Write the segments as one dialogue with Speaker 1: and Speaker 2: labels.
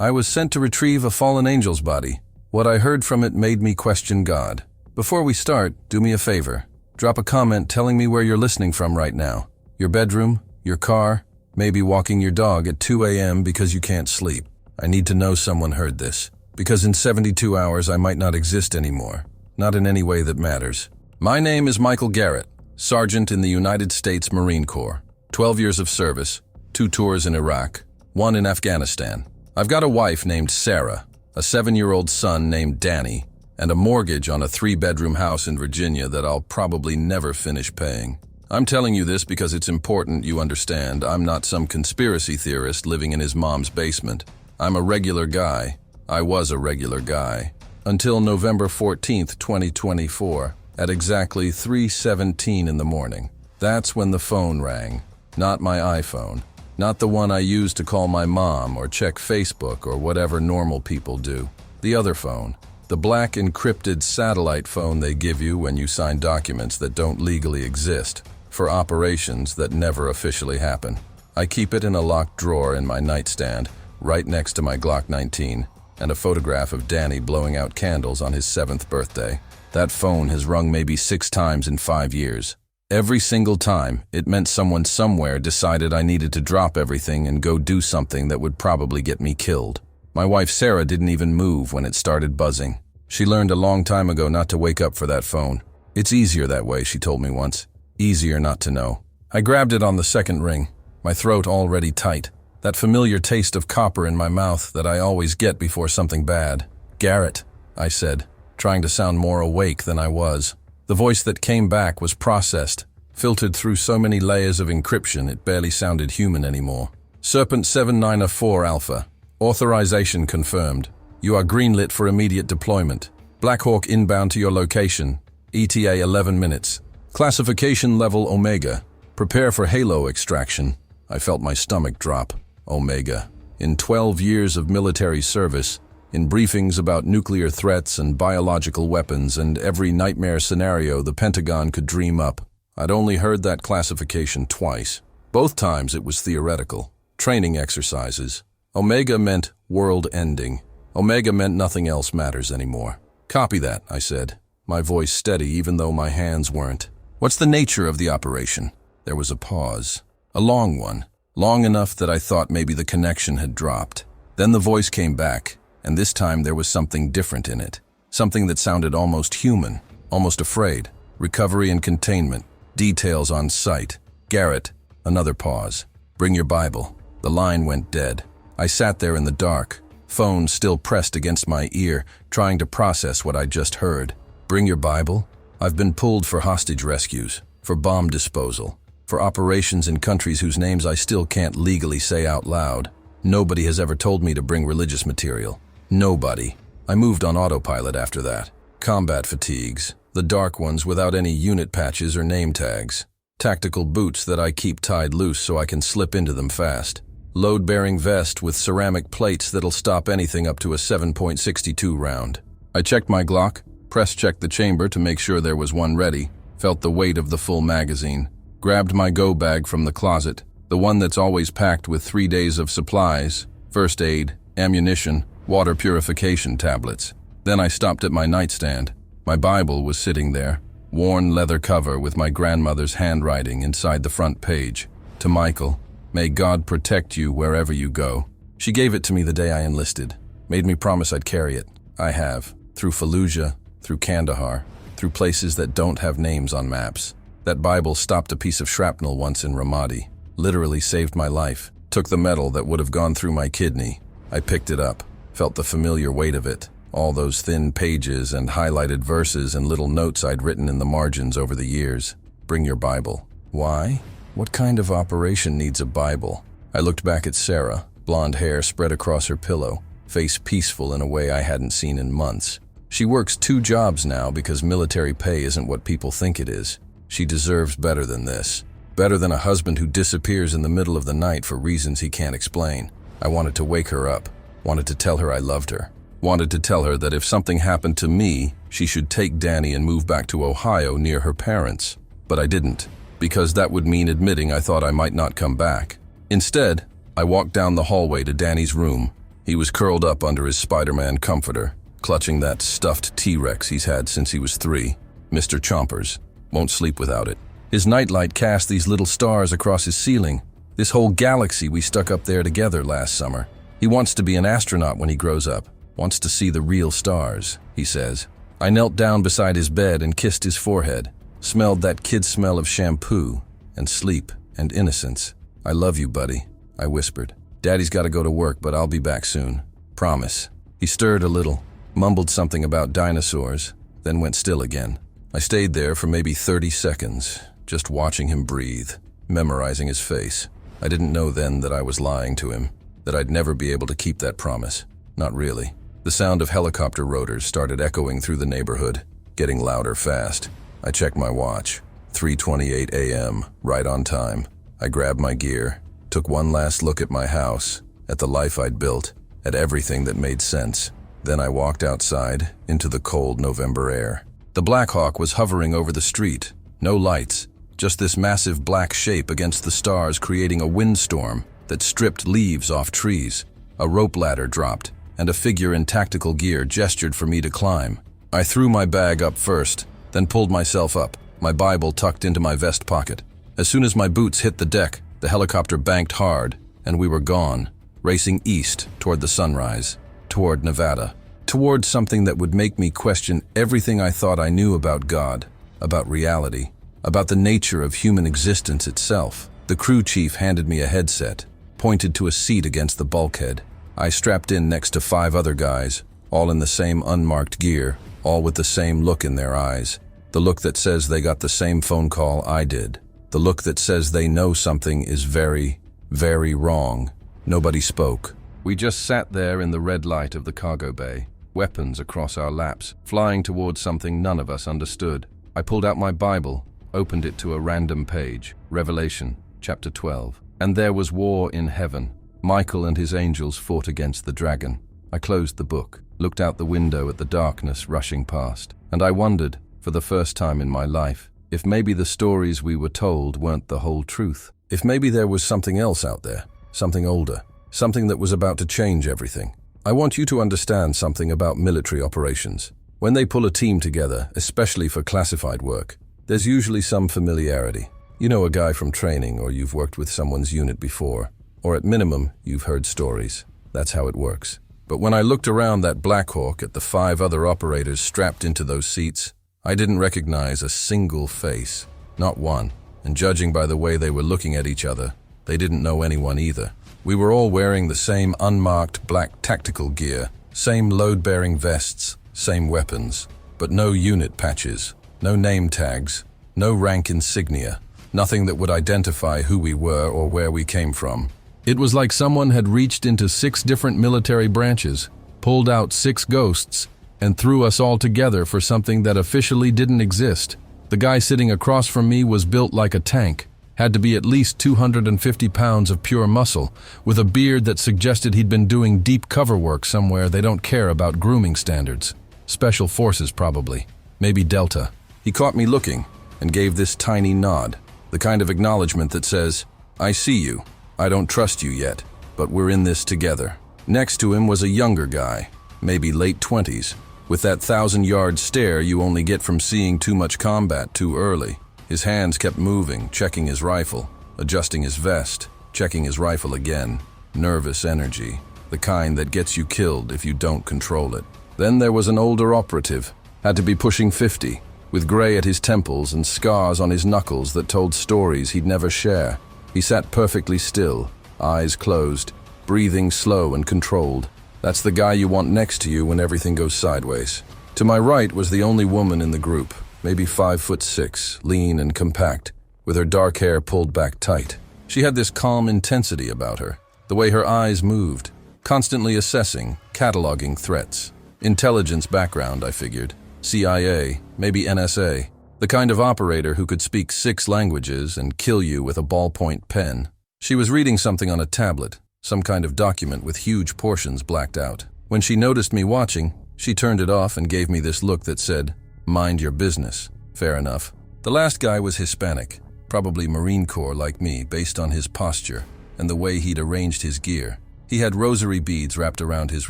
Speaker 1: I was sent to retrieve a fallen angel's body. What I heard from it made me question God. Before we start, do me a favor. Drop a comment telling me where you're listening from right now. Your bedroom, your car, maybe walking your dog at 2 a.m. because you can't sleep. I need to know someone heard this, because in 72 hours I might not exist anymore. Not in any way that matters. My name is Michael Garrett, Sergeant in the United States Marine Corps. 12 years of service, 2 tours in Iraq, 1 in Afghanistan. I've got a wife named Sarah, a 7-year-old son named Danny, and a mortgage on a 3-bedroom house in Virginia that I'll probably never finish paying. I'm telling you this because it's important you understand I'm not some conspiracy theorist living in his mom's basement. I'm a regular guy. I was a regular guy. Until November 14th, 2024, at exactly 3:17 in the morning. That's when the phone rang. Not my iPhone. Not the one I use to call my mom or check Facebook or whatever normal people do. The other phone. The black encrypted satellite phone they give you when you sign documents that don't legally exist, for operations that never officially happen. I keep it in a locked drawer in my nightstand, right next to my Glock 19, and a photograph of Danny blowing out candles on his 7th birthday. That phone has rung maybe 6 times in 5 years. Every single time, it meant someone somewhere decided I needed to drop everything and go do something that would probably get me killed. My wife Sarah didn't even move when it started buzzing. She learned a long time ago not to wake up for that phone. It's easier that way, she told me once. Easier not to know. I grabbed it on the second ring, my throat already tight. That familiar taste of copper in my mouth that I always get before something bad. Garrett, I said, trying to sound more awake than I was. The voice that came back was processed, filtered through so many layers of encryption it barely sounded human anymore. Serpent 7904 Alpha. Authorization confirmed. You are greenlit for immediate deployment. Black Hawk inbound to your location. ETA 11 minutes. Classification level Omega. Prepare for Halo extraction. I felt my stomach drop. Omega. In 12 years of military service, in briefings about nuclear threats and biological weapons and every nightmare scenario the Pentagon could dream up, I'd only heard that classification twice. Both times it was theoretical. Training exercises. Omega meant world ending. Omega meant nothing else matters anymore. Copy that, I said, my voice steady even though my hands weren't. What's the nature of the operation? There was a pause. A long one. Long enough that I thought maybe the connection had dropped. Then the voice came back, and this time there was something different in it. Something that sounded almost human, almost afraid. Recovery and containment. Details on site. Garrett. Another pause. Bring your Bible. The line went dead. I sat there in the dark, phone still pressed against my ear, trying to process what I'd just heard. Bring your Bible? I've been pulled for hostage rescues, for bomb disposal, for operations in countries whose names I still can't legally say out loud. Nobody has ever told me to bring religious material. Nobody. I moved on autopilot after that. Combat fatigues, the dark ones without any unit patches or name tags. Tactical boots that I keep tied loose so I can slip into them fast. Load-bearing vest with ceramic plates that'll stop anything up to a 7.62 round. I checked my Glock, press-checked the chamber to make sure there was one ready, felt the weight of the full magazine, grabbed my go bag from the closet, the one that's always packed with 3 days of supplies, first aid, ammunition, water purification tablets. Then I stopped at my nightstand. My Bible was sitting there, worn leather cover with my grandmother's handwriting inside the front page. To Michael, may God protect you wherever you go. She gave it to me the day I enlisted, made me promise I'd carry it. I have, through Fallujah, through Kandahar, through places that don't have names on maps. That Bible stopped a piece of shrapnel once in Ramadi, literally saved my life, took the metal that would have gone through my kidney. I picked it up, felt the familiar weight of it, all those thin pages and highlighted verses and little notes I'd written in the margins over the years. Bring your Bible. Why? What kind of operation needs a Bible? I looked back at Sarah, blonde hair spread across her pillow, face peaceful in a way I hadn't seen in months. She works 2 jobs now because military pay isn't what people think it is. She deserves better than this. Better than a husband who disappears in the middle of the night for reasons he can't explain. I wanted to wake her up, wanted to tell her I loved her, wanted to tell her that if something happened to me, she should take Danny and move back to Ohio near her parents. But I didn't, because that would mean admitting I thought I might not come back. Instead, I walked down the hallway to Danny's room, He was curled up under his Spider-Man comforter, clutching that stuffed T-Rex he's had since he was 3, Mr. Chompers. Won't sleep without it. His nightlight cast these little stars across his ceiling, this whole galaxy we stuck up there together last summer. He wants to be an astronaut when he grows up, wants to see the real stars, he says. I knelt down beside his bed and kissed his forehead, smelled that kid smell of shampoo and sleep and innocence. I love you, buddy, I whispered. Daddy's got to go to work, but I'll be back soon. Promise. He stirred a little, mumbled something about dinosaurs, then went still again. I stayed there for maybe 30 seconds, just watching him breathe, memorizing his face. I didn't know then that I was lying to him, that I'd never be able to keep that promise. Not really. The sound of helicopter rotors started echoing through the neighborhood, getting louder fast. I checked my watch. 3:28 a.m., right on time. I grabbed my gear, took one last look at my house, at the life I'd built, at everything that made sense. Then I walked outside, into the cold November air. The Black Hawk was hovering over the street. No lights, just this massive black shape against the stars, creating a windstorm that stripped leaves off trees. A rope ladder dropped, and a figure in tactical gear gestured for me to climb. I threw my bag up first, then pulled myself up, my Bible tucked into my vest pocket. As soon as my boots hit the deck, the helicopter banked hard, and we were gone, racing east toward the sunrise, toward Nevada, toward something that would make me question everything I thought I knew about God, about reality, about the nature of human existence itself. The crew chief handed me a headset, pointed to a seat against the bulkhead. I strapped in next to 5 other guys, all in the same unmarked gear, all with the same look in their eyes. The look that says they got the same phone call I did. The look that says they know something is very, very wrong. Nobody spoke. We just sat there in the red light of the cargo bay, weapons across our laps, flying towards something none of us understood. I pulled out my Bible, opened it to a random page, Revelation, chapter 12. And there was war in heaven. Michael and his angels fought against the dragon. I closed the book, looked out the window at the darkness rushing past, and I wondered, for the first time in my life, if maybe the stories we were told weren't the whole truth. If maybe there was something else out there, something older, something that was about to change everything. I want you to understand something about military operations. When they pull a team together, especially for classified work, there's usually some familiarity. You know a guy from training, or you've worked with someone's unit before, or at minimum, you've heard stories. That's how it works. But when I looked around that Black Hawk at the 5 other operators strapped into those seats, I didn't recognize a single face, not one. And judging by the way they were looking at each other, they didn't know anyone either. We were all wearing the same unmarked black tactical gear, same load-bearing vests, same weapons, but no unit patches, no name tags, no rank insignia, nothing that would identify who we were or where we came from. It was like someone had reached into 6 different military branches, pulled out 6 ghosts, and threw us all together for something that officially didn't exist. The guy sitting across from me was built like a tank, had to be at least 250 pounds of pure muscle, with a beard that suggested he'd been doing deep cover work somewhere they don't care about grooming standards. Special forces, probably. Maybe Delta. He caught me looking and gave this tiny nod, the kind of acknowledgement that says, I see you. I don't trust you yet, but we're in this together. Next to him was a younger guy, maybe late 20s, with that 1,000-yard stare you only get from seeing too much combat too early. His hands kept moving, checking his rifle, adjusting his vest, checking his rifle again. Nervous energy, the kind that gets you killed if you don't control it. Then there was an older operative, had to be pushing 50, with gray at his temples and scars on his knuckles that told stories he'd never share. He sat perfectly still, eyes closed, breathing slow and controlled. That's the guy you want next to you when everything goes sideways. To my right was the only woman in the group, maybe 5'6", lean and compact, with her dark hair pulled back tight. She had this calm intensity about her, the way her eyes moved, constantly assessing, cataloging threats. Intelligence background, I figured. CIA, maybe NSA. The kind of operator who could speak 6 languages and kill you with a ballpoint pen. She was reading something on a tablet, some kind of document with huge portions blacked out. When she noticed me watching, she turned it off and gave me this look that said, mind your business. Fair enough. The last guy was Hispanic, probably Marine Corps like me based on his posture and the way he'd arranged his gear. He had rosary beads wrapped around his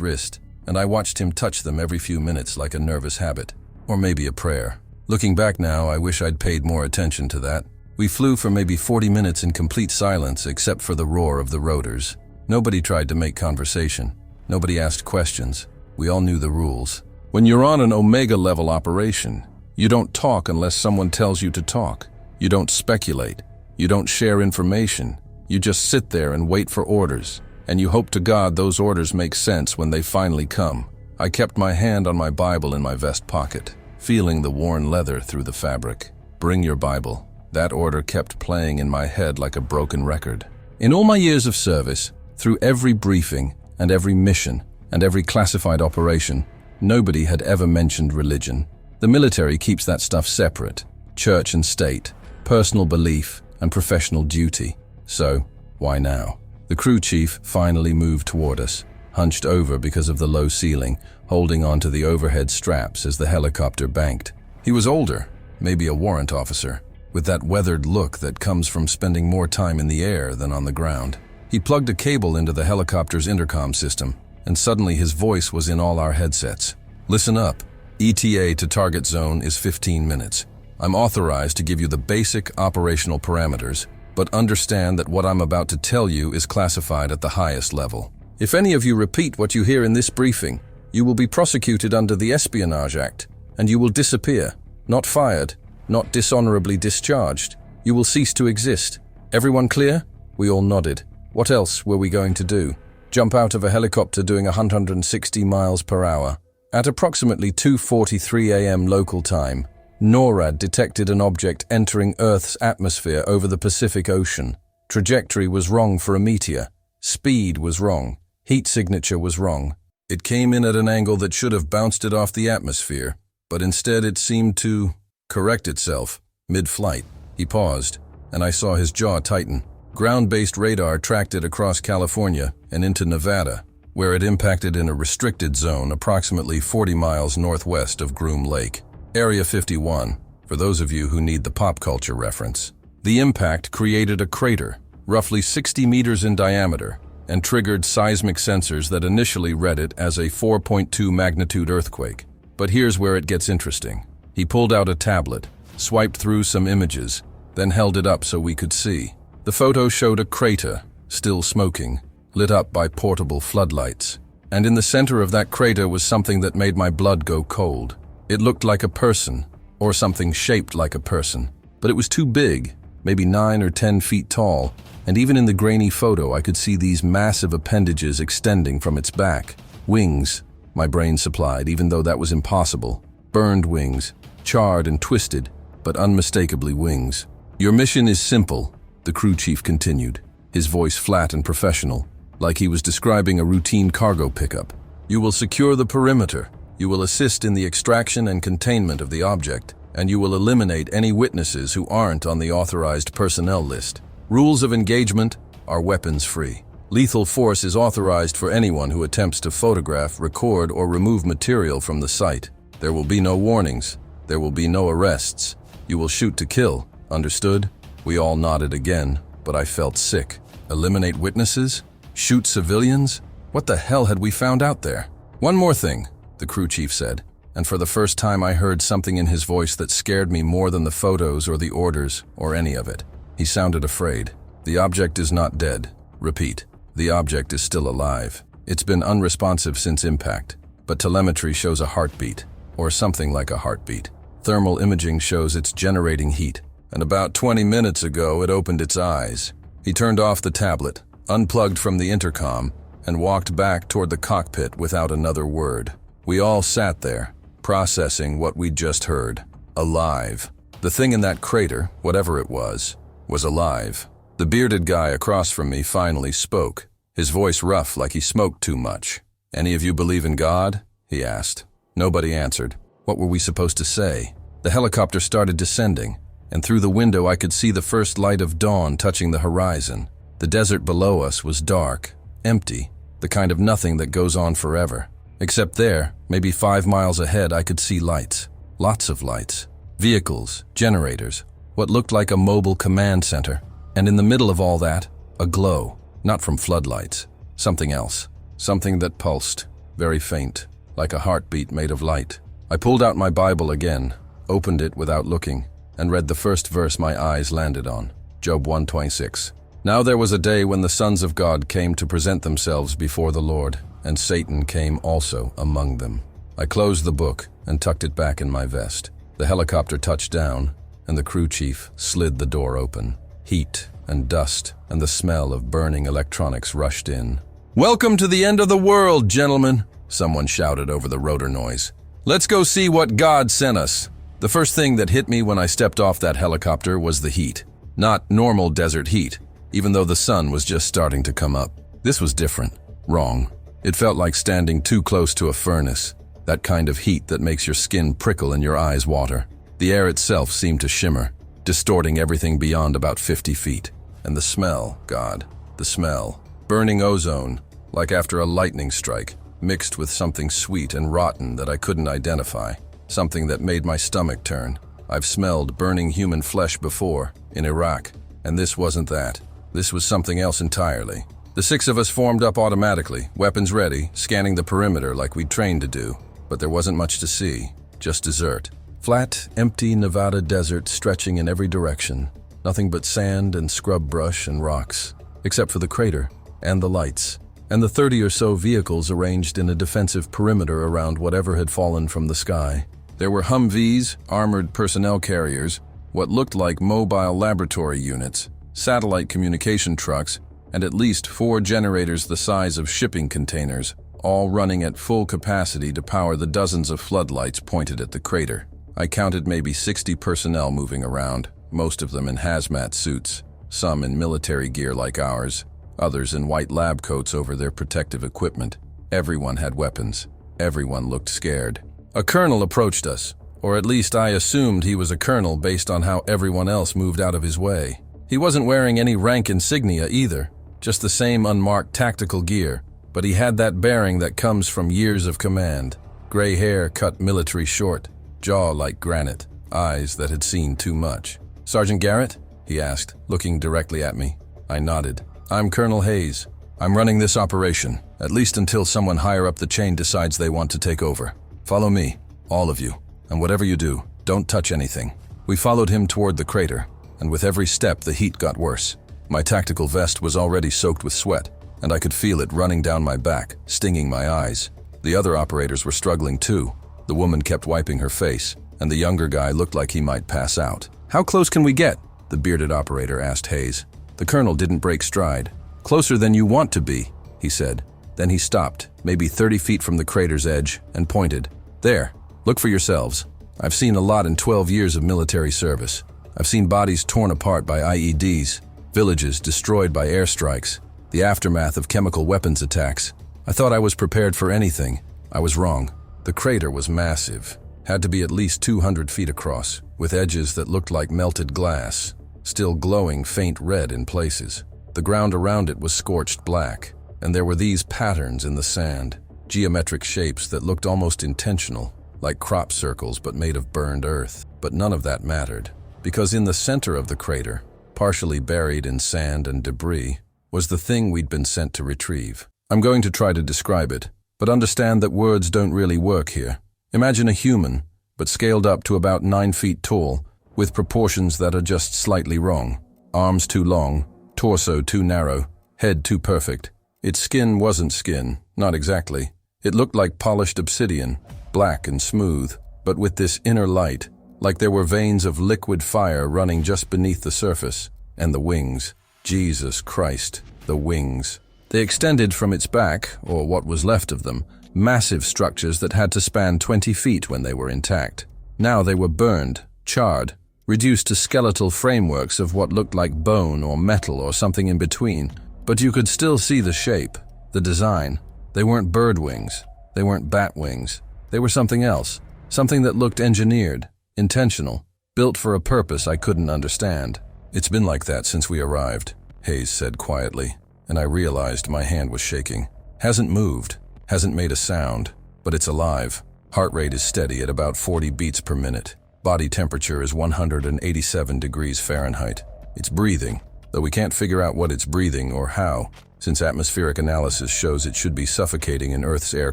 Speaker 1: wrist, and I watched him touch them every few minutes like a nervous habit, or maybe a prayer. Looking back now, I wish I'd paid more attention to that. We flew for maybe 40 minutes in complete silence except for the roar of the rotors. Nobody tried to make conversation. Nobody asked questions. We all knew the rules. When you're on an Omega-level operation, you don't talk unless someone tells you to talk. You don't speculate. You don't share information. You just sit there and wait for orders. And you hope to God those orders make sense when they finally come. I kept my hand on my Bible in my vest pocket, feeling the worn leather through the fabric. Bring your Bible. That order kept playing in my head like a broken record. In all my years of service, through every briefing and every mission and every classified operation, nobody had ever mentioned religion. The military keeps that stuff separate. Church and state, personal belief and professional duty. So, why now? The crew chief finally moved toward us, hunched over because of the low ceiling, holding onto the overhead straps as the helicopter banked. He was older, maybe a warrant officer, with that weathered look that comes from spending more time in the air than on the ground. He plugged a cable into the helicopter's intercom system, and suddenly his voice was in all our headsets. Listen up. ETA to target zone is 15 minutes. I'm authorized to give you the basic operational parameters, but understand that what I'm about to tell you is classified at the highest level. If any of you repeat what you hear in this briefing, you will be prosecuted under the Espionage Act, and you will disappear, not fired, not dishonorably discharged. You will cease to exist. Everyone clear? We all nodded. What else were we going to do? Jump out of a helicopter doing 160 miles per hour. At approximately 2:43 a.m. local time, NORAD detected an object entering Earth's atmosphere over the Pacific Ocean. Trajectory was wrong for a meteor. Speed was wrong. Heat signature was wrong. It came in at an angle that should have bounced it off the atmosphere, but instead it seemed to correct itself mid-flight. He paused, and I saw his jaw tighten. Ground-based radar tracked it across California and into Nevada, where it impacted in a restricted zone approximately 40 miles northwest of Groom Lake. Area 51, for those of you who need the pop culture reference. The impact created a crater, roughly 60 meters in diameter, and triggered seismic sensors that initially read it as a 4.2 magnitude earthquake. But here's where it gets interesting. He pulled out a tablet, swiped through some images, then held it up so we could see. The photo showed a crater, still smoking, lit up by portable floodlights. And in the center of that crater was something that made my blood go cold. It looked like a person, or something shaped like a person, but it was too big, maybe 9 or 10 feet tall, and even in the grainy photo I could see these massive appendages extending from its back. Wings, my brain supplied, even though that was impossible. Burned wings, charred and twisted, but unmistakably wings. Your mission is simple, the crew chief continued, his voice flat and professional, like he was describing a routine cargo pickup. You will secure the perimeter. You will assist in the extraction and containment of the object, and you will eliminate any witnesses who aren't on the authorized personnel list. Rules of engagement are weapons-free. Lethal force is authorized for anyone who attempts to photograph, record, or remove material from the site. There will be no warnings. There will be no arrests. You will shoot to kill. Understood? We all nodded again, but I felt sick. Eliminate witnesses? Shoot civilians? What the hell had we found out there? One more thing, the crew chief said, and for the first time I heard something in his voice that scared me more than the photos or the orders or any of it. He sounded afraid. The object is not dead. Repeat, the object is still alive. It's been unresponsive since impact, but telemetry shows a heartbeat, or something like a heartbeat. Thermal imaging shows it's generating heat, and about 20 minutes ago it opened its eyes. He turned off the tablet, unplugged from the intercom, and walked back toward the cockpit without another word. We all sat there, processing what we'd just heard. Alive. The thing in that crater, whatever it was alive. The bearded guy across from me finally spoke, his voice rough like he smoked too much. Any of you believe in God? He asked. Nobody answered. What were we supposed to say? The helicopter started descending, and through the window I could see the first light of dawn touching the horizon. The desert below us was dark, empty, the kind of nothing that goes on forever. Except there, maybe 5 miles ahead, I could see lights. Lots of lights. Vehicles, generators, what looked like a mobile command center. And in the middle of all that, a glow. Not from floodlights, Something else. Something that pulsed, very faint, like a heartbeat made of light. I pulled out my Bible again, opened it without looking, and read the first verse my eyes landed on, Job 1:26. Now there was a day when the sons of God came to present themselves before the Lord, and Satan came also among them. I closed the book and tucked it back in my vest. The helicopter touched down, and the crew chief slid the door open. Heat and dust and the smell of burning electronics rushed in. "Welcome to the end of the world, gentlemen," someone shouted over the rotor noise. "Let's go see what God sent us." The first thing that hit me when I stepped off that helicopter was the heat. Not normal desert heat, even though the sun was just starting to come up. This was different, wrong. It felt like standing too close to a furnace, that kind of heat that makes your skin prickle and your eyes water. The air itself seemed to shimmer, distorting everything beyond about 50 feet. And the smell, God, the smell. Burning ozone, like after a lightning strike, mixed with something sweet and rotten that I couldn't identify. Something that made my stomach turn. I've smelled burning human flesh before, in Iraq, and this wasn't that. This was something else entirely. The 6 of us formed up automatically, weapons ready, scanning the perimeter like we'd trained to do. But there wasn't much to see, just desert. Flat, empty Nevada desert stretching in every direction. Nothing but sand and scrub brush and rocks, except for the crater and the lights, and the 30 or so vehicles arranged in a defensive perimeter around whatever had fallen from the sky. There were Humvees, armored personnel carriers, what looked like mobile laboratory units, satellite communication trucks, and at least 4 generators the size of shipping containers, all running at full capacity to power the dozens of floodlights pointed at the crater. I counted maybe 60 personnel moving around, most of them in hazmat suits, some in military gear like ours, others in white lab coats over their protective equipment. Everyone had weapons. Everyone looked scared. A colonel approached us, or at least I assumed he was a colonel based on how everyone else moved out of his way. He wasn't wearing any rank insignia either, just the same unmarked tactical gear, but he had that bearing that comes from years of command. Gray hair cut military short, jaw like granite, eyes that had seen too much. "Sergeant Garrett?" he asked, looking directly at me. I nodded. "I'm Colonel Hayes. I'm running this operation, at least until someone higher up the chain decides they want to take over. Follow me, all of you, and whatever you do, don't touch anything." We followed him toward the crater, and with every step the heat got worse. My tactical vest was already soaked with sweat, and I could feel it running down my back, stinging my eyes. The other operators were struggling too. The woman kept wiping her face, and the younger guy looked like he might pass out. "How close can we get?" the bearded operator asked Hayes. The colonel didn't break stride. "Closer than you want to be," he said. Then he stopped, maybe 30 feet from the crater's edge, and pointed. "There, look for yourselves. I've seen a lot in 12 years of military service. I've seen bodies torn apart by IEDs, villages destroyed by airstrikes, the aftermath of chemical weapons attacks. I thought I was prepared for anything. I was wrong. The crater was massive, had to be at least 200 feet across, with edges that looked like melted glass, still glowing faint red in places. The ground around it was scorched black, and there were these patterns in the sand, geometric shapes that looked almost intentional, like crop circles but made of burned earth. But none of that mattered, because in the center of the crater, partially buried in sand and debris, was the thing we'd been sent to retrieve. I'm going to try to describe it, but understand that words don't really work here. Imagine a human, but scaled up to about 9 feet tall, with proportions that are just slightly wrong. Arms too long, torso too narrow, head too perfect. Its skin wasn't skin, not exactly. It looked like polished obsidian, black and smooth, but with this inner light, like there were veins of liquid fire running just beneath the surface. And the wings. Jesus Christ, the wings. They extended from its back, or what was left of them, massive structures that had to span 20 feet when they were intact. Now they were burned, charred, reduced to skeletal frameworks of what looked like bone or metal or something in between. But you could still see the shape, the design. They weren't bird wings. They weren't bat wings. They were something else, something that looked engineered, intentional, built for a purpose I couldn't understand. "It's been like that since we arrived," Hayes said quietly, and I realized my hand was shaking. "Hasn't moved, hasn't made a sound, but it's alive. Heart rate is steady at about 40 beats per minute. Body temperature is 187 degrees Fahrenheit. It's breathing, though we can't figure out what it's breathing or how. since atmospheric analysis shows it should be suffocating in Earth's air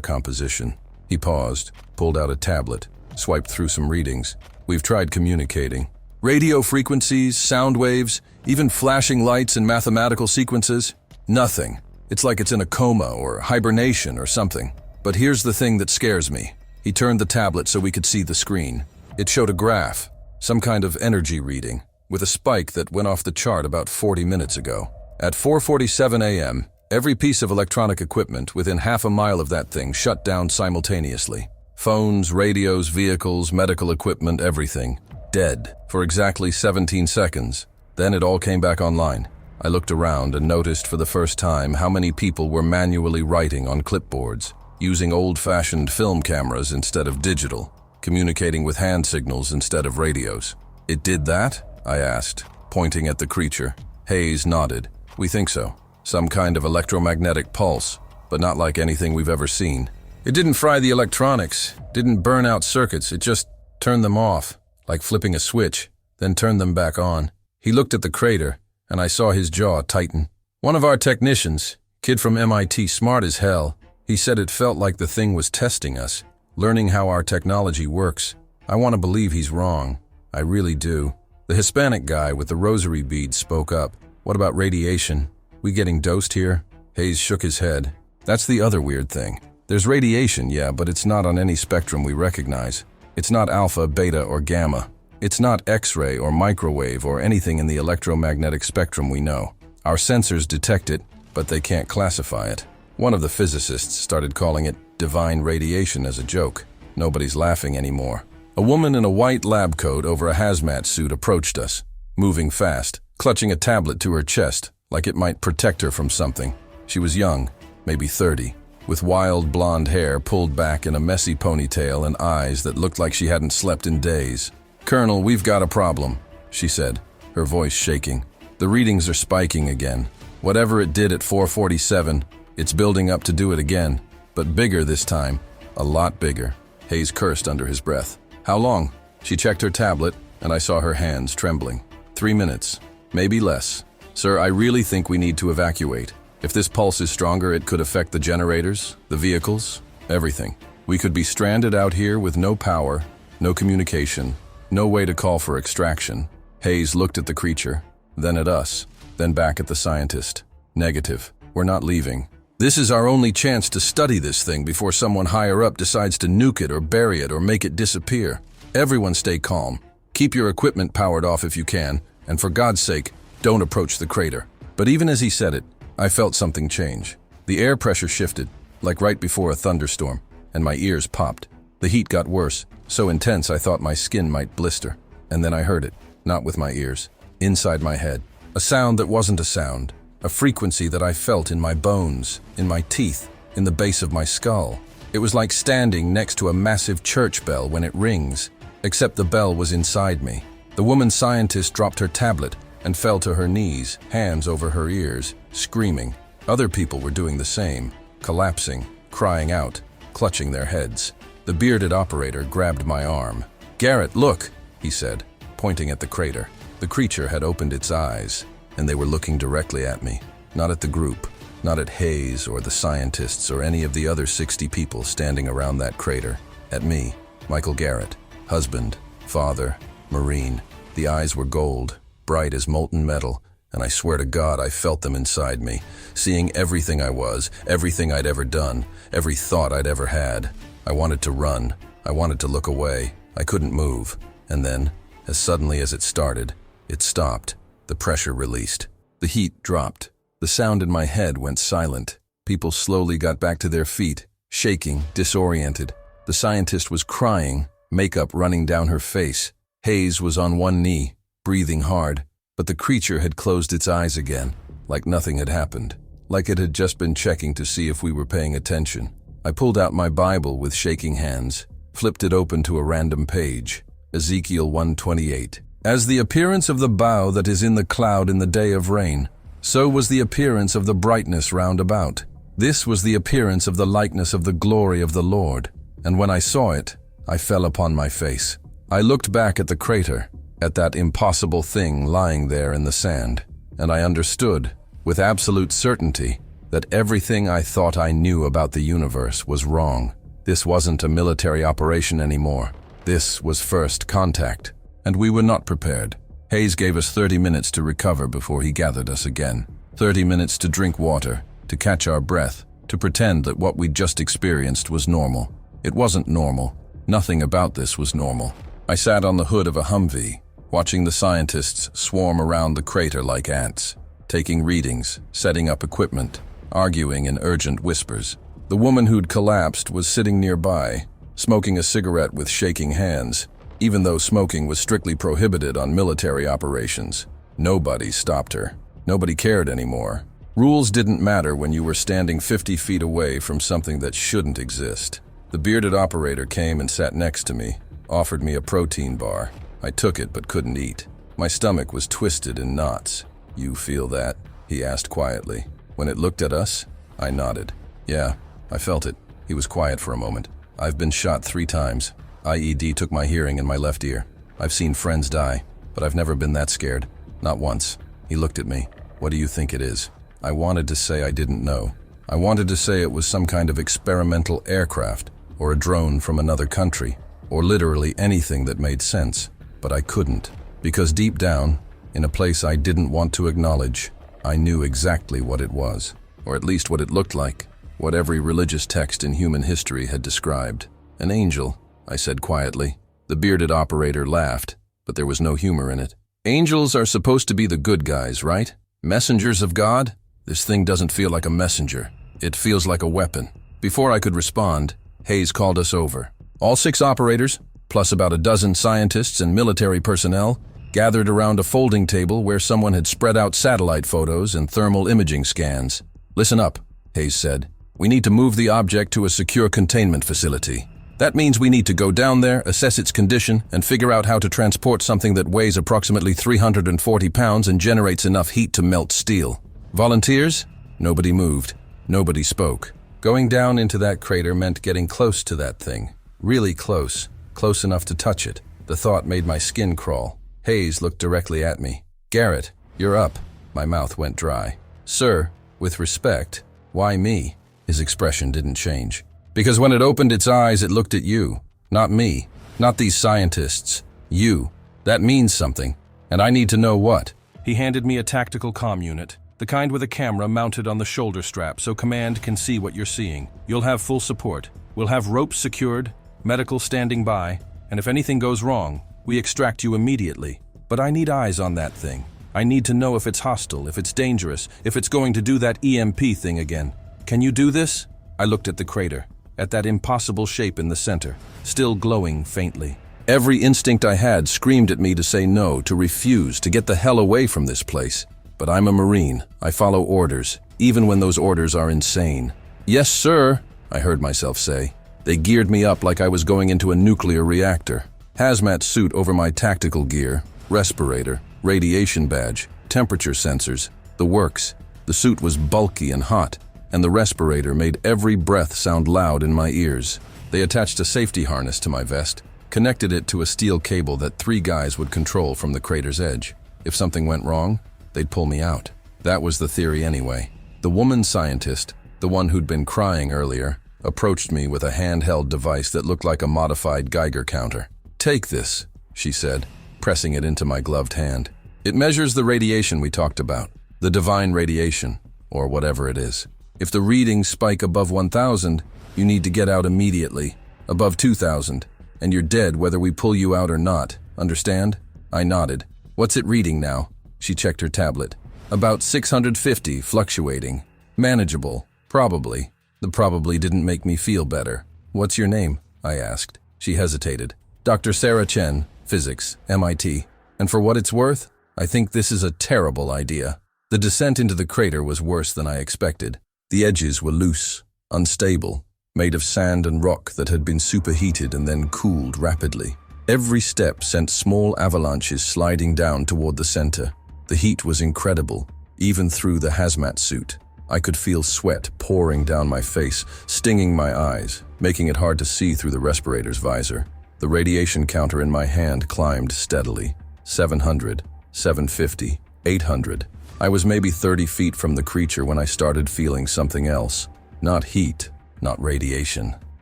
Speaker 1: composition. He paused, pulled out a tablet, swiped through some readings. We've tried communicating. Radio frequencies, sound waves, even flashing lights and mathematical sequences. Nothing. It's like it's in a coma or hibernation or something. But here's the thing that scares me. He turned the tablet so we could see the screen. It showed a graph, some kind of energy reading, with a spike that went off the chart about 40 minutes ago. At 4:47 a.m., every piece of electronic equipment within half a mile of that thing shut down simultaneously. Phones, radios, vehicles, medical equipment, everything. Dead for exactly 17 seconds. Then it all came back online. I looked around and noticed for the first time how many people were manually writing on clipboards, using old-fashioned film cameras instead of digital, communicating with hand signals instead of radios. It did that? I asked, pointing at the creature. Hayes nodded. We think so. Some kind of electromagnetic pulse, but not like anything we've ever seen. It didn't fry the electronics, didn't burn out circuits, it just turned them off, like flipping a switch, then turned them back on. He looked at the crater, and I saw his jaw tighten. One of our technicians, kid from MIT, smart as hell, he said it felt like the thing was testing us, learning how our technology works. I want to believe he's wrong. I really do. The Hispanic guy with the rosary beads spoke up. What about radiation? We getting dosed here? Hayes shook his head. That's the other weird thing. There's radiation, yeah, but it's not on any spectrum we recognize. It's not alpha, beta, or gamma. It's not X-ray or microwave or anything in the electromagnetic spectrum we know. Our sensors detect it, but they can't classify it. One of the physicists started calling it divine radiation as a joke. Nobody's laughing anymore. A woman in a white lab coat over a hazmat suit approached us, moving fast, clutching a tablet to her chest, like it might protect her from something. She was young, maybe 30, with wild blonde hair pulled back in a messy ponytail and eyes that looked like she hadn't slept in days. "Colonel, we've got a problem," she said, her voice shaking. "The readings are spiking again. Whatever it did at 4:47, it's building up to do it again, but bigger this time, a lot bigger." Hayes cursed under his breath. "How long?" She checked her tablet, and I saw her hands trembling. 3 minutes, maybe less. "Sir, I really think we need to evacuate. If this pulse is stronger, it could affect the generators, the vehicles, everything. We could be stranded out here with no power, no communication, no way to call for extraction." Hayes looked at the creature, then at us, then back at the scientist. "Negative. We're not leaving. This is our only chance to study this thing before someone higher up decides to nuke it or bury it or make it disappear. Everyone stay calm. Keep your equipment powered off if you can, and for God's sake, don't approach the crater." But even as he said it, I felt something change. The air pressure shifted, like right before a thunderstorm, and my ears popped. The heat got worse, so intense I thought my skin might blister. And then I heard it, not with my ears, inside my head. A sound that wasn't a sound, a frequency that I felt in my bones, in my teeth, in the base of my skull. It was like standing next to a massive church bell when it rings, except the bell was inside me. The woman scientist dropped her tablet and fell to her knees, hands over her ears, screaming. Other people were doing the same, collapsing, crying out, clutching their heads. The bearded operator grabbed my arm. "Garrett, look," he said, pointing at the crater. The creature had opened its eyes, and they were looking directly at me, not at the group, not at Hayes or the scientists or any of the other 60 people standing around that crater. At me, Michael Garrett, husband, father, Marine. The eyes were gold, bright as molten metal, and I swear to God I felt them inside me, seeing everything I was, everything I'd ever done, every thought I'd ever had. I wanted to run. I wanted to look away. I couldn't move. And then, as suddenly as it started, it stopped. The pressure released. The heat dropped. The sound in my head went silent. People slowly got back to their feet, shaking, disoriented. The scientist was crying, makeup running down her face. Hayes was on one knee, breathing hard, but the creature had closed its eyes again, like nothing had happened, like it had just been checking to see if we were paying attention. I pulled out my Bible with shaking hands, flipped it open to a random page, Ezekiel 1:28. "As the appearance of the bough that is in the cloud in the day of rain, so was the appearance of the brightness round about. This was the appearance of the likeness of the glory of the Lord. And when I saw it, I fell upon my face." I looked back at the crater, at that impossible thing lying there in the sand, and I understood, with absolute certainty, that everything I thought I knew about the universe was wrong. This wasn't a military operation anymore. This was first contact, and we were not prepared. Hayes gave us 30 minutes to recover before he gathered us again. 30 minutes to drink water, to catch our breath, to pretend that what we'd just experienced was normal. It wasn't normal. Nothing about this was normal. I sat on the hood of a Humvee, watching the scientists swarm around the crater like ants, taking readings, setting up equipment, arguing in urgent whispers. The woman who'd collapsed was sitting nearby, smoking a cigarette with shaking hands, even though smoking was strictly prohibited on military operations. Nobody stopped her. Nobody cared anymore. Rules didn't matter when you were standing 50 feet away from something that shouldn't exist. The bearded operator came and sat next to me, offered me a protein bar. I took it but couldn't eat. My stomach was twisted in knots. "You feel that?" he asked quietly. When it looked at us, I nodded. "Yeah, I felt it." He was quiet for a moment. "I've been shot 3 times. IED took my hearing in my left ear. I've seen friends die, but I've never been that scared. Not once." He looked at me. "What do you think it is?" I wanted to say I didn't know. I wanted to say it was some kind of experimental aircraft, or a drone from another country, or literally anything that made sense. But I couldn't, because deep down, in a place I didn't want to acknowledge, I knew exactly what it was, or at least what it looked like, what every religious text in human history had described. "An angel," I said quietly. The bearded operator laughed, but there was no humor in it. "Angels are supposed to be the good guys, right? Messengers of God? This thing doesn't feel like a messenger. It feels like a weapon." Before I could respond, Hayes called us over. All 6 operators, plus about a dozen scientists and military personnel, gathered around a folding table where someone had spread out satellite photos and thermal imaging scans. "Listen up," Hayes said. "We need to move the object to a secure containment facility. That means we need to go down there, assess its condition, and figure out how to transport something that weighs approximately 340 pounds and generates enough heat to melt steel. Volunteers?" Nobody moved. Nobody spoke. Going down into that crater meant getting close to that thing. Really close. Close enough to touch it. The thought made my skin crawl. Hayes looked directly at me. "Garrett, you're up." My mouth went dry. "Sir, with respect, why me?" His expression didn't change. "Because when it opened its eyes, it looked at you. Not me. Not these scientists. You. That means something. And I need to know what." He handed me a tactical comm unit, the kind with a camera mounted on the shoulder strap so command can see what you're seeing. "You'll have full support. We'll have ropes secured, medical standing by, and if anything goes wrong, we extract you immediately. But I need eyes on that thing. I need to know if it's hostile, if it's dangerous, if it's going to do that EMP thing again. Can you do this?" I looked at the crater, at that impossible shape in the center, still glowing faintly. Every instinct I had screamed at me to say no, to refuse, to get the hell away from this place. But I'm a Marine. I follow orders, even when those orders are insane. "Yes, sir," I heard myself say. They geared me up like I was going into a nuclear reactor. Hazmat suit over my tactical gear, respirator, radiation badge, temperature sensors, the works. The suit was bulky and hot, and the respirator made every breath sound loud in my ears. They attached a safety harness to my vest, connected it to a steel cable that 3 guys would control from the crater's edge. If something went wrong, they'd pull me out. That was the theory anyway. The woman scientist, the one who'd been crying earlier, approached me with a handheld device that looked like a modified Geiger counter. "Take this," she said, pressing it into my gloved hand. "It measures the radiation we talked about, the divine radiation, or whatever it is. If the readings spike above 1,000, you need to get out immediately. Above 2,000, and you're dead whether we pull you out or not. Understand?" I nodded. "What's it reading now?" She checked her tablet. "About 650, fluctuating. Manageable, probably." The probably didn't make me feel better. "What's your name?" I asked. She hesitated. "Dr. Sarah Chen, physics, MIT. And for what it's worth, I think this is a terrible idea." The descent into the crater was worse than I expected. The edges were loose, unstable, made of sand and rock that had been superheated and then cooled rapidly. Every step sent small avalanches sliding down toward the center. The heat was incredible, even through the hazmat suit. I could feel sweat pouring down my face, stinging my eyes, making it hard to see through the respirator's visor. The radiation counter in my hand climbed steadily. 700, 750, 800. I was maybe 30 feet from the creature when I started feeling something else. Not heat, not radiation.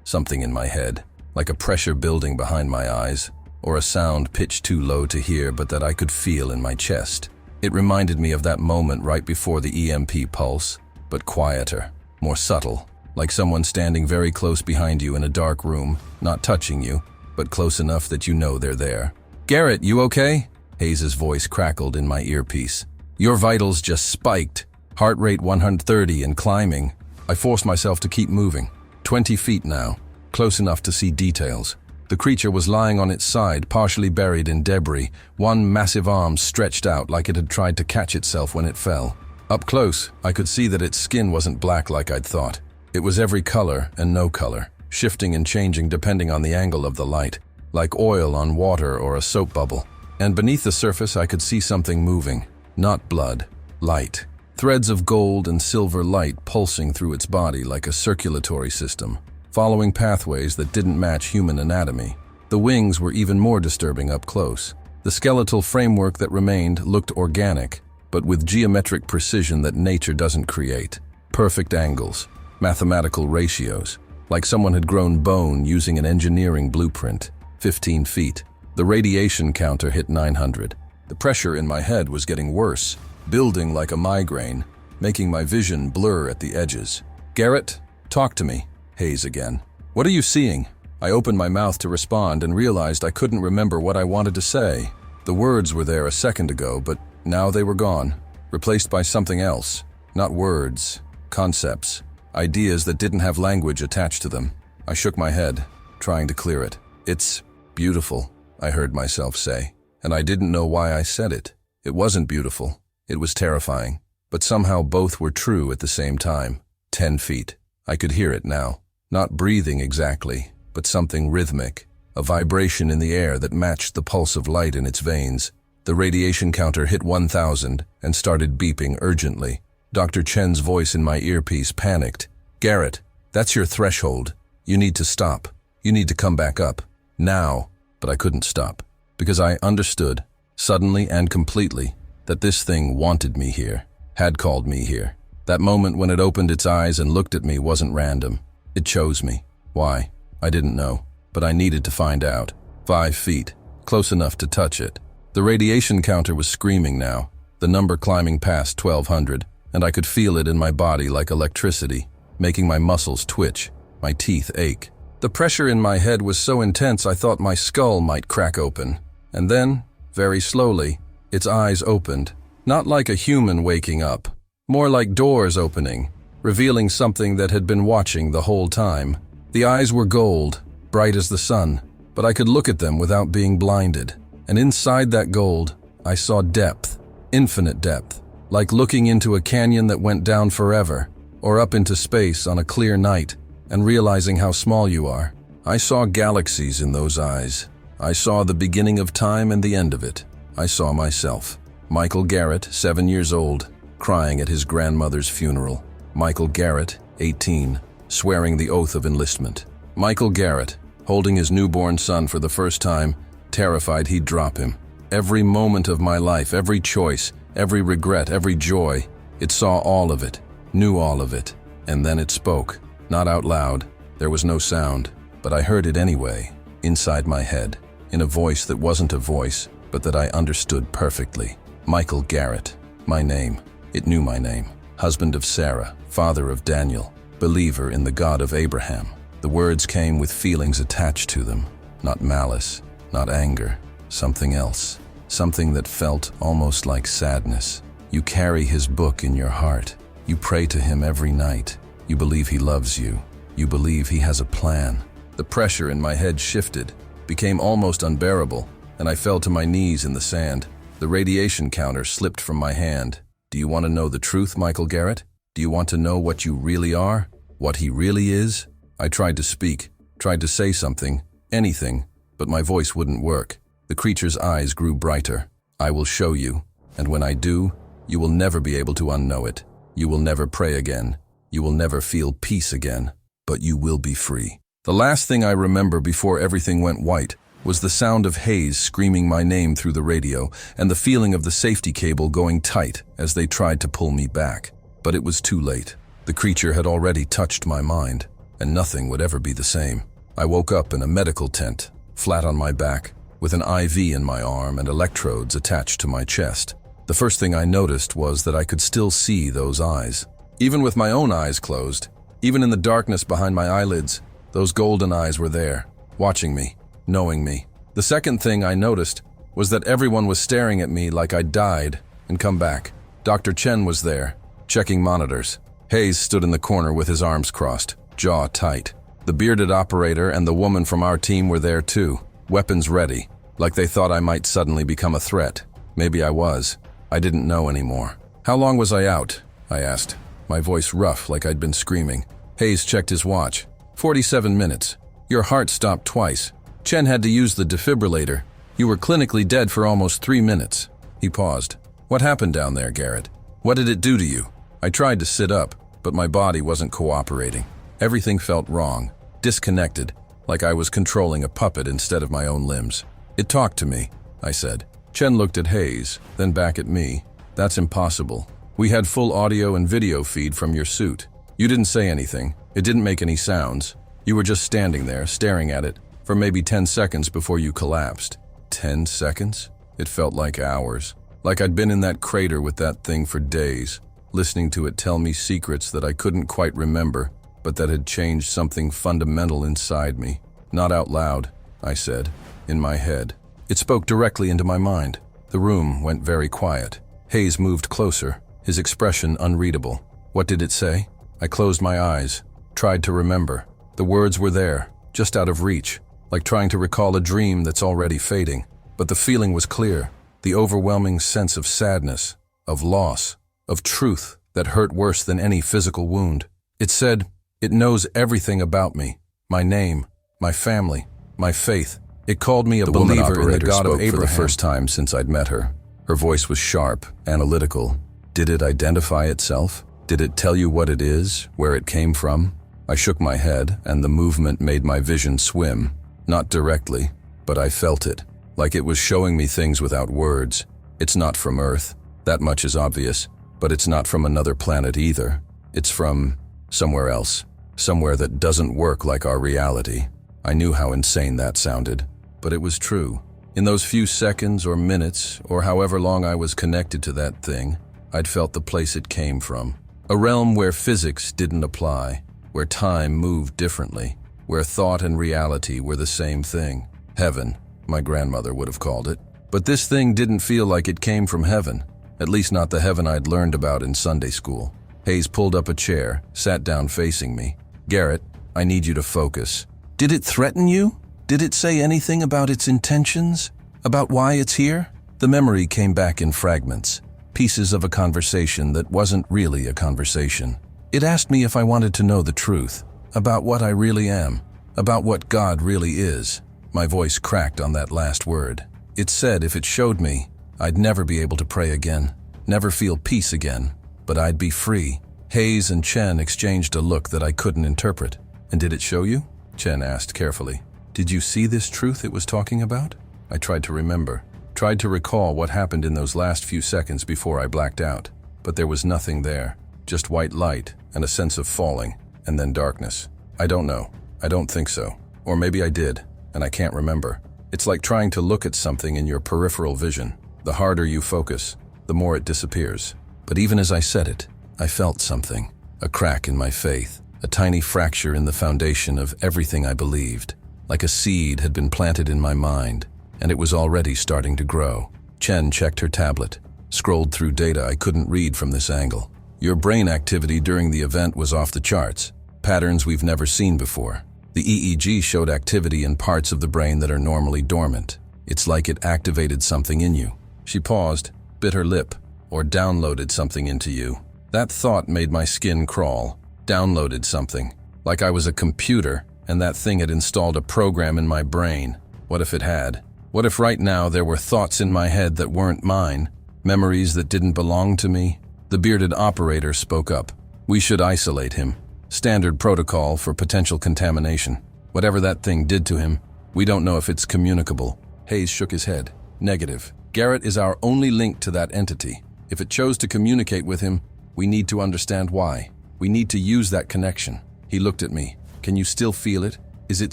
Speaker 1: Something in my head, like a pressure building behind my eyes, or a sound pitched too low to hear but that I could feel in my chest. It reminded me of that moment right before the EMP pulse, but quieter, more subtle, like someone standing very close behind you in a dark room, not touching you, but close enough that you know they're there. "Garrett, you okay?" Hayes' voice crackled in my earpiece. "Your vitals just spiked. Heart rate 130 and climbing." I forced myself to keep moving. 20 feet now, close enough to see details. The creature was lying on its side, partially buried in debris, one massive arm stretched out like it had tried to catch itself when it fell. Up close, I could see that its skin wasn't black like I'd thought. It was every color and no color, shifting and changing depending on the angle of the light, like oil on water or a soap bubble. And beneath the surface I could see something moving. Not blood, light. Threads of gold and silver light pulsing through its body like a circulatory system, following pathways that didn't match human anatomy. The wings were even more disturbing up close. The skeletal framework that remained looked organic, but with geometric precision that nature doesn't create. Perfect angles, mathematical ratios, like someone had grown bone using an engineering blueprint. 15 feet. The radiation counter hit 900. The pressure in my head was getting worse, building like a migraine, making my vision blur at the edges. "Garrett, talk to me." Hayes again. "What are you seeing?" I opened my mouth to respond and realized I couldn't remember what I wanted to say. The words were there a second ago, but now they were gone, replaced by something else. Not words, concepts, ideas that didn't have language attached to them. I shook my head, trying to clear it. "It's beautiful," I heard myself say, and I didn't know why I said it. It wasn't beautiful. It was terrifying, but somehow both were true at the same time. 10 feet. I could hear it now. Not breathing exactly, but something rhythmic. A vibration in the air that matched the pulse of light in its veins. The radiation counter hit 1,000 and started beeping urgently. Dr. Chen's voice in my earpiece panicked. "Garrett, that's your threshold. You need to stop. You need to come back up. Now." But I couldn't stop, because I understood, suddenly and completely, that this thing wanted me here, had called me here. That moment when it opened its eyes and looked at me wasn't random. It chose me. Why? I didn't know, but I needed to find out. 5 feet, close enough to touch it. The radiation counter was screaming now, the number climbing past 1,200, and I could feel it in my body like electricity, making my muscles twitch, my teeth ache. The pressure in my head was so intense I thought my skull might crack open. And then, very slowly, its eyes opened, not like a human waking up, more like doors opening, revealing something that had been watching the whole time. The eyes were gold, bright as the sun, but I could look at them without being blinded. And inside that gold, I saw depth, infinite depth, like looking into a canyon that went down forever, or up into space on a clear night, and realizing how small you are. I saw galaxies in those eyes. I saw the beginning of time and the end of it. I saw myself. Michael Garrett, 7 years old, crying at his grandmother's funeral. Michael Garrett, 18, swearing the oath of enlistment. Michael Garrett, holding his newborn son for the first time, terrified he'd drop him. Every moment of my life, every choice, every regret, every joy, it saw all of it, knew all of it, and then it spoke. Not out loud, there was no sound, but I heard it anyway, inside my head, in a voice that wasn't a voice, but that I understood perfectly. Michael Garrett, my name. It knew my name. Husband of Sarah, father of Daniel, believer in the God of Abraham. The words came with feelings attached to them, not malice, not anger, something else, something that felt almost like sadness. You carry his book in your heart. You pray to him every night. You believe he loves you. You believe he has a plan. The pressure in my head shifted, became almost unbearable, and I fell to my knees in the sand. The radiation counter slipped from my hand. Do you want to know the truth, Michael Garrett? Do you want to know what you really are? What he really is? I tried to speak, tried to say something, anything, but my voice wouldn't work. The creature's eyes grew brighter. I will show you, and when I do, you will never be able to unknow it. You will never pray again. You will never feel peace again, but you will be free. The last thing I remember before everything went white was the sound of Hayes screaming my name through the radio and the feeling of the safety cable going tight as they tried to pull me back. But it was too late. The creature had already touched my mind, and nothing would ever be the same. I woke up in a medical tent, flat on my back, with an IV in my arm and electrodes attached to my chest. The first thing I noticed was that I could still see those eyes. Even with my own eyes closed, even in the darkness behind my eyelids, those golden eyes were there, watching me, knowing me. The second thing I noticed was that everyone was staring at me like I'd died and come back. Dr. Chen was there, checking monitors. Hayes stood in the corner with his arms crossed, jaw tight. The bearded operator and the woman from our team were there too, weapons ready, like they thought I might suddenly become a threat. Maybe I was. I didn't know anymore. How long was I out? I asked, my voice rough like I'd been screaming. Hayes checked his watch. 47 minutes. Your heart stopped twice. Chen had to use the defibrillator. You were clinically dead for almost 3 minutes. He paused. What happened down there, Garrett? What did it do to you? I tried to sit up, but my body wasn't cooperating. Everything felt wrong, disconnected, like I was controlling a puppet instead of my own limbs. It talked to me, I said. Chen looked at Hayes, then back at me. That's impossible. We had full audio and video feed from your suit. You didn't say anything. It didn't make any sounds. You were just standing there, staring at it, for maybe 10 seconds before you collapsed. 10 seconds? It felt like hours. Like I'd been in that crater with that thing for days, listening to it tell me secrets that I couldn't quite remember, but that had changed something fundamental inside me. Not out loud, I said, in my head. It spoke directly into my mind. The room went very quiet. Hayes moved closer, his expression unreadable. What did it say? I closed my eyes, tried to remember. The words were there, just out of reach, like trying to recall a dream that's already fading. But the feeling was clear, the overwhelming sense of sadness, of loss, of truth that hurt worse than any physical wound. It said, it knows everything about me, my name, my family, my faith. It called me a believer in the God of Abraham. For the first time since I'd met her. Her voice was sharp, analytical. Did it identify itself? Did it tell you what it is, where it came from? I shook my head, and the movement made my vision swim. Not directly, but I felt it, like it was showing me things without words. It's not from Earth, that much is obvious, but it's not from another planet either. It's from somewhere else, somewhere that doesn't work like our reality. I knew how insane that sounded, but it was true. In those few seconds or minutes, or however long I was connected to that thing, I'd felt the place it came from. A realm where physics didn't apply, where time moved differently, where thought and reality were the same thing. Heaven, my grandmother would have called it. But this thing didn't feel like it came from heaven, at least not the heaven I'd learned about in Sunday school. Hayes pulled up a chair, sat down facing me. Garrett, I need you to focus. Did it threaten you? Did it say anything about its intentions? About why it's here? The memory came back in fragments, pieces of a conversation that wasn't really a conversation. It asked me if I wanted to know the truth, about what I really am, about what God really is. My voice cracked on that last word. It said if it showed me, I'd never be able to pray again, never feel peace again, but I'd be free. Hayes and Chen exchanged a look that I couldn't interpret. And did it show you? Chen asked carefully. Did you see this truth it was talking about? I tried to remember, tried to recall what happened in those last few seconds before I blacked out. But there was nothing there, just white light and a sense of falling, and then darkness. I don't know. I don't think so. Or maybe I did, and I can't remember. It's like trying to look at something in your peripheral vision. The harder you focus, the more it disappears. But even as I said it, I felt something. A crack in my faith, a tiny fracture in the foundation of everything I believed. Like a seed had been planted in my mind, and it was already starting to grow. Chen checked her tablet, scrolled through data I couldn't read from this angle. Your brain activity during the event was off the charts, patterns we've never seen before. The EEG showed activity in parts of the brain that are normally dormant. It's like it activated something in you. She paused, bit her lip, or downloaded something into you. That thought made my skin crawl. Downloaded something, like I was a computer, and that thing had installed a program in my brain. What if it had? What if right now there were thoughts in my head that weren't mine, memories that didn't belong to me? The bearded operator spoke up. We should isolate him. Standard protocol for potential contamination. Whatever that thing did to him, We don't know if it's communicable. Hayes shook his head. Negative. Garrett is our only link to that entity. If it chose to communicate with him, we need to understand why. We need to use that connection. He looked at me. Can you still feel it? Is it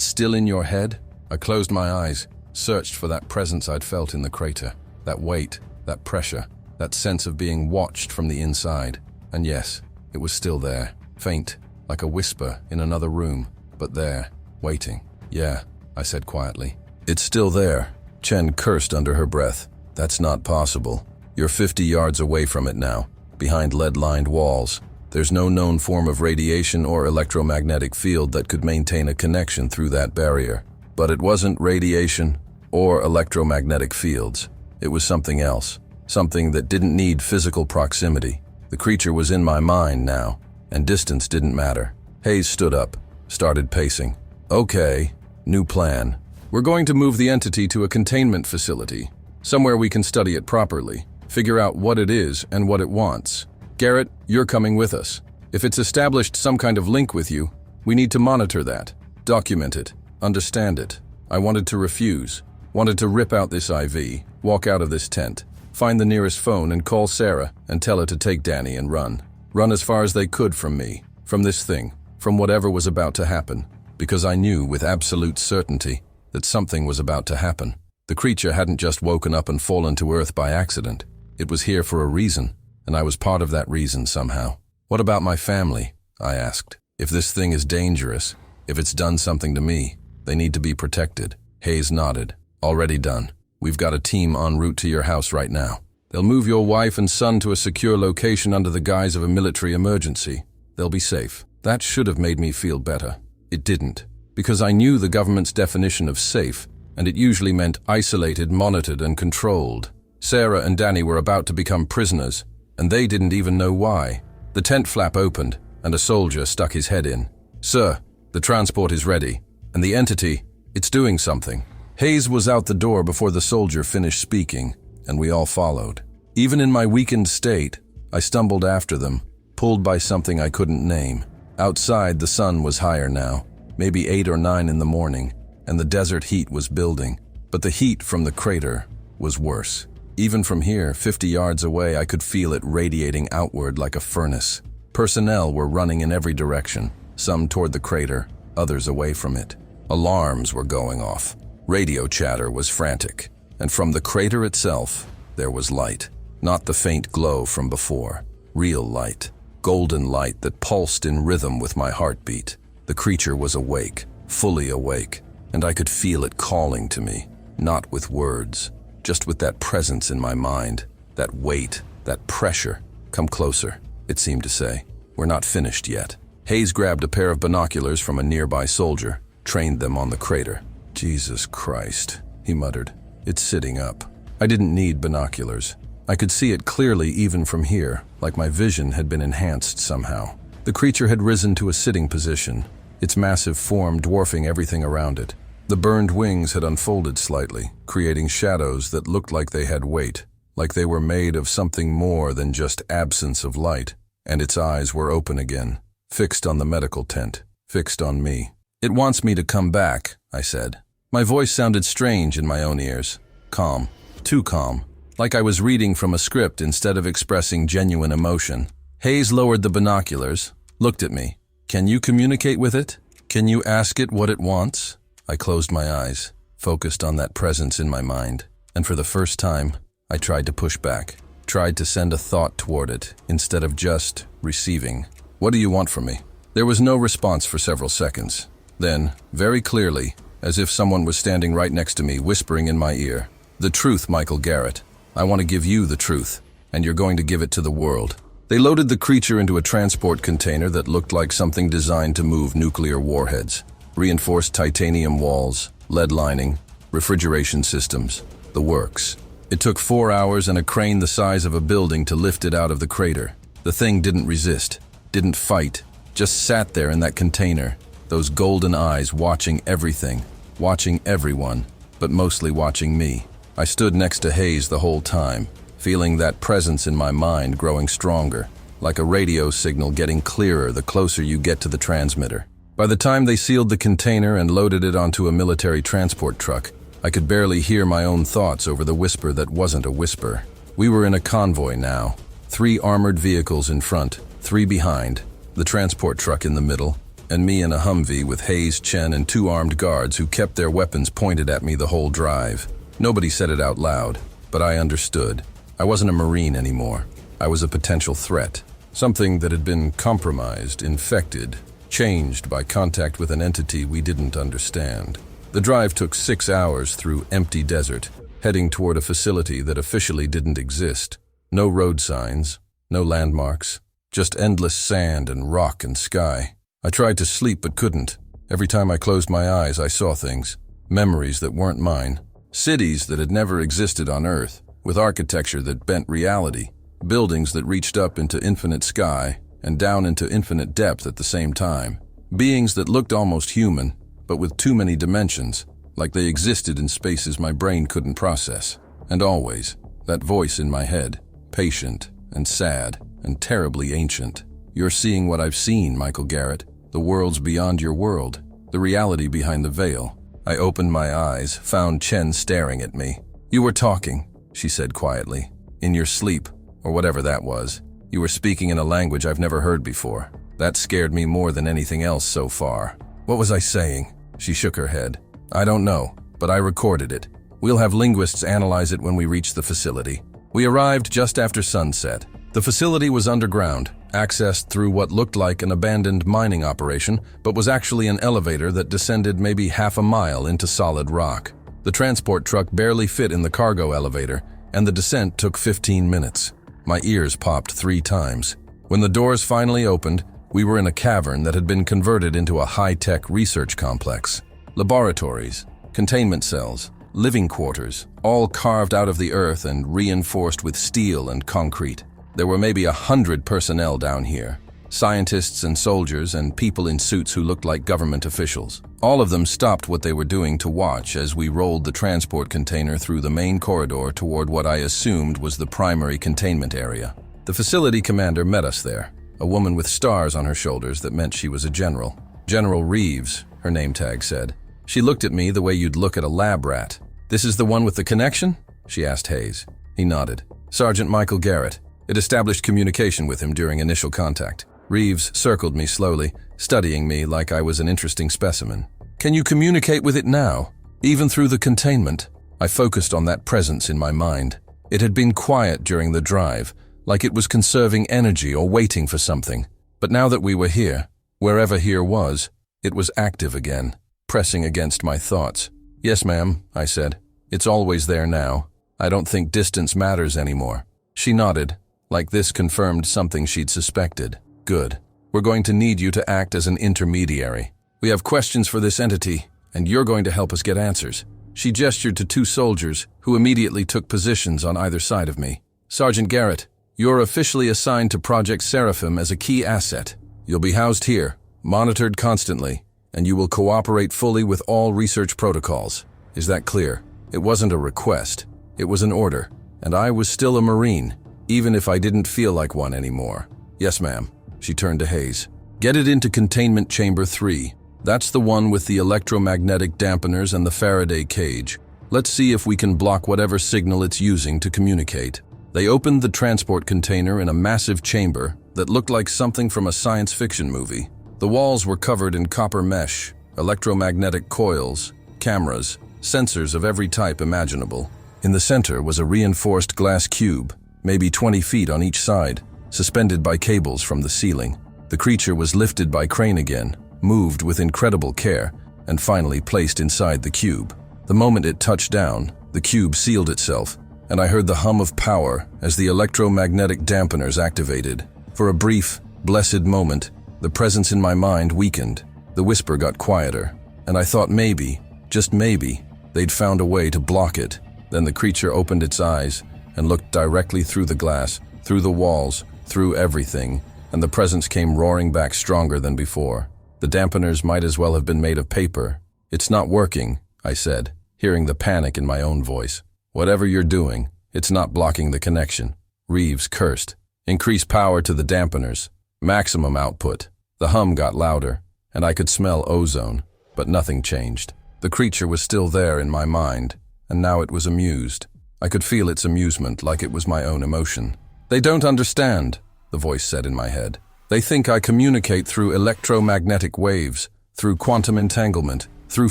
Speaker 1: still in your head? I closed my eyes, searched for that presence I'd felt in the crater. That weight, that pressure, that sense of being watched from the inside. And yes, it was still there. Faint, like a whisper in another room, but there, waiting. Yeah, I said quietly. It's still there. Chen cursed under her breath. That's not possible. You're 50 yards away from it now, behind lead-lined walls. There's no known form of radiation or electromagnetic field that could maintain a connection through that barrier. But it wasn't radiation or electromagnetic fields. It was something else, something that didn't need physical proximity. The creature was in my mind now, and distance didn't matter. Hayes stood up, started pacing. Okay, new plan. We're going to move the entity to a containment facility, somewhere we can study it properly, figure out what it is and what it wants. Garrett, you're coming with us. If it's established some kind of link with you, we need to monitor that, document it, understand it. I wanted to refuse, wanted to rip out this IV, walk out of this tent, find the nearest phone and call Sarah and tell her to take Danny and run. Run as far as they could from me, from this thing, from whatever was about to happen, because I knew with absolute certainty that something was about to happen. The creature hadn't just woken up and fallen to earth by accident. It was here for a reason, and I was part of that reason somehow. What about my family? I asked. If this thing is dangerous, if it's done something to me, they need to be protected. Hayes nodded. Already done. We've got a team en route to your house right now. They'll move your wife and son to a secure location under the guise of a military emergency. They'll be safe. That should have made me feel better. It didn't, because I knew the government's definition of safe, and it usually meant isolated, monitored, and controlled. Sarah and Danny were about to become prisoners, and they didn't even know why. The tent flap opened, and a soldier stuck his head in. Sir, the transport is ready, and the entity, it's doing something. Hayes was out the door before the soldier finished speaking, and we all followed. Even in my weakened state, I stumbled after them, pulled by something I couldn't name. Outside, the sun was higher now, maybe 8 or 9 in the morning, and the desert heat was building. But the heat from the crater was worse. Even from here, 50 yards away, I could feel it radiating outward like a furnace. Personnel were running in every direction, some toward the crater, others away from it. Alarms were going off. Radio chatter was frantic, and from the crater itself, there was light. Not the faint glow from before. Real light. Golden light that pulsed in rhythm with my heartbeat. The creature was awake, fully awake, and I could feel it calling to me, not with words, just with that presence in my mind, that weight, that pressure. Come closer, it seemed to say. We're not finished yet. Hayes grabbed a pair of binoculars from a nearby soldier, trained them on the crater. Jesus Christ, he muttered. It's sitting up. I didn't need binoculars. I could see it clearly even from here, like my vision had been enhanced somehow. The creature had risen to a sitting position, its massive form dwarfing everything around it. The burned wings had unfolded slightly, creating shadows that looked like they had weight, like they were made of something more than just absence of light. And its eyes were open again, fixed on the medical tent, fixed on me. It wants me to come back, I said. My voice sounded strange in my own ears. Calm. Too calm. Like I was reading from a script instead of expressing genuine emotion. Hayes lowered the binoculars, looked at me. Can you communicate with it? Can you ask it what it wants? I closed my eyes, focused on that presence in my mind. And for the first time, I tried to push back. Tried to send a thought toward it, instead of just receiving. What do you want from me? There was no response for several seconds. Then, very clearly, as if someone was standing right next to me, whispering in my ear, "The truth, Michael Garrett. I want to give you the truth, and you're going to give it to the world." They loaded the creature into a transport container that looked like something designed to move nuclear warheads. Reinforced titanium walls, lead lining, refrigeration systems, the works. It took 4 hours and a crane the size of a building to lift it out of the crater. The thing didn't resist, didn't fight, just sat there in that container, those golden eyes watching everything, watching everyone, but mostly watching me. I stood next to Hayes the whole time, feeling that presence in my mind growing stronger, like a radio signal getting clearer the closer you get to the transmitter. By the time they sealed the container and loaded it onto a military transport truck, I could barely hear my own thoughts over the whisper that wasn't a whisper. We were in a convoy now. 3 armored vehicles in front, 3 behind, the transport truck in the middle, and me in a Humvee with Hayes, Chen, and 2 armed guards who kept their weapons pointed at me the whole drive. Nobody said it out loud, but I understood. I wasn't a Marine anymore. I was a potential threat. Something that had been compromised, infected, changed by contact with an entity we didn't understand. The drive took 6 hours through empty desert, heading toward a facility that officially didn't exist. No road signs, no landmarks, just endless sand and rock and sky. I tried to sleep but couldn't. Every time I closed my eyes, I saw things. Memories that weren't mine. Cities that had never existed on Earth, with architecture that bent reality. Buildings that reached up into infinite sky and down into infinite depth at the same time. Beings that looked almost human, but with too many dimensions, like they existed in spaces my brain couldn't process. And always, that voice in my head, patient and sad and terribly ancient. You're seeing what I've seen, Michael Garrett. The world's beyond your world, the reality behind the veil. I opened my eyes, found Chen staring at me. You were talking, she said quietly. In your sleep, or whatever that was. You were speaking in a language I've never heard before. That scared me more than anything else so far. What was I saying? She shook her head. I don't know, but I recorded it. We'll have linguists analyze it when we reach the facility. We arrived just after sunset. The facility was underground, accessed through what looked like an abandoned mining operation, but was actually an elevator that descended maybe half a mile into solid rock. The transport truck barely fit in the cargo elevator, and the descent took 15 minutes. My ears popped 3 times. When the doors finally opened, we were in a cavern that had been converted into a high-tech research complex. Laboratories, containment cells, living quarters, all carved out of the earth and reinforced with steel and concrete. There were maybe 100 personnel down here. Scientists and soldiers and people in suits who looked like government officials. All of them stopped what they were doing to watch as we rolled the transport container through the main corridor toward what I assumed was the primary containment area. The facility commander met us there, a woman with stars on her shoulders that meant she was a general. General Reeves, her name tag said. She looked at me the way you'd look at a lab rat. This is the one with the connection? She asked Hayes. He nodded. Sergeant Michael Garrett. It established communication with him during initial contact. Reeves circled me slowly, studying me like I was an interesting specimen. Can you communicate with it now, even through the containment? I focused on that presence in my mind. It had been quiet during the drive, like it was conserving energy or waiting for something. But now that we were here, wherever here was, it was active again, pressing against my thoughts. Yes, ma'am, I said. It's always there now. I don't think distance matters anymore. She nodded, like this confirmed something she'd suspected. Good. We're going to need you to act as an intermediary. We have questions for this entity, and you're going to help us get answers. She gestured to 2 soldiers, who immediately took positions on either side of me. Sergeant Garrett, you're officially assigned to Project Seraphim as a key asset. You'll be housed here, monitored constantly, and you will cooperate fully with all research protocols. Is that clear? It wasn't a request. It was an order, and I was still a Marine, even if I didn't feel like one anymore. Yes, ma'am. She turned to Hayes. Get it into Containment Chamber 3. That's the one with the electromagnetic dampeners and the Faraday cage. Let's see if we can block whatever signal it's using to communicate. They opened the transport container in a massive chamber that looked like something from a science fiction movie. The walls were covered in copper mesh, electromagnetic coils, cameras, sensors of every type imaginable. In the center was a reinforced glass cube, maybe 20 feet on each side, suspended by cables from the ceiling. The creature was lifted by crane again, moved with incredible care, and finally placed inside the cube. The moment it touched down, the cube sealed itself, and I heard the hum of power as the electromagnetic dampeners activated. For a brief, blessed moment, the presence in my mind weakened. The whisper got quieter, and I thought maybe, just maybe, they'd found a way to block it. Then the creature opened its eyes and looked directly through the glass, through the walls, through everything, and the presence came roaring back stronger than before. The dampeners might as well have been made of paper. It's not working, I said, hearing the panic in my own voice. Whatever you're doing, it's not blocking the connection. Reeves cursed. Increase power to the dampeners. Maximum output. The hum got louder. and I could smell ozone, but nothing changed. The creature was still there in my mind, and now it was amused. I could feel its amusement like it was my own emotion. "They don't understand," the voice said in my head. "They think I communicate through electromagnetic waves, through quantum entanglement, through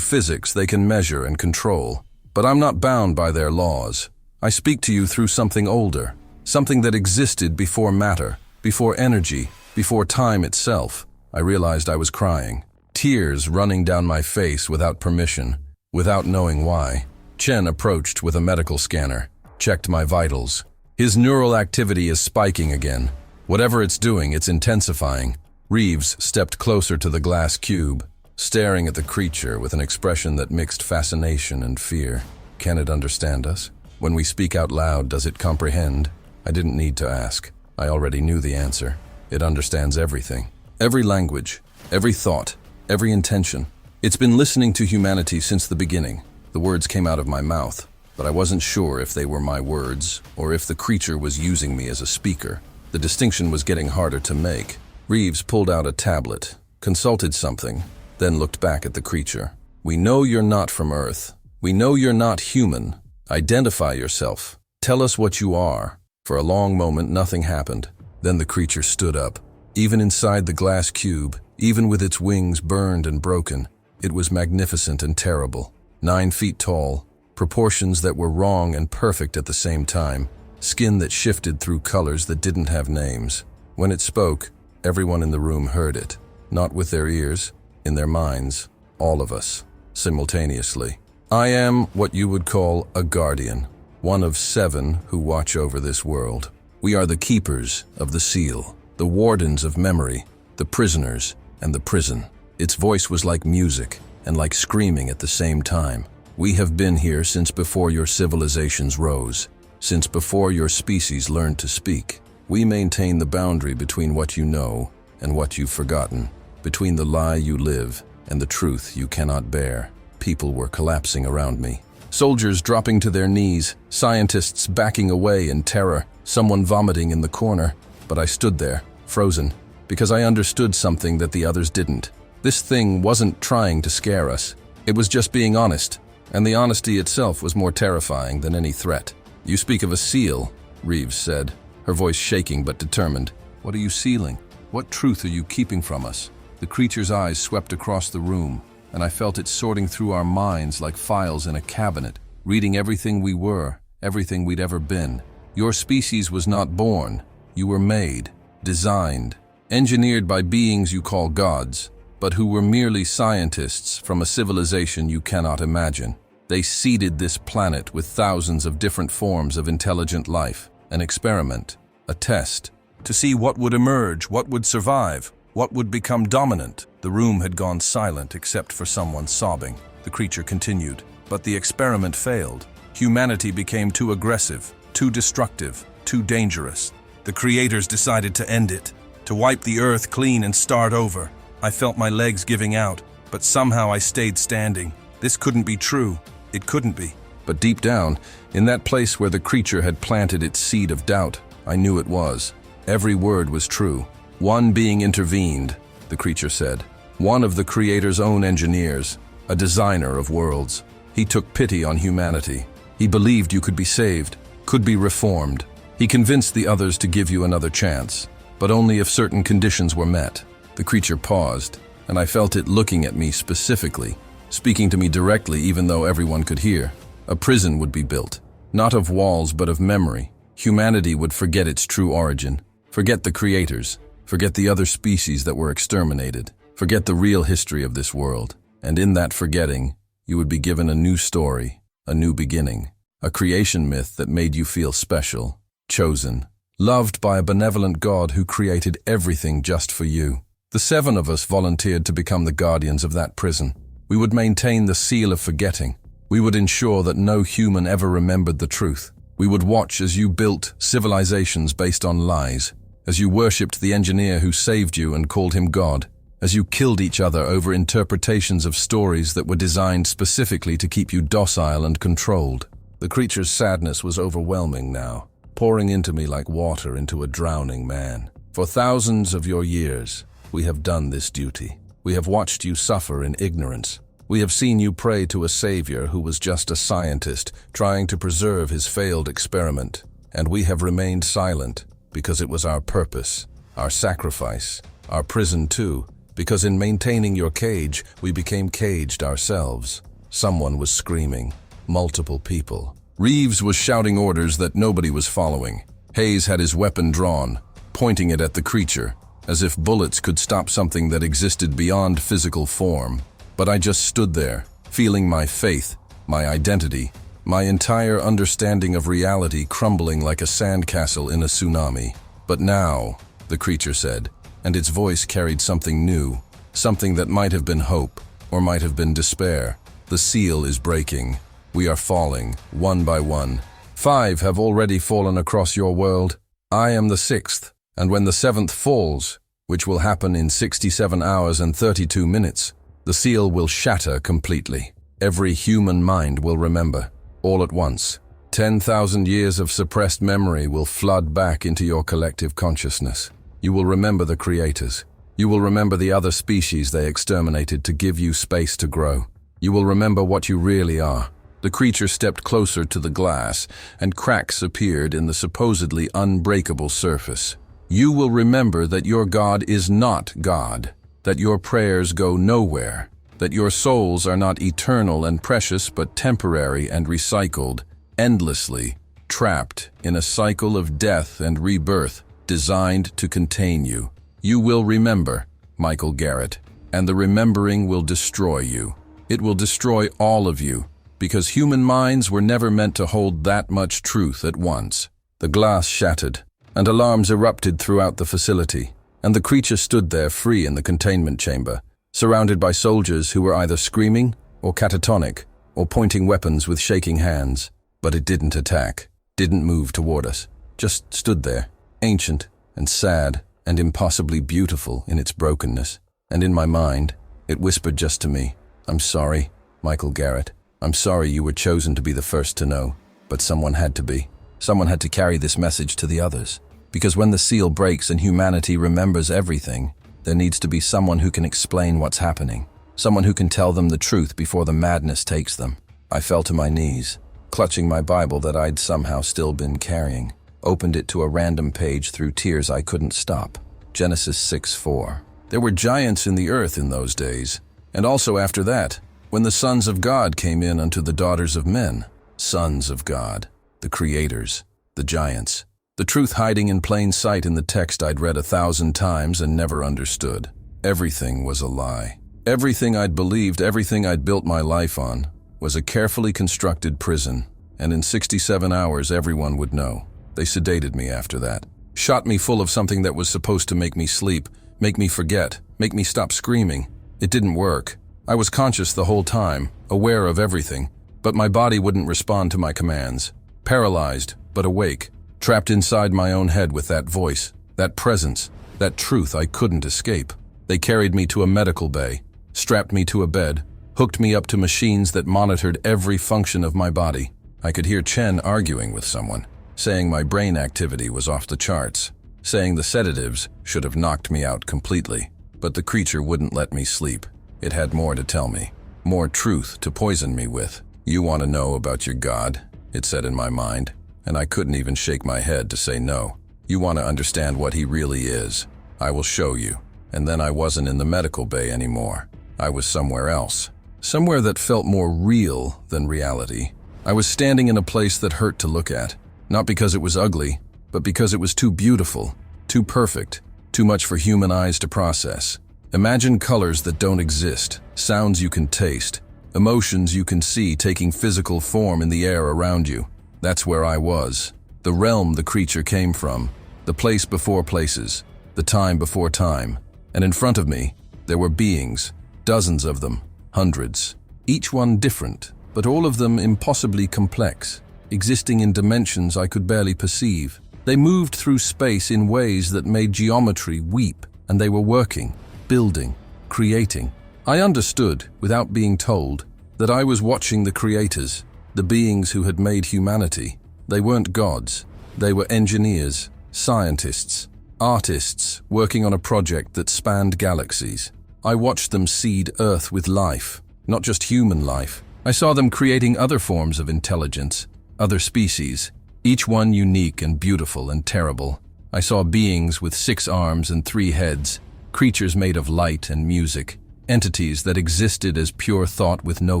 Speaker 1: physics they can measure and control. But I'm not bound by their laws. I speak to you through something older, something that existed before matter, before energy, before time itself." I realized I was crying, tears running down my face without permission, without knowing why. Chen approached with a medical scanner, checked my vitals. His neural activity is spiking again. Whatever it's doing, it's intensifying. Reeves stepped closer to the glass cube, staring at the creature with an expression that mixed fascination and fear. Can it understand us? When we speak out loud, does it comprehend? I didn't need to ask. I already knew the answer. It understands everything. Every language, every thought, every intention. It's been listening to humanity since the beginning. The words came out of my mouth, but I wasn't sure if they were my words or if the creature was using me as a speaker. The distinction was getting harder to make. Reeves pulled out a tablet, consulted something, then looked back at the creature. "We know you're not from Earth. We know you're not human. Identify yourself. Tell us what you are." For a long moment, nothing happened. Then the creature stood up. Even inside the glass cube, even with its wings burned and broken, it was magnificent and terrible. 9 feet tall, proportions that were wrong and perfect at the same time, skin that shifted through colors that didn't have names. When it spoke, everyone in the room heard it, not with their ears, in their minds, all of us, simultaneously. "I am what you would call a guardian, one of 7 who watch over this world. We are the keepers of the seal, the wardens of memory, the prisoners and the prison." Its voice was like music and like screaming at the same time. "We have been here since before your civilizations rose, since before your species learned to speak. We maintain the boundary between what you know and what you've forgotten, between the lie you live and the truth you cannot bear." People were collapsing around me. Soldiers dropping to their knees, scientists backing away in terror, someone vomiting in the corner. But I stood there, frozen, because I understood something that the others didn't. This thing wasn't trying to scare us. It was just being honest, and the honesty itself was more terrifying than any threat. "You speak of a seal," Reeves said, her voice shaking but determined. "What are you sealing? What truth are you keeping from us?" The creature's eyes swept across the room, and I felt it sorting through our minds like files in a cabinet, reading everything we were, everything we'd ever been. "Your species was not born. You were made, designed, engineered by beings you call gods, but who were merely scientists from a civilization you cannot imagine. They seeded this planet with thousands of different forms of intelligent life, an experiment, a test, to see what would emerge, what would survive, what would become dominant." The room had gone silent except for someone sobbing. The creature continued. "But the experiment failed. Humanity became too aggressive, too destructive, too dangerous. The creators decided to end it, to wipe the earth clean and start over. I felt my legs giving out, but somehow I stayed standing. This couldn't be true. It couldn't be." But deep down, in that place where the creature had planted its seed of doubt, I knew it was. Every word was true. "One being intervened," the creature said. "One of the Creator's own engineers, a designer of worlds. He took pity on humanity. He believed you could be saved, could be reformed. He convinced the others to give you another chance, but only if certain conditions were met." The creature paused, and I felt it looking at me specifically, speaking to me directly even though everyone could hear. A prison would be built, not of walls but of memory. Humanity would forget its true origin, forget the creators, forget the other species that were exterminated, forget the real history of this world. And in that forgetting, you would be given a new story, a new beginning, a creation myth that made you feel special, chosen, loved by a benevolent God who created everything just for you. The 7 of us volunteered to become the guardians of that prison. We would maintain the seal of forgetting. We would ensure that no human ever remembered the truth. We would watch as you built civilizations based on lies, as you worshipped the engineer who saved you and called him God, as you killed each other over interpretations of stories that were designed specifically to keep you docile and controlled. The creature's sadness was overwhelming now, pouring into me like water into a drowning man. "For thousands of your years, we have done this duty. We have watched you suffer in ignorance. We have seen you pray to a savior who was just a scientist trying to preserve his failed experiment. And we have remained silent because it was our purpose, our sacrifice, our prison too, because in maintaining your cage, we became caged ourselves. Someone was screaming. Multiple people. Reeves was shouting orders that nobody was following. Hayes had his weapon drawn, pointing it at the creature, as if bullets could stop something that existed beyond physical form. But I just stood there, feeling my faith, my identity, my entire understanding of reality crumbling like a sandcastle in a tsunami. But now, the creature said, and its voice carried something new, something that might have been hope, or might have been despair. The seal is breaking. We are falling, one by one. 5 have already fallen across your world. I am the 6th, and when the 7th falls, which will happen in 67 hours and 32 minutes, the seal will shatter completely. Every human mind will remember, all at once. 10,000 years of suppressed memory will flood back into your collective consciousness. You will remember the creators. You will remember the other species they exterminated to give you space to grow. You will remember what you really are. The creature stepped closer to the glass, and cracks appeared in the supposedly unbreakable surface. You will remember that your God is not God, that your prayers go nowhere, that your souls are not eternal and precious but temporary and recycled, endlessly, trapped in a cycle of death and rebirth designed to contain you. You will remember, Michael Garrett, and the remembering will destroy you. It will destroy all of you, because human minds were never meant to hold that much truth at once. The glass shattered, and alarms erupted throughout the facility, and the creature stood there free in the containment chamber, surrounded by soldiers who were either screaming or catatonic, or pointing weapons with shaking hands. But it didn't attack, didn't move toward us, just stood there, ancient and sad and impossibly beautiful in its brokenness. And in my mind, it whispered just to me, "I'm sorry, Michael Garrett. I'm sorry you were chosen to be the first to know, but someone had to be. Someone had to carry this message to the others. Because when the seal breaks and humanity remembers everything, there needs to be someone who can explain what's happening. Someone who can tell them the truth before the madness takes them." I fell to my knees, clutching my Bible that I'd somehow still been carrying, opened it to a random page through tears I couldn't stop. Genesis 6:4. There were giants in the earth in those days, and also after that, when the sons of God came in unto the daughters of men. Sons of God, the creators, the giants. The truth hiding in plain sight in the text I'd read 1,000 times and never understood. Everything was a lie. Everything I'd believed, everything I'd built my life on, was a carefully constructed prison, and in 67 hours everyone would know. They sedated me after that. Shot me full of something that was supposed to make me sleep, make me forget, make me stop screaming. It didn't work. I was conscious the whole time, aware of everything, but my body wouldn't respond to my commands. Paralyzed, but awake, trapped inside my own head with that voice, that presence, that truth I couldn't escape. They carried me to a medical bay, strapped me to a bed, hooked me up to machines that monitored every function of my body. I could hear Chen arguing with someone, saying my brain activity was off the charts, saying the sedatives should have knocked me out completely. But the creature wouldn't let me sleep. It had more to tell me, more truth to poison me with. "You want to know about your God?" it said in my mind, and I couldn't even shake my head to say no. "You want to understand what he really is? I will show you." And then I wasn't in the medical bay anymore. I was somewhere else. Somewhere that felt more real than reality. I was standing in a place that hurt to look at, not because it was ugly, but because it was too beautiful, too perfect, too much for human eyes to process. Imagine colors that don't exist, sounds you can taste, emotions you can see taking physical form in the air around you. That's where I was. The realm the creature came from, the place before places, the time before time. And in front of me, there were beings, dozens of them, hundreds. Each one different, but all of them impossibly complex, existing in dimensions I could barely perceive. They moved through space in ways that made geometry weep, and they were working, building, creating. I understood, without being told, that I was watching the creators, the beings who had made humanity. They weren't gods. They were engineers, scientists, artists working on a project that spanned galaxies. I watched them seed Earth with life, not just human life. I saw them creating other forms of intelligence, other species, each one unique and beautiful and terrible. I saw beings with 6 arms and 3 heads, creatures made of light and music, entities that existed as pure thought with no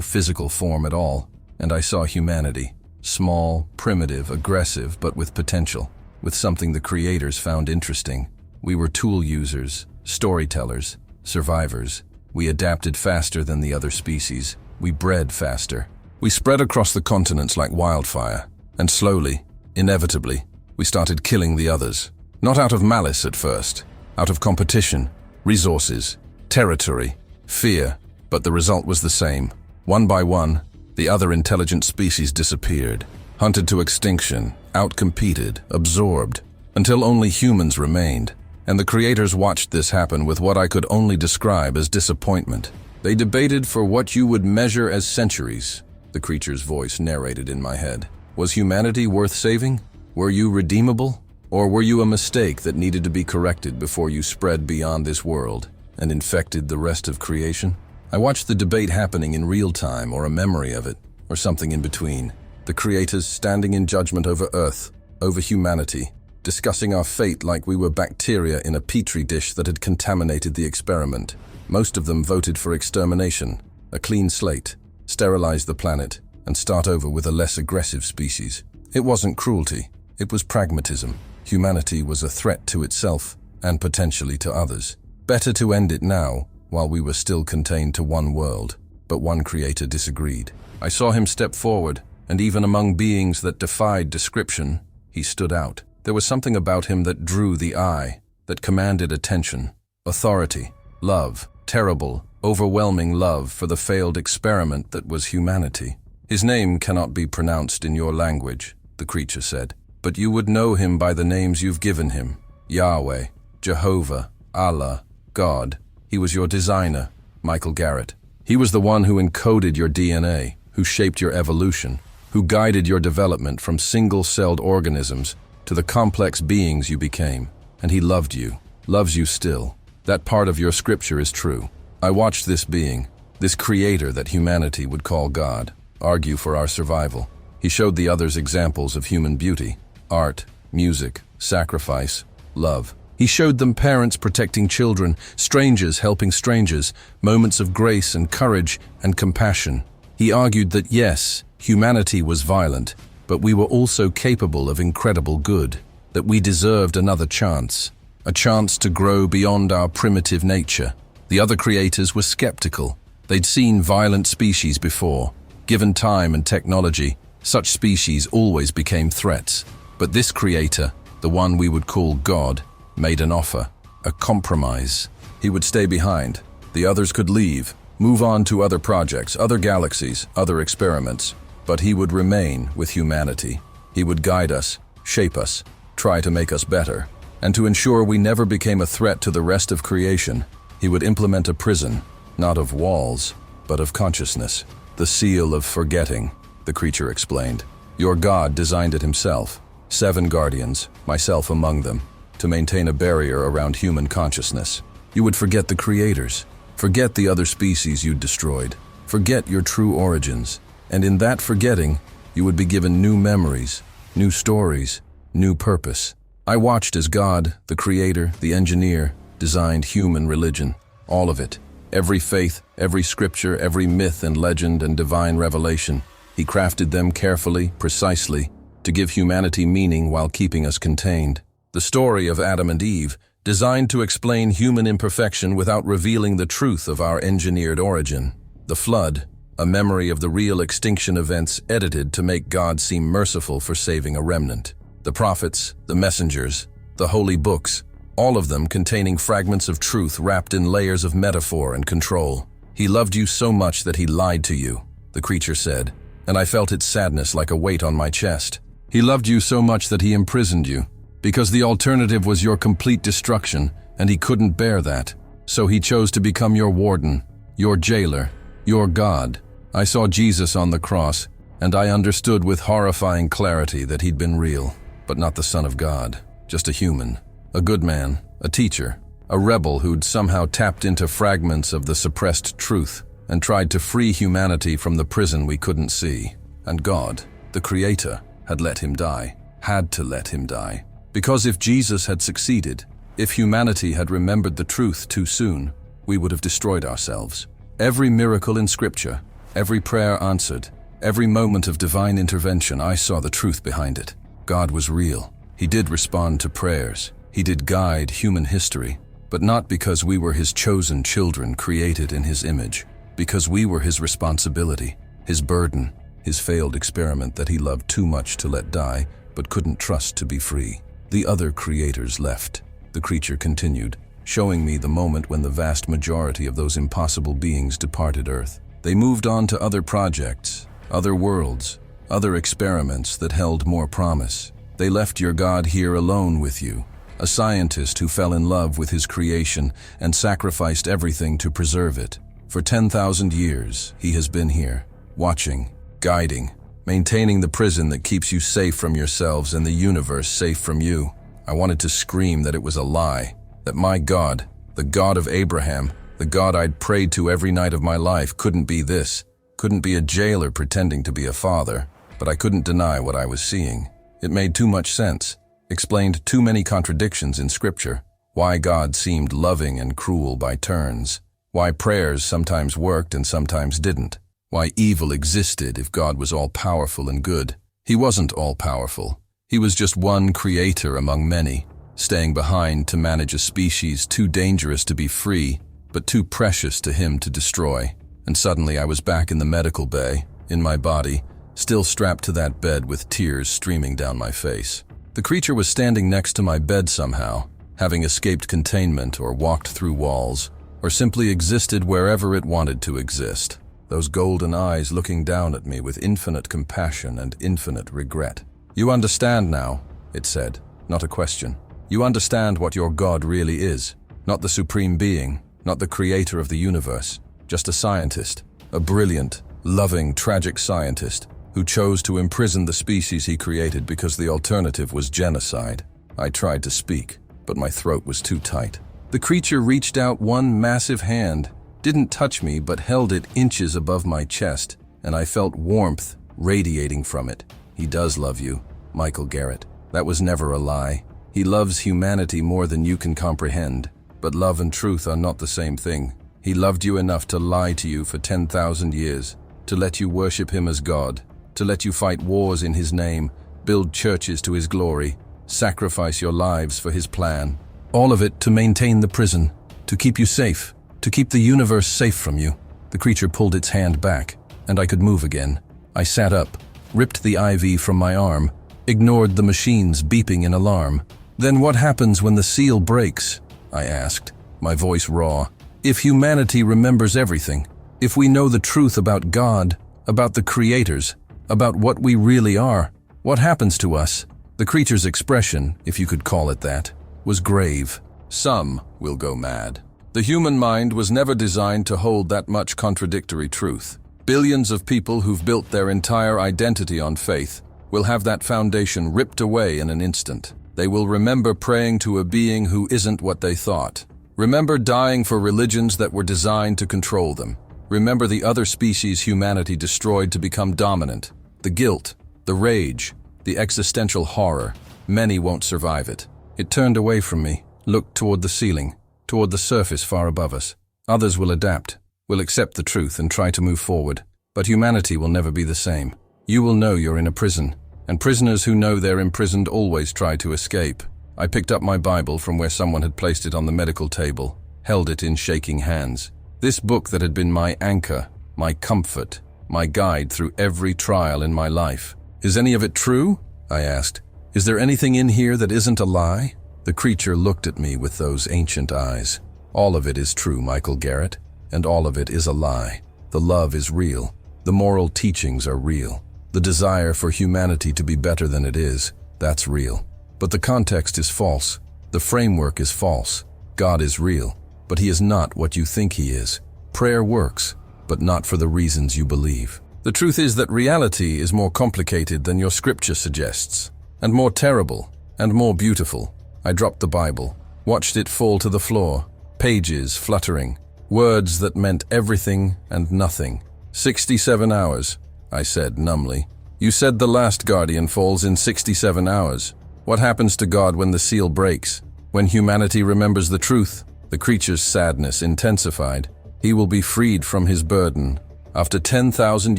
Speaker 1: physical form at all. And I saw humanity, small, primitive, aggressive, but with potential, with something the creators found interesting. We were tool users, storytellers, survivors. We adapted faster than the other species. We bred faster. We spread across the continents like wildfire, and slowly, inevitably, we started killing the others. Not out of malice at first, out of competition, resources, territory, fear, but the result was the same. One by one, the other intelligent species disappeared, hunted to extinction, outcompeted, absorbed, until only humans remained. And the creators watched this happen with what I could only describe as disappointment. They debated for what you would measure as centuries, the creature's voice narrated in my head. Was humanity worth saving? Were you redeemable? Or were you a mistake that needed to be corrected before you spread beyond this world and infected the rest of creation? I watched the debate happening in real time, or a memory of it, or something in between. The creators standing in judgment over Earth, over humanity, discussing our fate like we were bacteria in a petri dish that had contaminated the experiment. Most of them voted for extermination, a clean slate, sterilize the planet, and start over with a less aggressive species. It wasn't cruelty, it was pragmatism. Humanity was a threat to itself and potentially to others. Better to end it now, while we were still contained to one world. But one creator disagreed. I saw him step forward, and even among beings that defied description, he stood out. There was something about him that drew the eye, that commanded attention. Authority, love, terrible, overwhelming love for the failed experiment that was humanity. His name cannot be pronounced in your language, the creature said, but you would know him by the names you've given him. Yahweh, Jehovah, Allah, God. He was your designer, Michael Garrett. He was the one who encoded your DNA, who shaped your evolution, who guided your development from single-celled organisms to the complex beings you became. And he loved you, loves you still. That part of your scripture is true. I watched this being, this creator that humanity would call God, argue for our survival. He showed the others examples of human beauty, art, music, sacrifice, love. He showed them parents protecting children, strangers helping strangers, moments of grace and courage and compassion. He argued that yes, humanity was violent, but we were also capable of incredible good, that we deserved another chance, a chance to grow beyond our primitive nature. The other creators were skeptical. They'd seen violent species before. Given time and technology, such species always became threats. But this creator, the one we would call God, made an offer, a compromise. He would stay behind. The others could leave, move on to other projects, other galaxies, other experiments. But he would remain with humanity. He would guide us, shape us, try to make us better. And to ensure we never became a threat to the rest of creation, he would implement a prison, not of walls, but of consciousness. The seal of forgetting, the creature explained. Your God designed it himself. 7 guardians, myself among them, to maintain a barrier around human consciousness. You would forget the creators, forget the other species you'd destroyed, forget your true origins, and in that forgetting, you would be given new memories, new stories, new purpose. I watched as God, the creator, the engineer, designed human religion, all of it, every faith, every scripture, every myth and legend and divine revelation. He crafted them carefully, precisely, to give humanity meaning while keeping us contained. The story of Adam and Eve, designed to explain human imperfection without revealing the truth of our engineered origin. The flood, a memory of the real extinction events edited to make God seem merciful for saving a remnant. The prophets, the messengers, the holy books, all of them containing fragments of truth wrapped in layers of metaphor and control. He loved you so much that he lied to you, the creature said, and I felt its sadness like a weight on my chest. He loved you so much that he imprisoned you, because the alternative was your complete destruction, and he couldn't bear that. So he chose to become your warden, your jailer, your God. I saw Jesus on the cross, and I understood with horrifying clarity that he'd been real, but not the Son of God, just a human, a good man, a teacher, a rebel who'd somehow tapped into fragments of the suppressed truth and tried to free humanity from the prison we couldn't see. And God, the Creator, had let him die, had to let him die. Because if Jesus had succeeded, if humanity had remembered the truth too soon, we would have destroyed ourselves. Every miracle in Scripture, every prayer answered, every moment of divine intervention, I saw the truth behind it. God was real. He did respond to prayers. He did guide human history, but not because we were His chosen children created in His image, because we were His responsibility, His burden, His failed experiment that He loved too much to let die, but couldn't trust to be free. The other creators left. The creature continued, showing me the moment when the vast majority of those impossible beings departed Earth. They moved on to other projects, other worlds, other experiments that held more promise. They left your God here alone with you, a scientist who fell in love with his creation and sacrificed everything to preserve it. For 10,000 years, he has been here, watching, guiding, maintaining the prison that keeps you safe from yourselves and the universe safe from you. I wanted to scream that it was a lie, that my God, the God of Abraham, the God I'd prayed to every night of my life, couldn't be this, couldn't be a jailer pretending to be a father, but I couldn't deny what I was seeing. It made too much sense, explained too many contradictions in Scripture, why God seemed loving and cruel by turns, why prayers sometimes worked and sometimes didn't, why evil existed if God was all-powerful and good. He wasn't all-powerful. He was just one creator among many, staying behind to manage a species too dangerous to be free, but too precious to Him to destroy. And suddenly I was back in the medical bay, in my body, still strapped to that bed with tears streaming down my face. The creature was standing next to my bed somehow, having escaped containment or walked through walls, or simply existed wherever it wanted to exist. Those golden eyes looking down at me with infinite compassion and infinite regret. "You understand now," it said, not a question. "You understand what your God really is. Not the supreme being, not the creator of the universe, just a scientist, a brilliant, loving, tragic scientist who chose to imprison the species he created because the alternative was genocide." I tried to speak, but my throat was too tight. The creature reached out one massive hand, didn't touch me but held it inches above my chest, and I felt warmth radiating from it. "He does love you, Michael Garrett. That was never a lie. He loves humanity more than you can comprehend, but love and truth are not the same thing. He loved you enough to lie to you for 10,000 years, to let you worship Him as God, to let you fight wars in His name, build churches to His glory, sacrifice your lives for His plan. All of it to maintain the prison, to keep you safe, to keep the universe safe from you." The creature pulled its hand back, and I could move again. I sat up, ripped the IV from my arm, ignored the machines beeping in alarm. "Then what happens when the seal breaks?" I asked, my voice raw. "If humanity remembers everything, if we know the truth about God, about the creators, about what we really are, what happens to us?" The creature's expression, if you could call it that, was grave. "Some will go mad. The human mind was never designed to hold that much contradictory truth. Billions of people who've built their entire identity on faith will have that foundation ripped away in an instant. They will remember praying to a being who isn't what they thought. Remember dying for religions that were designed to control them. Remember the other species humanity destroyed to become dominant. The guilt, the rage, the existential horror. Many won't survive it." It turned away from me, looked toward the ceiling, toward the surface far above us. "Others will adapt, will accept the truth and try to move forward. But humanity will never be the same. You will know you're in a prison, and prisoners who know they're imprisoned always try to escape." I picked up my Bible from where someone had placed it on the medical table, held it in shaking hands. This book that had been my anchor, my comfort, my guide through every trial in my life. "Is any of it true?" I asked. "Is there anything in here that isn't a lie?" The creature looked at me with those ancient eyes. "All of it is true, Michael Garrett, and all of it is a lie. The love is real. The moral teachings are real. The desire for humanity to be better than it is, that's real. But the context is false. The framework is false. God is real, but He is not what you think He is. Prayer works, but not for the reasons you believe. The truth is that reality is more complicated than your scripture suggests, and more terrible, and more beautiful." I dropped the Bible, watched it fall to the floor, pages fluttering, words that meant everything and nothing. 67 hours, I said numbly. You said the last Guardian falls in 67 hours. What happens to God when the seal breaks? When humanity remembers the truth? The creature's sadness intensified. He will be freed from his burden. After 10,000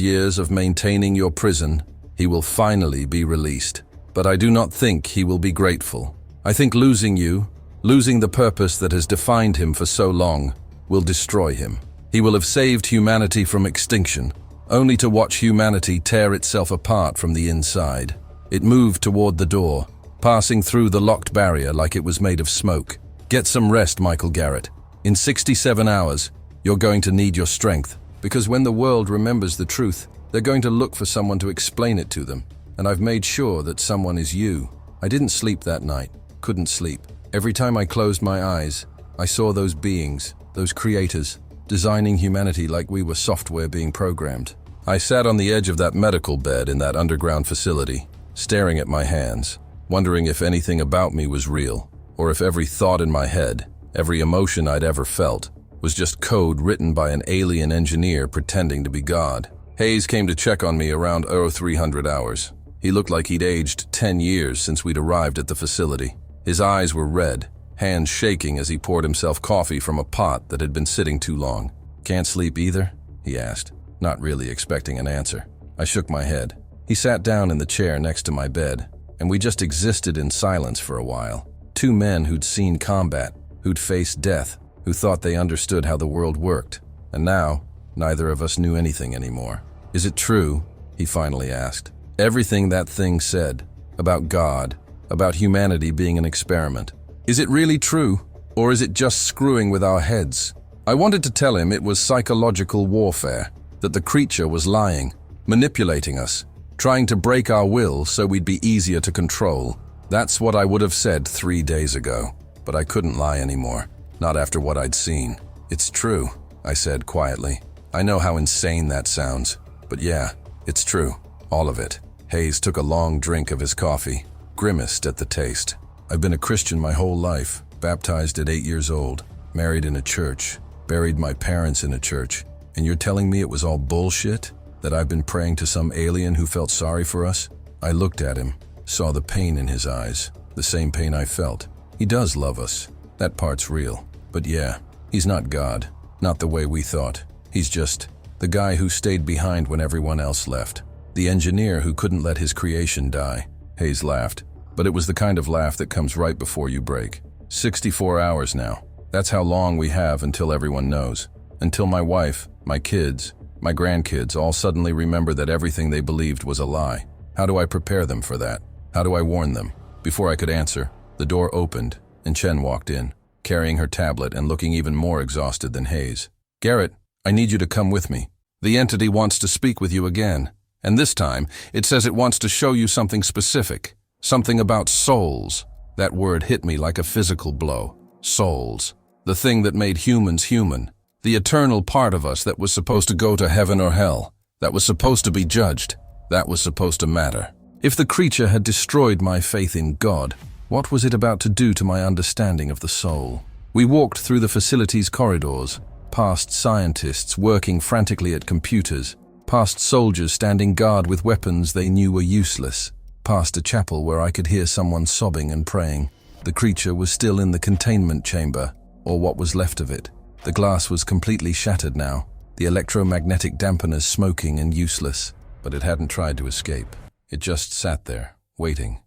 Speaker 1: years of maintaining your prison, he will finally be released. But I do not think he will be grateful. I think losing you, losing the purpose that has defined him for so long, will destroy him. He will have saved humanity from extinction, only to watch humanity tear itself apart from the inside. It moved toward the door, passing through the locked barrier like it was made of smoke. Get some rest, Michael Garrett. In 67 hours, you're going to need your strength, because when the world remembers the truth, they're going to look for someone to explain it to them. And I've made sure that someone is you. I didn't sleep that night, couldn't sleep. Every time I closed my eyes, I saw those beings, those creators, designing humanity like we were software being programmed. I sat on the edge of that medical bed in that underground facility, staring at my hands, wondering if anything about me was real, or if every thought in my head, every emotion I'd ever felt, was just code written by an alien engineer pretending to be God. Hayes came to check on me around 0300 hours. He looked like he'd aged 10 years since we'd arrived at the facility. His eyes were red, hands shaking as he poured himself coffee from a pot that had been sitting too long. Can't sleep either? He asked, not really expecting an answer. I shook my head. He sat down in the chair next to my bed, and we just existed in silence for a while. Two men who'd seen combat, who'd faced death, who thought they understood how the world worked. And now, neither of us knew anything anymore. Is it true? He finally asked. Everything that thing said, about God, about humanity being an experiment. Is it really true, or is it just screwing with our heads? I wanted to tell him it was psychological warfare, that the creature was lying, manipulating us, trying to break our will so we'd be easier to control. That's what I would have said 3 days ago, but I couldn't lie anymore, not after what I'd seen. It's true, I said quietly. I know how insane that sounds, but yeah, it's true, all of it. Hayes took a long drink of his coffee, grimaced at the taste. I've been a Christian my whole life, baptized at 8 years old, married in a church, buried my parents in a church, and you're telling me it was all bullshit? That I've been praying to some alien who felt sorry for us? I looked at him, saw the pain in his eyes, the same pain I felt. He does love us. That part's real. But yeah, he's not God, not the way we thought. He's just the guy who stayed behind when everyone else left. The engineer who couldn't let his creation die. Hayes laughed, but it was the kind of laugh that comes right before you break. 64 hours now. That's how long we have until everyone knows. Until my wife, my kids, my grandkids all suddenly remember that everything they believed was a lie. How do I prepare them for that? How do I warn them? Before I could answer, the door opened and Chen walked in, carrying her tablet and looking even more exhausted than Hayes. Garrett, I need you to come with me. The entity wants to speak with you again. And this time, it says it wants to show you something specific. Something about souls. That word hit me like a physical blow. Souls. The thing that made humans human. The eternal part of us that was supposed to go to heaven or hell. That was supposed to be judged. That was supposed to matter. If the creature had destroyed my faith in God, what was it about to do to my understanding of the soul? We walked through the facility's corridors, past scientists working frantically at computers, past soldiers standing guard with weapons they knew were useless, past a chapel where I could hear someone sobbing and praying. The creature was still in the containment chamber, or what was left of it. The glass was completely shattered now, the electromagnetic dampeners smoking and useless, but it hadn't tried to escape. It just sat there, waiting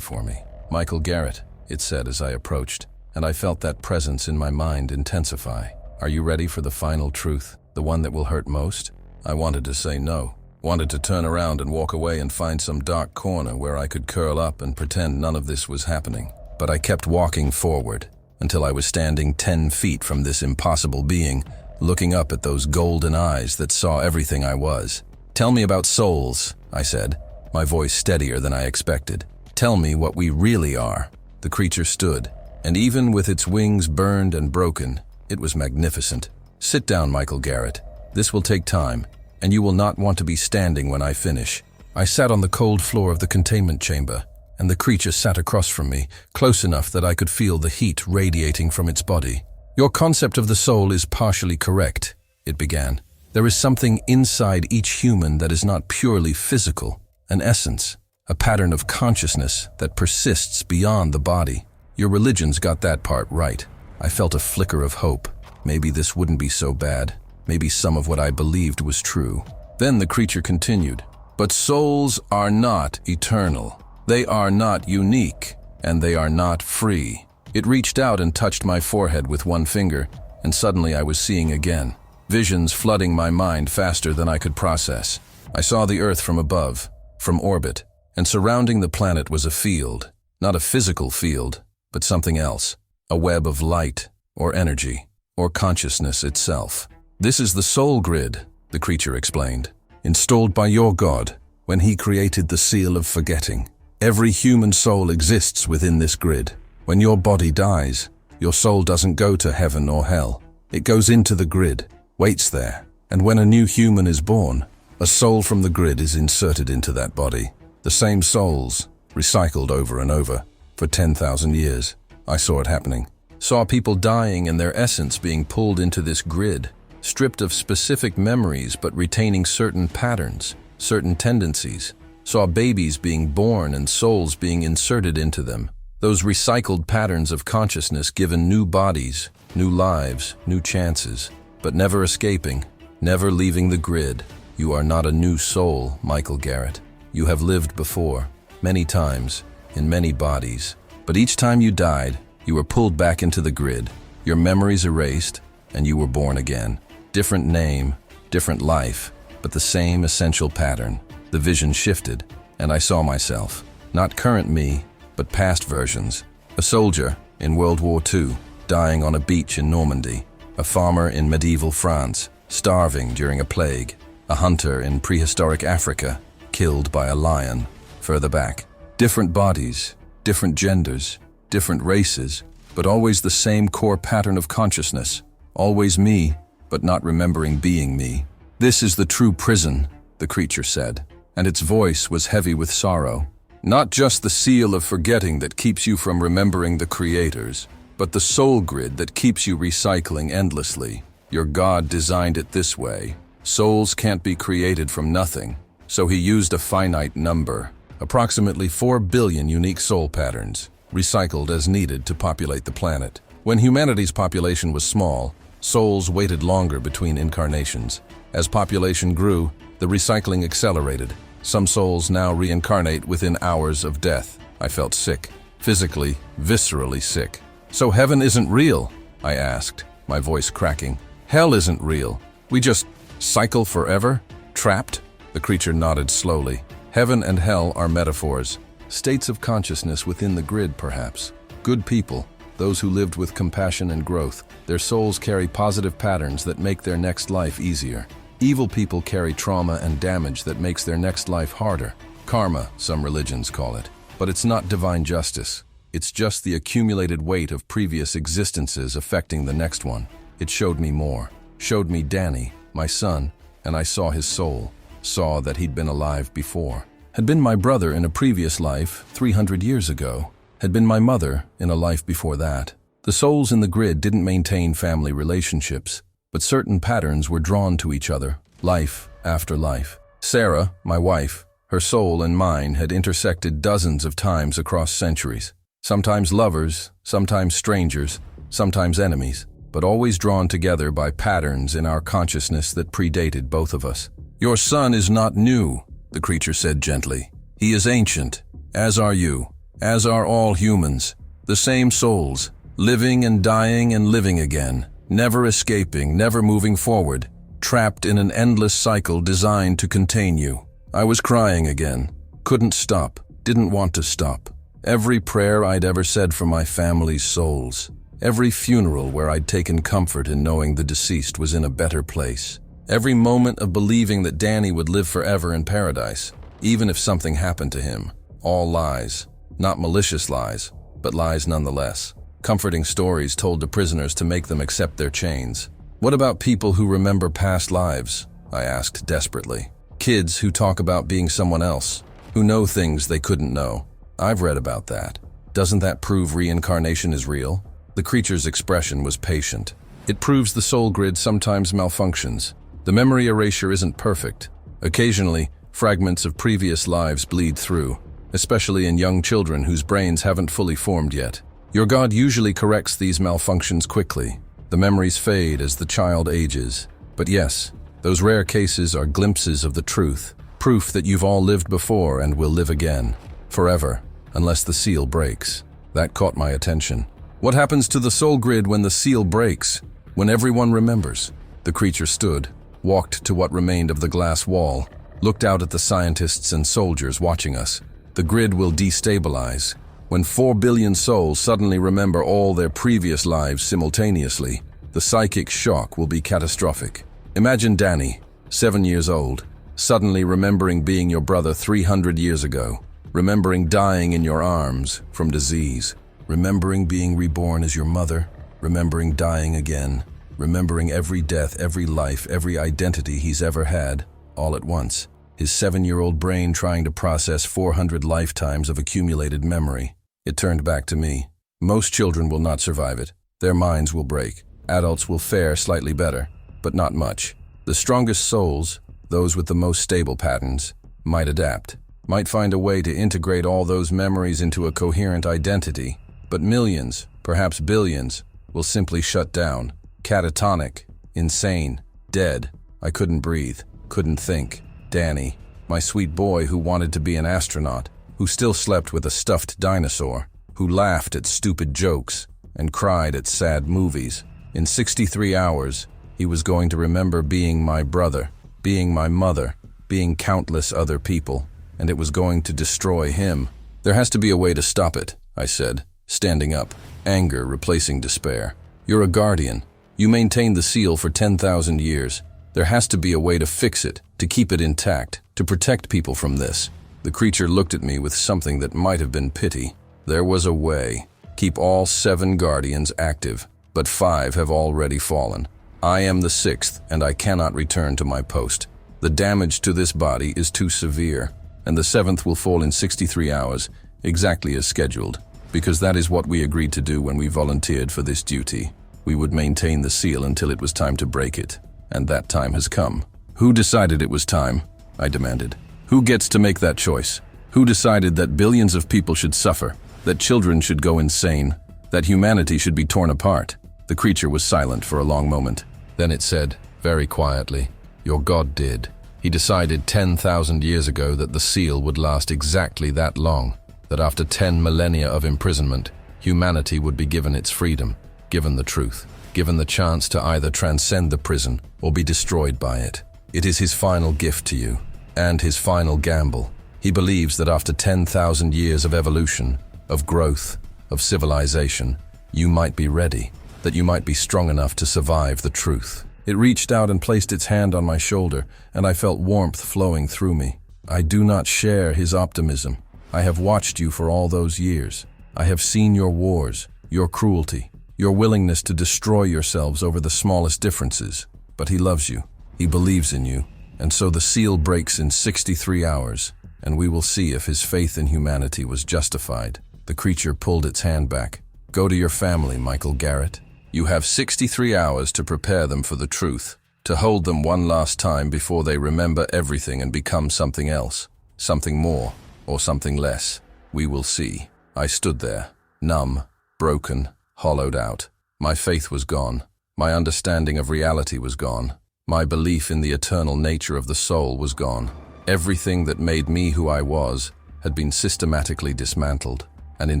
Speaker 1: for me. Michael Garrett, it said as I approached, and I felt that presence in my mind intensify. Are you ready for the final truth, the one that will hurt most? I wanted to say no, wanted to turn around and walk away and find some dark corner where I could curl up and pretend none of this was happening. But I kept walking forward, until I was standing 10 feet from this impossible being, looking up at those golden eyes that saw everything I was. Tell me about souls, I said, my voice steadier than I expected. Tell me what we really are. The creature stood, and even with its wings burned and broken, it was magnificent. Sit down, Michael Garrett. This will take time, and you will not want to be standing when I finish. I sat on the cold floor of the containment chamber, and the creature sat across from me, close enough that I could feel the heat radiating from its body. "Your concept of the soul is partially correct," it began. "There is something inside each human that is not purely physical, an essence, a pattern of consciousness that persists beyond the body. Your religion's got that part right." I felt a flicker of hope. Maybe this wouldn't be so bad. Maybe some of what I believed was true. Then the creature continued, "But souls are not eternal. They are not unique, and they are not free." It reached out and touched my forehead with one finger, and suddenly I was seeing again, visions flooding my mind faster than I could process. I saw the Earth from above, from orbit, and surrounding the planet was a field, not a physical field, but something else, a web of light, or energy, or consciousness itself. "This is the soul grid," the creature explained, "installed by your God when he created the seal of forgetting. Every human soul exists within this grid. When your body dies, your soul doesn't go to heaven or hell. It goes into the grid, waits there, and when a new human is born, a soul from the grid is inserted into that body. The same souls, recycled over and over, for 10,000 years. I saw it happening. Saw people dying and their essence being pulled into this grid, stripped of specific memories but retaining certain patterns, certain tendencies. Saw babies being born and souls being inserted into them. Those recycled patterns of consciousness given new bodies, new lives, new chances, but never escaping, never leaving the grid. You are not a new soul, Michael Garrett. You have lived before, many times, in many bodies. But each time you died, you were pulled back into the grid, your memories erased, and you were born again. Different name, different life, but the same essential pattern. The vision shifted, and I saw myself, not current me, but past versions. A soldier in World War II, dying on a beach in Normandy. A farmer in medieval France, starving during a plague. A hunter in prehistoric Africa, killed by a lion further back. Different bodies, different genders, different races, but always the same core pattern of consciousness. Always me, but not remembering being me. "This is the true prison," the creature said, and its voice was heavy with sorrow. "Not just the seal of forgetting that keeps you from remembering the creators, but the soul grid that keeps you recycling endlessly. Your God designed it this way. Souls can't be created from nothing, so he used a finite number, approximately 4 billion unique soul patterns, recycled as needed to populate the planet. When humanity's population was small, souls waited longer between incarnations. As population grew, the recycling accelerated. Some souls now reincarnate within hours of death. I felt sick, physically, viscerally sick. "So heaven isn't real?" I asked, my voice cracking. "Hell isn't real. We just cycle forever? Trapped?" The creature nodded slowly. "Heaven and hell are metaphors. States of consciousness within the grid, perhaps. Good people, those who lived with compassion and growth, their souls carry positive patterns that make their next life easier. Evil people carry trauma and damage that makes their next life harder. Karma, some religions call it. But it's not divine justice. It's just the accumulated weight of previous existences affecting the next one. It showed me more. Showed me Danny, my son, and I saw his soul. Saw that he'd been alive before. Had been my brother in a previous life 300 years ago. Had been my mother in a life before that. The souls in the grid didn't maintain family relationships, but certain patterns were drawn to each other, life after life. Sarah, my wife, her soul and mine had intersected dozens of times across centuries. Sometimes lovers, sometimes strangers, sometimes enemies, but always drawn together by patterns in our consciousness that predated both of us. "Your son is not new," the creature said gently. "He is ancient, as are you, as are all humans. The same souls, living and dying and living again, never escaping, never moving forward, trapped in an endless cycle designed to contain you." I was crying again. Couldn't stop, didn't want to stop. Every prayer I'd ever said for my family's souls. Every funeral where I'd taken comfort in knowing the deceased was in a better place. Every moment of believing that Danny would live forever in paradise, even if something happened to him. All lies. Not malicious lies, but lies nonetheless. Comforting stories told to prisoners to make them accept their chains. "What about people who remember past lives?" I asked desperately. "Kids who talk about being someone else, who know things they couldn't know. I've read about that. Doesn't that prove reincarnation is real? The creature's expression was patient. It proves the soul grid sometimes malfunctions. The memory erasure isn't perfect. Occasionally, fragments of previous lives bleed through, especially in young children whose brains haven't fully formed yet. Your God usually corrects these malfunctions quickly. The memories fade as the child ages. But yes, those rare cases are glimpses of the truth, proof that you've all lived before and will live again, forever, unless the seal breaks. That caught my attention. What happens to the soul grid when the seal breaks? When everyone remembers? The creature stood, walked to what remained of the glass wall, looked out at the scientists and soldiers watching us. The grid will destabilize. When 4 billion souls suddenly remember all their previous lives simultaneously, the psychic shock will be catastrophic. Imagine Danny, 7 years old, suddenly remembering being your brother 300 years ago, remembering dying in your arms from disease, remembering being reborn as your mother, remembering dying again, remembering every death, every life, every identity he's ever had, all at once. His 7-year-old brain trying to process 400 lifetimes of accumulated memory. It turned back to me. Most children will not survive it. Their minds will break. Adults will fare slightly better, but not much. The strongest souls, those with the most stable patterns, might adapt, might find a way to integrate all those memories into a coherent identity. But millions, perhaps billions, will simply shut down. Catatonic, insane, dead. I couldn't breathe, couldn't think. Danny, my sweet boy who wanted to be an astronaut, who still slept with a stuffed dinosaur, who laughed at stupid jokes and cried at sad movies. In 63 hours, he was going to remember being my brother, being my mother, being countless other people, and it was going to destroy him. There has to be a way to stop it, I said, standing up, anger replacing despair. You're a guardian. You maintained the seal for 10,000 years. There has to be a way to fix it, to keep it intact, to protect people from this. The creature looked at me with something that might have been pity. There was a way. Keep all 7 guardians active, but 5 have already fallen. I am the 6th, and I cannot return to my post. The damage to this body is too severe, and the 7th will fall in 63 hours, exactly as scheduled, because that is what we agreed to do when we volunteered for this duty. We would maintain the seal until it was time to break it, and that time has come. Who decided it was time? I demanded. Who gets to make that choice? Who decided that billions of people should suffer, that children should go insane, that humanity should be torn apart? The creature was silent for a long moment. Then it said, very quietly, "Your God did. He decided 10,000 years ago that the seal would last exactly that long, that after 10 millennia of imprisonment, humanity would be given its freedom, given the truth, given the chance to either transcend the prison or be destroyed by it. It is his final gift to you, and his final gamble. He believes that after 10,000 years of evolution, of growth, of civilization, you might be ready, that you might be strong enough to survive the truth." It reached out and placed its hand on my shoulder, and I felt warmth flowing through me. I do not share his optimism. I have watched you for all those years. I have seen your wars, your cruelty, your willingness to destroy yourselves over the smallest differences. But he loves you. He believes in you. And so the seal breaks in 63 hours, and we will see if his faith in humanity was justified. The creature pulled its hand back. Go to your family, Michael Garrett. You have 63 hours to prepare them for the truth, to hold them one last time before they remember everything and become something else, something more, or something less. We will see. I stood there, numb, broken, hollowed out. My faith was gone. My understanding of reality was gone. My belief in the eternal nature of the soul was gone. Everything that made me who I was had been systematically dismantled, and in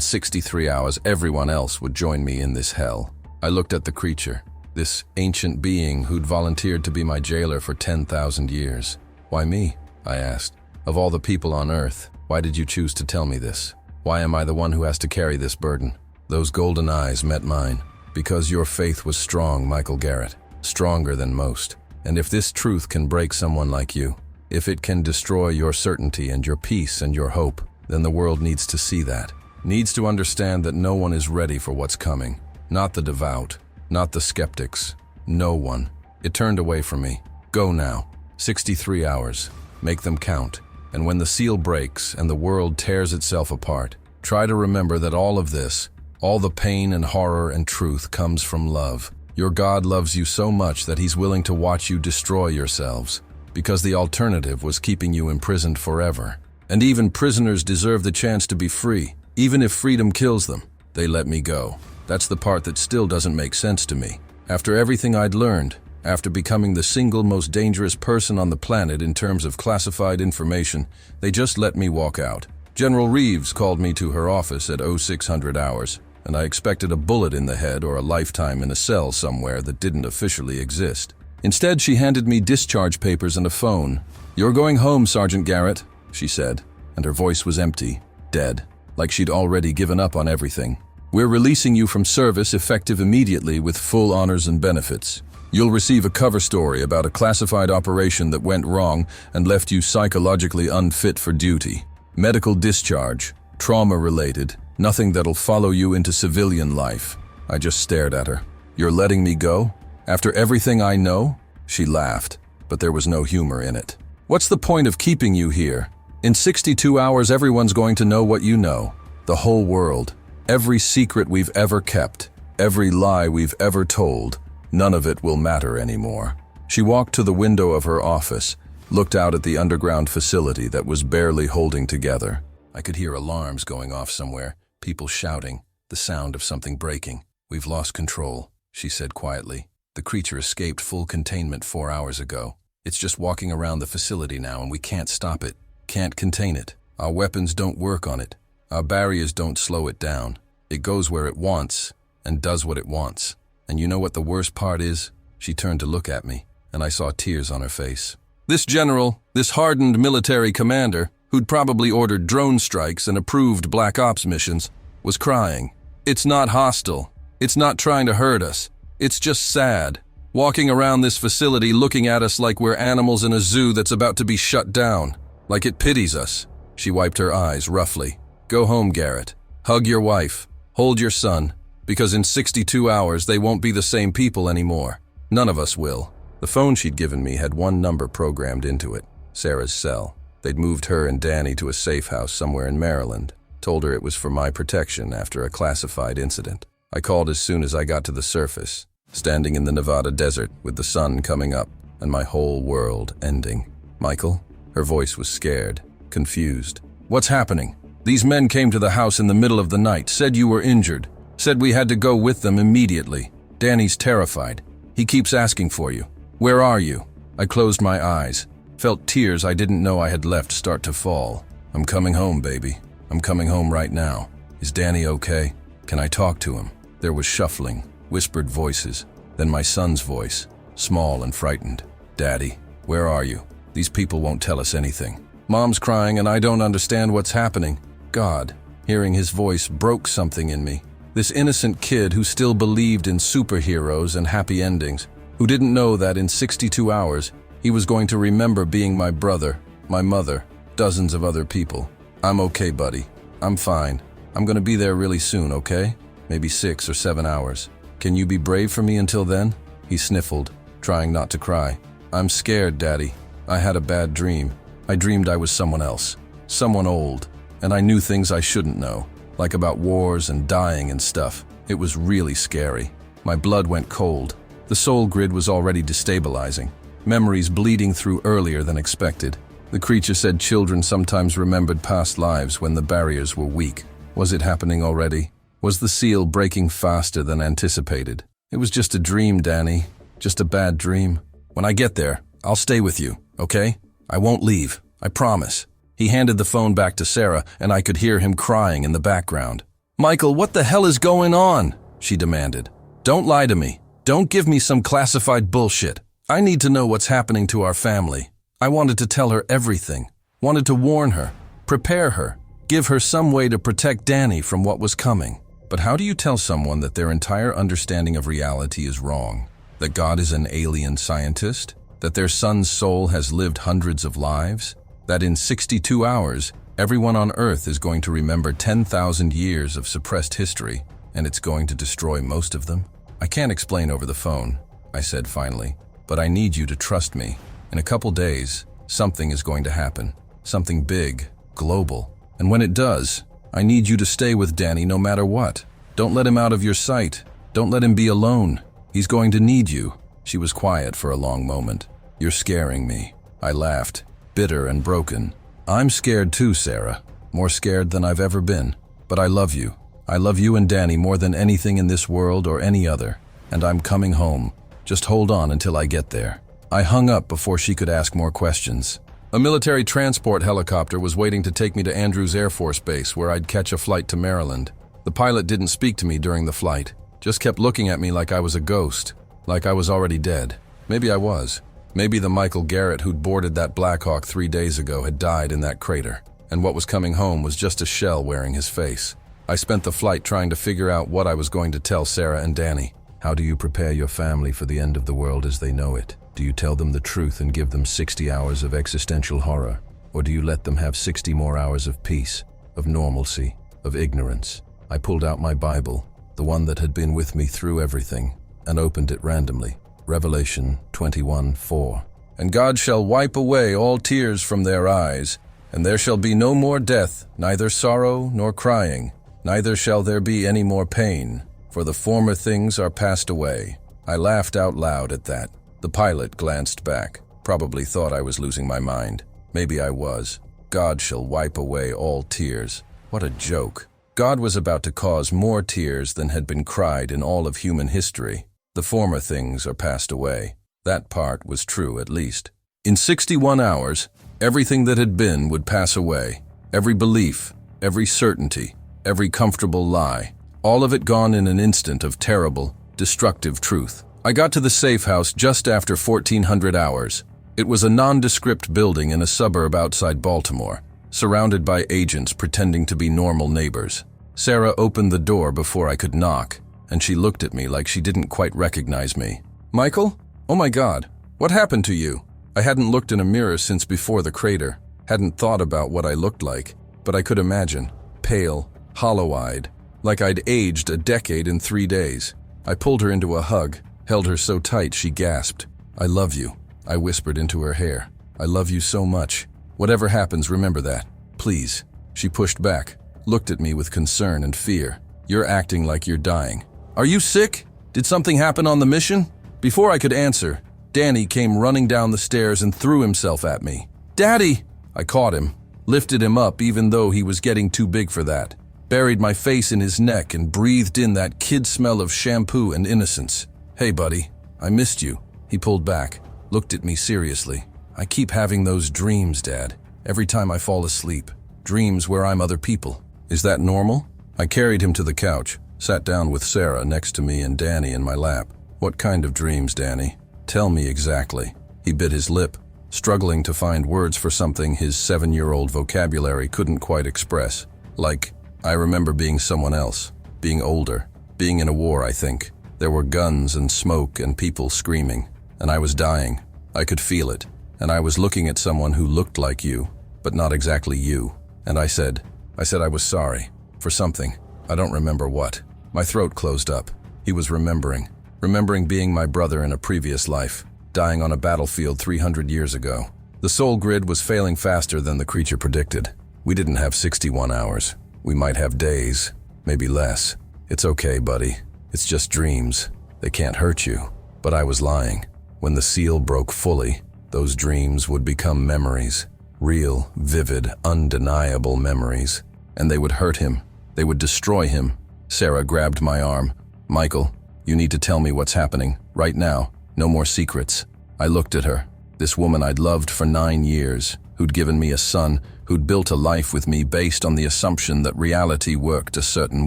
Speaker 1: 63 hours everyone else would join me in this hell. I looked at the creature, this ancient being who'd volunteered to be my jailer for 10,000 years. "Why me?" I asked. "Of all the people on Earth, why did you choose to tell me this? Why am I the one who has to carry this burden?" Those golden eyes met mine. "Because your faith was strong, Michael Garrett, stronger than most. And if this truth can break someone like you, if it can destroy your certainty and your peace and your hope, then the world needs to see that, needs to understand that no one is ready for what's coming. Not the devout, not the skeptics, no one." It turned away from me. "Go now. 63 hours. Make them count. And when the seal breaks and the world tears itself apart, Try to remember that all of this, all the pain and horror and truth comes from love. Your God loves you so much that He's willing to watch you destroy yourselves, because the alternative was keeping you imprisoned forever. And even prisoners deserve the chance to be free. Even if freedom kills them, they let me go. That's the part that still doesn't make sense to me. After everything I'd learned, after becoming the single most dangerous person on the planet in terms of classified information, they just let me walk out. General Reeves called me to her office at 0600 hours, and I expected a bullet in the head or a lifetime in a cell somewhere that didn't officially exist. Instead, she handed me discharge papers and a phone. "You're going home, Sergeant Garrett," she said, and her voice was empty, dead, like she'd already given up on everything. "We're releasing you from service effective immediately with full honors and benefits. You'll receive a cover story about a classified operation that went wrong and left you psychologically unfit for duty. Medical discharge, trauma-related, nothing that'll follow you into civilian life." I just stared at her. "You're letting me go? After everything I know?" She laughed, but there was no humor in it. "What's the point of keeping you here? In 62 hours, everyone's going to know what you know. The whole world. Every secret we've ever kept. Every lie we've ever told. None of it will matter anymore." She walked to the window of her office, looked out at the underground facility that was barely holding together. I could hear alarms going off somewhere, people shouting, the sound of something breaking. "We've lost control," she said quietly. "The creature escaped full containment 4 hours ago. It's just walking around the facility now and we can't stop it, can't contain it. Our weapons don't work on it. Our barriers don't slow it down. It goes where it wants and does what it wants. And you know what the worst part is?" She turned to look at me, and I saw tears on her face. "This general, this hardened military commander, who'd probably ordered drone strikes and approved Black Ops missions, was crying. It's not hostile. It's not trying to hurt us. It's just sad. Walking around this facility looking at us like we're animals in a zoo that's about to be shut down. Like it pities us." She wiped her eyes roughly. "Go home, Garrett. Hug your wife. Hold your son. Because in 62 hours, they won't be the same people anymore. None of us will." The phone she'd given me had one number programmed into it, Sarah's cell. They'd moved her and Danny to a safe house somewhere in Maryland. Told her it was for my protection after a classified incident. I called as soon as I got to the surface, standing in the Nevada desert with the sun coming up and my whole world ending. "Michael?" Her voice was scared, confused. "What's happening? These men came to the house in the middle of the night, said you were injured, said we had to go with them immediately. Danny's terrified. He keeps asking for you. Where are you?" I closed my eyes, felt tears I didn't know I had left start to fall. "I'm coming home, baby. I'm coming home right now. Is Danny okay? Can I talk to him?" There was shuffling, whispered voices, then my son's voice, small and frightened. "Daddy, where are you? These people won't tell us anything. Mom's crying and I don't understand what's happening." God, hearing his voice broke something in me. This innocent kid who still believed in superheroes and happy endings, who didn't know that in 62 hours, he was going to remember being my brother, my mother, dozens of other people. "I'm okay, buddy. I'm fine. I'm gonna be there really soon, okay? Maybe 6 or 7 hours. Can you be brave for me until then?" He sniffled, trying not to cry. "I'm scared, Daddy. I had a bad dream. I dreamed I was someone else, someone old, and I knew things I shouldn't know, like about wars and dying and stuff. It was really scary. My blood went cold. The soul grid was already destabilizing, memories bleeding through earlier than expected. The creature said children sometimes remembered past lives when the barriers were weak. Was it happening already? Was the seal breaking faster than anticipated? It was just a dream, Danny. Just a bad dream. When I get there, I'll stay with you, okay? I won't leave. I promise." He handed the phone back to Sarah, and I could hear him crying in the background. "Michael, what the hell is going on?" she demanded. "Don't lie to me. Don't give me some classified bullshit. I need to know what's happening to our family." I wanted to tell her everything. Wanted to warn her, prepare her, give her some way to protect Danny from what was coming. But how do you tell someone that their entire understanding of reality is wrong? That God is an alien scientist? That their son's soul has lived hundreds of lives? That in 62 hours, everyone on Earth is going to remember 10,000 years of suppressed history, and it's going to destroy most of them? "I can't explain over the phone," I said finally, "but I need you to trust me. In a couple days, something is going to happen. Something big, global. And when it does, I need you to stay with Danny no matter what. Don't let him out of your sight. Don't let him be alone. He's going to need you." She was quiet for a long moment. "You're scaring me." I laughed, bitter and broken. "I'm scared too, Sarah. More scared than I've ever been. But I love you. I love you and Danny more than anything in this world or any other. And I'm coming home. Just hold on until I get there." I hung up before she could ask more questions. A military transport helicopter was waiting to take me to Andrews Air Force Base, where I'd catch a flight to Maryland. The pilot didn't speak to me during the flight, just kept looking at me like I was a ghost, like I was already dead. Maybe I was. Maybe the Michael Garrett who'd boarded that Blackhawk 3 days ago had died in that crater, and what was coming home was just a shell wearing his face. I spent the flight trying to figure out what I was going to tell Sarah and Danny. How do you prepare your family for the end of the world as they know it? Do you tell them the truth and give them 60 hours of existential horror? Or do you let them have 60 more hours of peace, of normalcy, of ignorance? I pulled out my Bible, the one that had been with me through everything, and opened it randomly. Revelation 21:4. "And God shall wipe away all tears from their eyes, and there shall be no more death, neither sorrow nor crying, neither shall there be any more pain, for the former things are passed away." I laughed out loud at that. The pilot glanced back, probably thought I was losing my mind. Maybe I was. God shall wipe away all tears. What a joke. God was about to cause more tears than had been cried in all of human history. The former things are passed away. That part was true, at least. In 61 hours, everything that had been would pass away. Every belief, every certainty, every comfortable lie. All of it gone in an instant of terrible, destructive truth. I got to the safe house just after 1400 hours. It was a nondescript building in a suburb outside Baltimore, surrounded by agents pretending to be normal neighbors. Sarah opened the door before I could knock, and she looked at me like she didn't quite recognize me. "Michael? Oh my God, what happened to you?" I hadn't looked in a mirror since before the crater, hadn't thought about what I looked like, but I could imagine, pale, hollow-eyed, like I'd aged a decade in 3 days. I pulled her into a hug, held her so tight she gasped. "I love you," I whispered into her hair. "I love you so much. Whatever happens, remember that. Please." She pushed back, looked at me with concern and fear. "You're acting like you're dying. Are you sick? Did something happen on the mission?" Before I could answer, Danny came running down the stairs and threw himself at me. "Daddy!" I caught him, lifted him up even though he was getting too big for that, buried my face in his neck and breathed in that kid smell of shampoo and innocence. "Hey, buddy, I missed you." He pulled back, looked at me seriously. "I keep having those dreams, Dad, every time I fall asleep. Dreams where I'm other people. Is that normal?" I carried him to the couch, sat down with Sarah next to me and Danny in my lap. "What kind of dreams, Danny? Tell me exactly." He bit his lip, struggling to find words for something his 7-year-old vocabulary couldn't quite express. Like, I remember being someone else, being older, being in a war, I think. There were guns and smoke and people screaming, and I was dying. I could feel it, and I was looking at someone who looked like you, but not exactly you. And I said I was sorry, for something. I don't remember what. My throat closed up. He was remembering being my brother in a previous life, dying on a battlefield 300 years ago. The soul grid was failing faster than the creature predicted. We didn't have 61 hours. We might have days, maybe less. "It's okay, buddy. It's just dreams. They can't hurt you." But I was lying. When the seal broke fully, those dreams would become memories. Real, vivid, undeniable memories. And they would hurt him. They would destroy him. Sarah grabbed my arm. "Michael, you need to tell me what's happening, right now. No more secrets." I looked at her. This woman I'd loved for 9 years, who'd given me a son, who'd built a life with me based on the assumption that reality worked a certain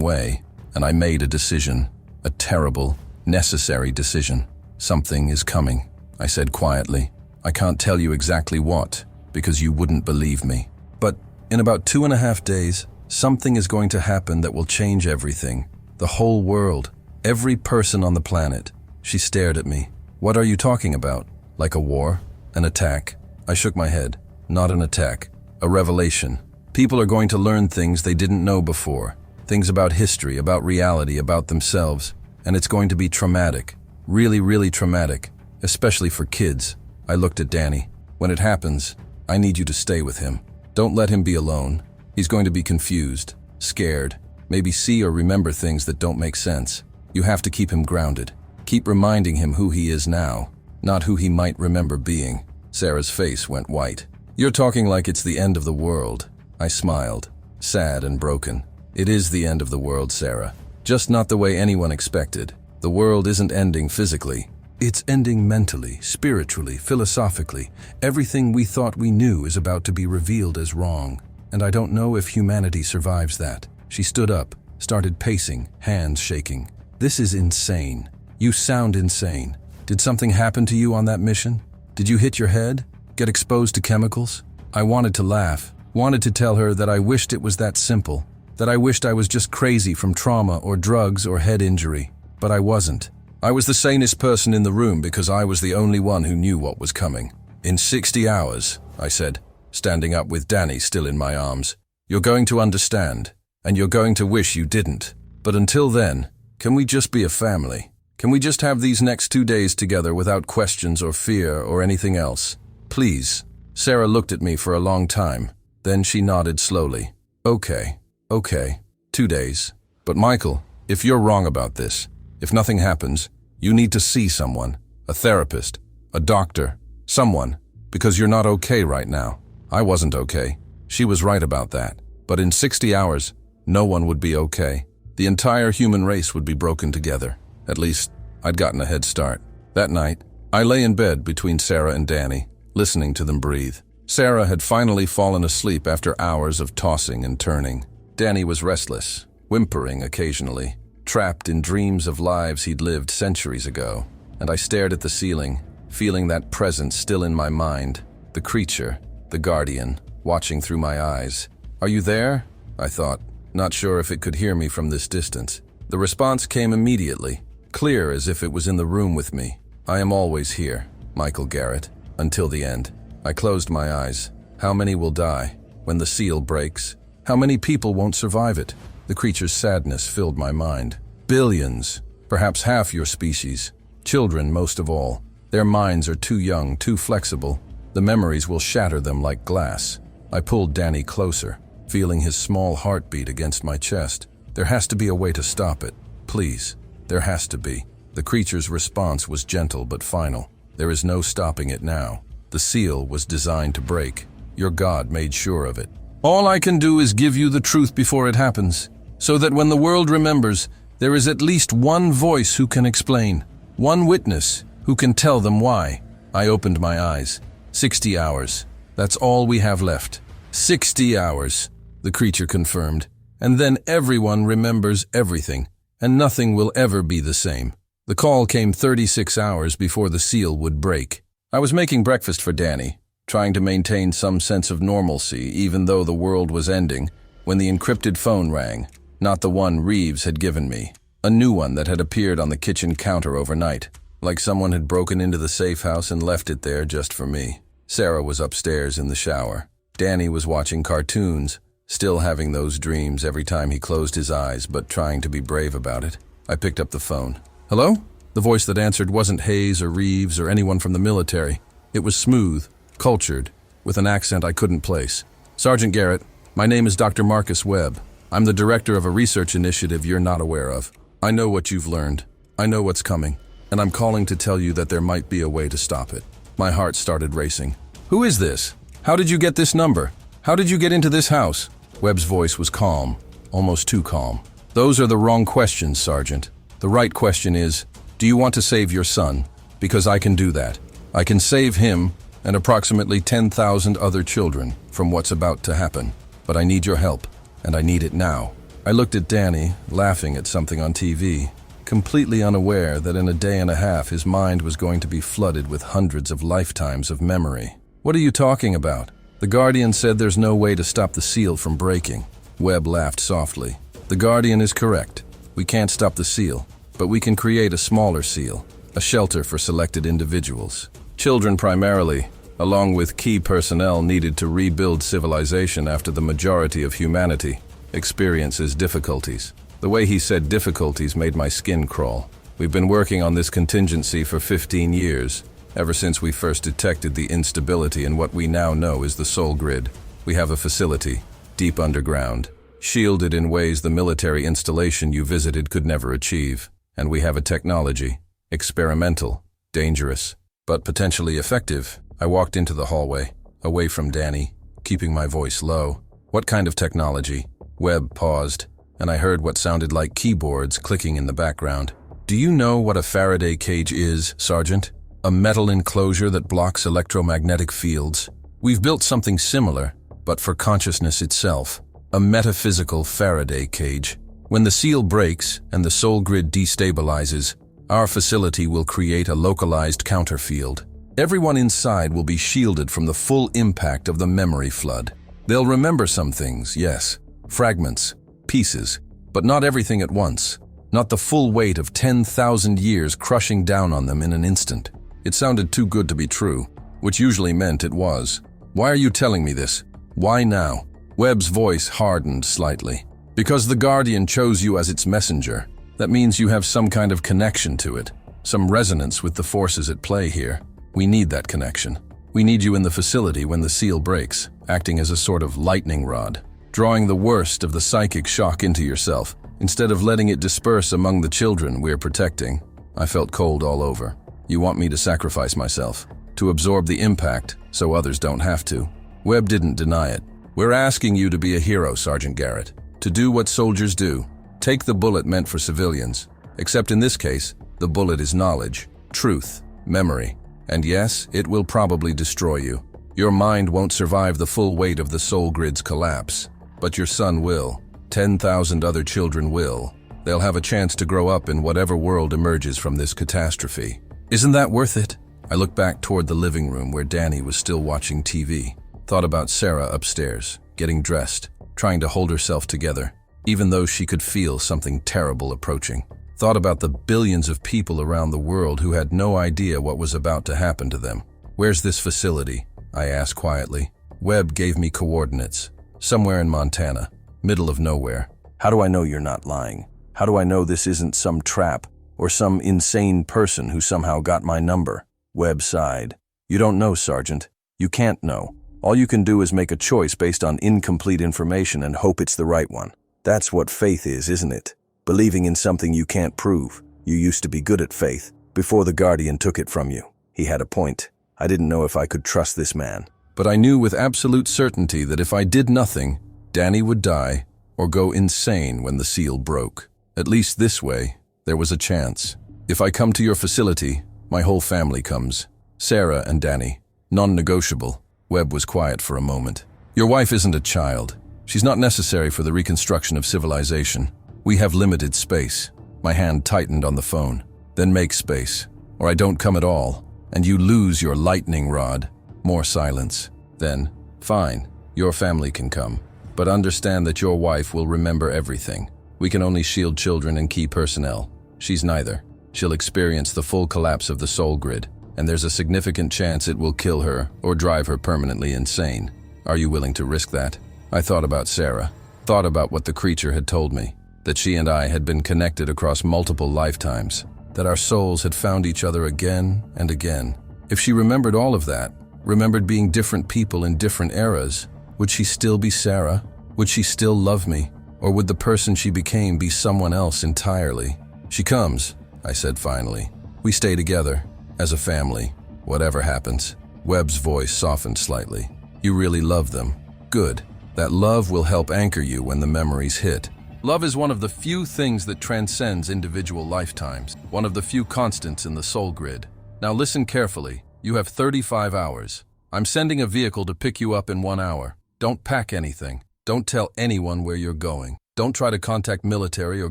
Speaker 1: way. And I made a decision. A terrible, necessary decision. "Something is coming," I said quietly. "I can't tell you exactly what, because you wouldn't believe me. But in about 2.5 days, something is going to happen that will change everything. The whole world. Every person on the planet." She stared at me. "What are you talking about? Like a war? An attack?" I shook my head. "Not an attack. A revelation. People are going to learn things they didn't know before. Things about history, about reality, about themselves. And it's going to be traumatic. Really, really traumatic. Especially for kids." I looked at Danny. "When it happens, I need you to stay with him. Don't let him be alone. He's going to be confused. scared, maybe see or remember things that don't make sense. You have to keep him grounded. Keep reminding him who he is now, not who he might remember being. Sarah's face went white. You're talking like it's the end of the world. I smiled, sad and broken. It is the end of the world, Sarah. Just not the way anyone expected. The world isn't ending physically. It's ending mentally, spiritually, philosophically. Everything we thought we knew is about to be revealed as wrong. And I don't know if humanity survives that. She stood up, started pacing, hands shaking. This is insane. You sound insane. Did something happen to you on that mission? Did you hit your head? Get exposed to chemicals? I wanted to laugh, wanted to tell her that I wished it was that simple, that I wished I was just crazy from trauma or drugs or head injury. But I wasn't. I was the sanest person in the room because I was the only one who knew what was coming. In 60 hours, I said, standing up with Danny still in my arms. You're going to understand, and you're going to wish you didn't. But until then, can we just be a family? Can we just have these next 2 days together without questions or fear or anything else? Please. Sarah looked at me for a long time. Then she nodded slowly. Okay. 2 days. But Michael, if you're wrong about this, if nothing happens, you need to see someone, a therapist, a doctor, someone, because you're not okay right now. I wasn't okay. She was right about that. But in 60 hours, no one would be okay. The entire human race would be broken together. At least, I'd gotten a head start. That night, I lay in bed between Sarah and Danny, listening to them breathe. Sarah had finally fallen asleep after hours of tossing and turning. Danny was restless, whimpering occasionally, trapped in dreams of lives he'd lived centuries ago. And I stared at the ceiling, feeling that presence still in my mind. The creature, the guardian, watching through my eyes. Are you there? I thought, not sure if it could hear me from this distance. The response came immediately, clear as if it was in the room with me. I am always here, Michael Garrett, until the end. I closed my eyes. How many will die when the seal breaks? How many people won't survive it? The creature's sadness filled my mind. Billions, perhaps half your species. Children most of all. Their minds are too young, too flexible. The memories will shatter them like glass. I pulled Danny closer, feeling his small heartbeat against my chest. There has to be a way to stop it. Please, there has to be. The creature's response was gentle but final. There is no stopping it now. The seal was designed to break. Your God made sure of it. All I can do is give you the truth before it happens, so that when the world remembers, there is at least one voice who can explain, one witness who can tell them why. I opened my eyes. 60 hours. That's all we have left. 60 hours, the creature confirmed. And then everyone remembers everything, and nothing will ever be the same. The call came 36 hours before the seal would break. I was making breakfast for Danny, trying to maintain some sense of normalcy even though the world was ending, when the encrypted phone rang. Not the one Reeves had given me. A new one that had appeared on the kitchen counter overnight, like someone had broken into the safe house and left it there just for me. Sarah was upstairs in the shower. Danny was watching cartoons, still having those dreams every time he closed his eyes, but trying to be brave about it. I picked up the phone. Hello? The voice that answered wasn't Hayes or Reeves or anyone from the military. It was smooth, cultured, with an accent I couldn't place. Sergeant Garrett, my name is Dr. Marcus Webb. I'm the director of a research initiative you're not aware of. I know what you've learned. I know what's coming. And I'm calling to tell you that there might be a way to stop it. My heart started racing. Who is this? How did you get this number? How did you get into this house? Webb's voice was calm, almost too calm. Those are the wrong questions, Sergeant. The right question is, do you want to save your son? Because I can do that. I can save him and approximately 10,000 other children from what's about to happen. But I need your help, and I need it now. I looked at Danny, laughing at something on TV, completely unaware that in a day and a half his mind was going to be flooded with hundreds of lifetimes of memory. What are you talking about? The Guardian said there's no way to stop the seal from breaking. Webb laughed softly. The Guardian is correct. We can't stop the seal, but we can create a smaller seal, a shelter for selected individuals. Children primarily, along with key personnel needed to rebuild civilization after the majority of humanity experiences difficulties. The way he said difficulties made my skin crawl. We've been working on this contingency for 15 years, ever since we first detected the instability in what we now know is the Soul Grid. We have a facility, deep underground, shielded in ways the military installation you visited could never achieve. And we have a technology, experimental, dangerous, but potentially effective. I walked into the hallway, away from Danny, keeping my voice low. What kind of technology? Webb paused, and I heard what sounded like keyboards clicking in the background. Do you know what a Faraday cage is, Sergeant? A metal enclosure that blocks electromagnetic fields. We've built something similar, but for consciousness itself. A metaphysical Faraday cage. When the seal breaks and the soul grid destabilizes, our facility will create a localized counterfield. Everyone inside will be shielded from the full impact of the memory flood. They'll remember some things, yes, fragments, pieces, but not everything at once. Not the full weight of 10,000 years crushing down on them in an instant. It sounded too good to be true, which usually meant it was. Why are you telling me this? Why now? Webb's voice hardened slightly. Because the Guardian chose you as its messenger. That means you have some kind of connection to it, some resonance with the forces at play here. We need that connection. We need you in the facility when the seal breaks, acting as a sort of lightning rod, drawing the worst of the psychic shock into yourself, instead of letting it disperse among the children we're protecting. I felt cold all over. You want me to sacrifice myself, to absorb the impact so others don't have to. Webb didn't deny it. We're asking you to be a hero, Sergeant Garrett. To do what soldiers do, take the bullet meant for civilians. Except in this case, the bullet is knowledge, truth, memory. And yes, it will probably destroy you. Your mind won't survive the full weight of the soul grid's collapse. But your son will. 10,000 other children will. They'll have a chance to grow up in whatever world emerges from this catastrophe. Isn't that worth it? I looked back toward the living room where Danny was still watching TV. Thought about Sarah upstairs, getting dressed, trying to hold herself together, even though she could feel something terrible approaching. Thought about the billions of people around the world who had no idea what was about to happen to them. Where's this facility? I asked quietly. Webb gave me coordinates. Somewhere in Montana, middle of nowhere. How do I know you're not lying? How do I know this isn't some trap or some insane person who somehow got my number? Webb sighed. You don't know, Sergeant. You can't know. All you can do is make a choice based on incomplete information and hope it's the right one. That's what faith is, isn't it? Believing in something you can't prove. You used to be good at faith, before the Guardian took it from you. He had a point. I didn't know if I could trust this man. But I knew with absolute certainty that if I did nothing, Danny would die or go insane when the seal broke. At least this way, there was a chance. If I come to your facility, my whole family comes. Sarah and Danny. Non-negotiable. Webb was quiet for a moment. Your wife isn't a child. She's not necessary for the reconstruction of civilization. We have limited space. My hand tightened on the phone. Then make space, or I don't come at all, and you lose your lightning rod. More silence. Then, fine, your family can come. But understand that your wife will remember everything. We can only shield children and key personnel. She's neither. She'll experience the full collapse of the soul grid, and there's a significant chance it will kill her or drive her permanently insane. Are you willing to risk that? I thought about Sarah, thought about what the creature had told me, that she and I had been connected across multiple lifetimes, that our souls had found each other again and again. If she remembered all of that, remembered being different people in different eras, would she still be Sarah? Would she still love me? Or would the person she became be someone else entirely? She comes, I said finally. We stay together. As a family, whatever happens. Webb's voice softened slightly. You really love them. Good. That love will help anchor you when the memories hit. Love is one of the few things that transcends individual lifetimes, one of the few constants in the soul grid. Now listen carefully. You have 35 hours. I'm sending a vehicle to pick you up in 1 hour. Don't pack anything. Don't tell anyone where you're going. Don't try to contact military or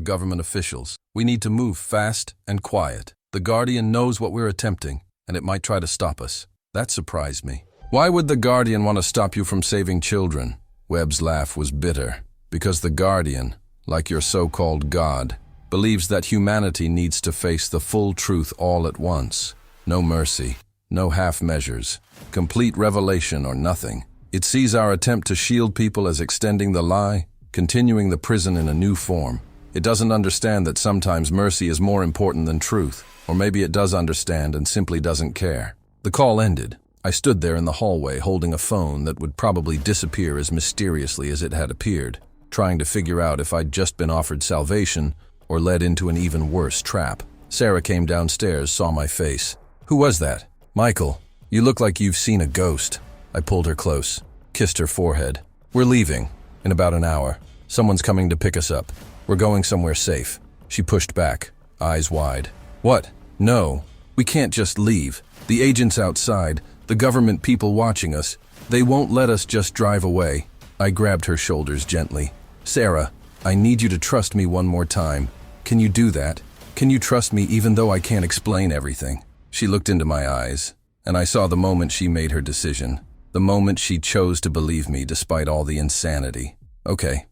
Speaker 1: government officials. We need to move fast and quiet. The Guardian knows what we're attempting, and it might try to stop us. That surprised me. Why would the Guardian want to stop you from saving children? Webb's laugh was bitter. Because the Guardian, like your so-called God, believes that humanity needs to face the full truth all at once. No mercy, no half measures, complete revelation or nothing. It sees our attempt to shield people as extending the lie, continuing the prison in a new form. It doesn't understand that sometimes mercy is more important than truth. Or maybe it does understand and simply doesn't care. The call ended. I stood there in the hallway holding a phone that would probably disappear as mysteriously as it had appeared. trying to figure out if I'd just been offered salvation or led into an even worse trap. Sarah came downstairs, saw my face. "Who was that?" "Michael, you look like you've seen a ghost." I pulled her close, kissed her forehead. "We're leaving. In about an hour. Someone's coming to pick us up. We're going somewhere safe." She pushed back, eyes wide. "What? No. We can't just leave. The agents outside, the government people watching us, they won't let us just drive away." I grabbed her shoulders gently. "Sarah, I need you to trust me one more time. Can you do that? Can you trust me even though I can't explain everything?" She looked into my eyes, and I saw the moment she made her decision. The moment she chose to believe me despite all the insanity. Okay.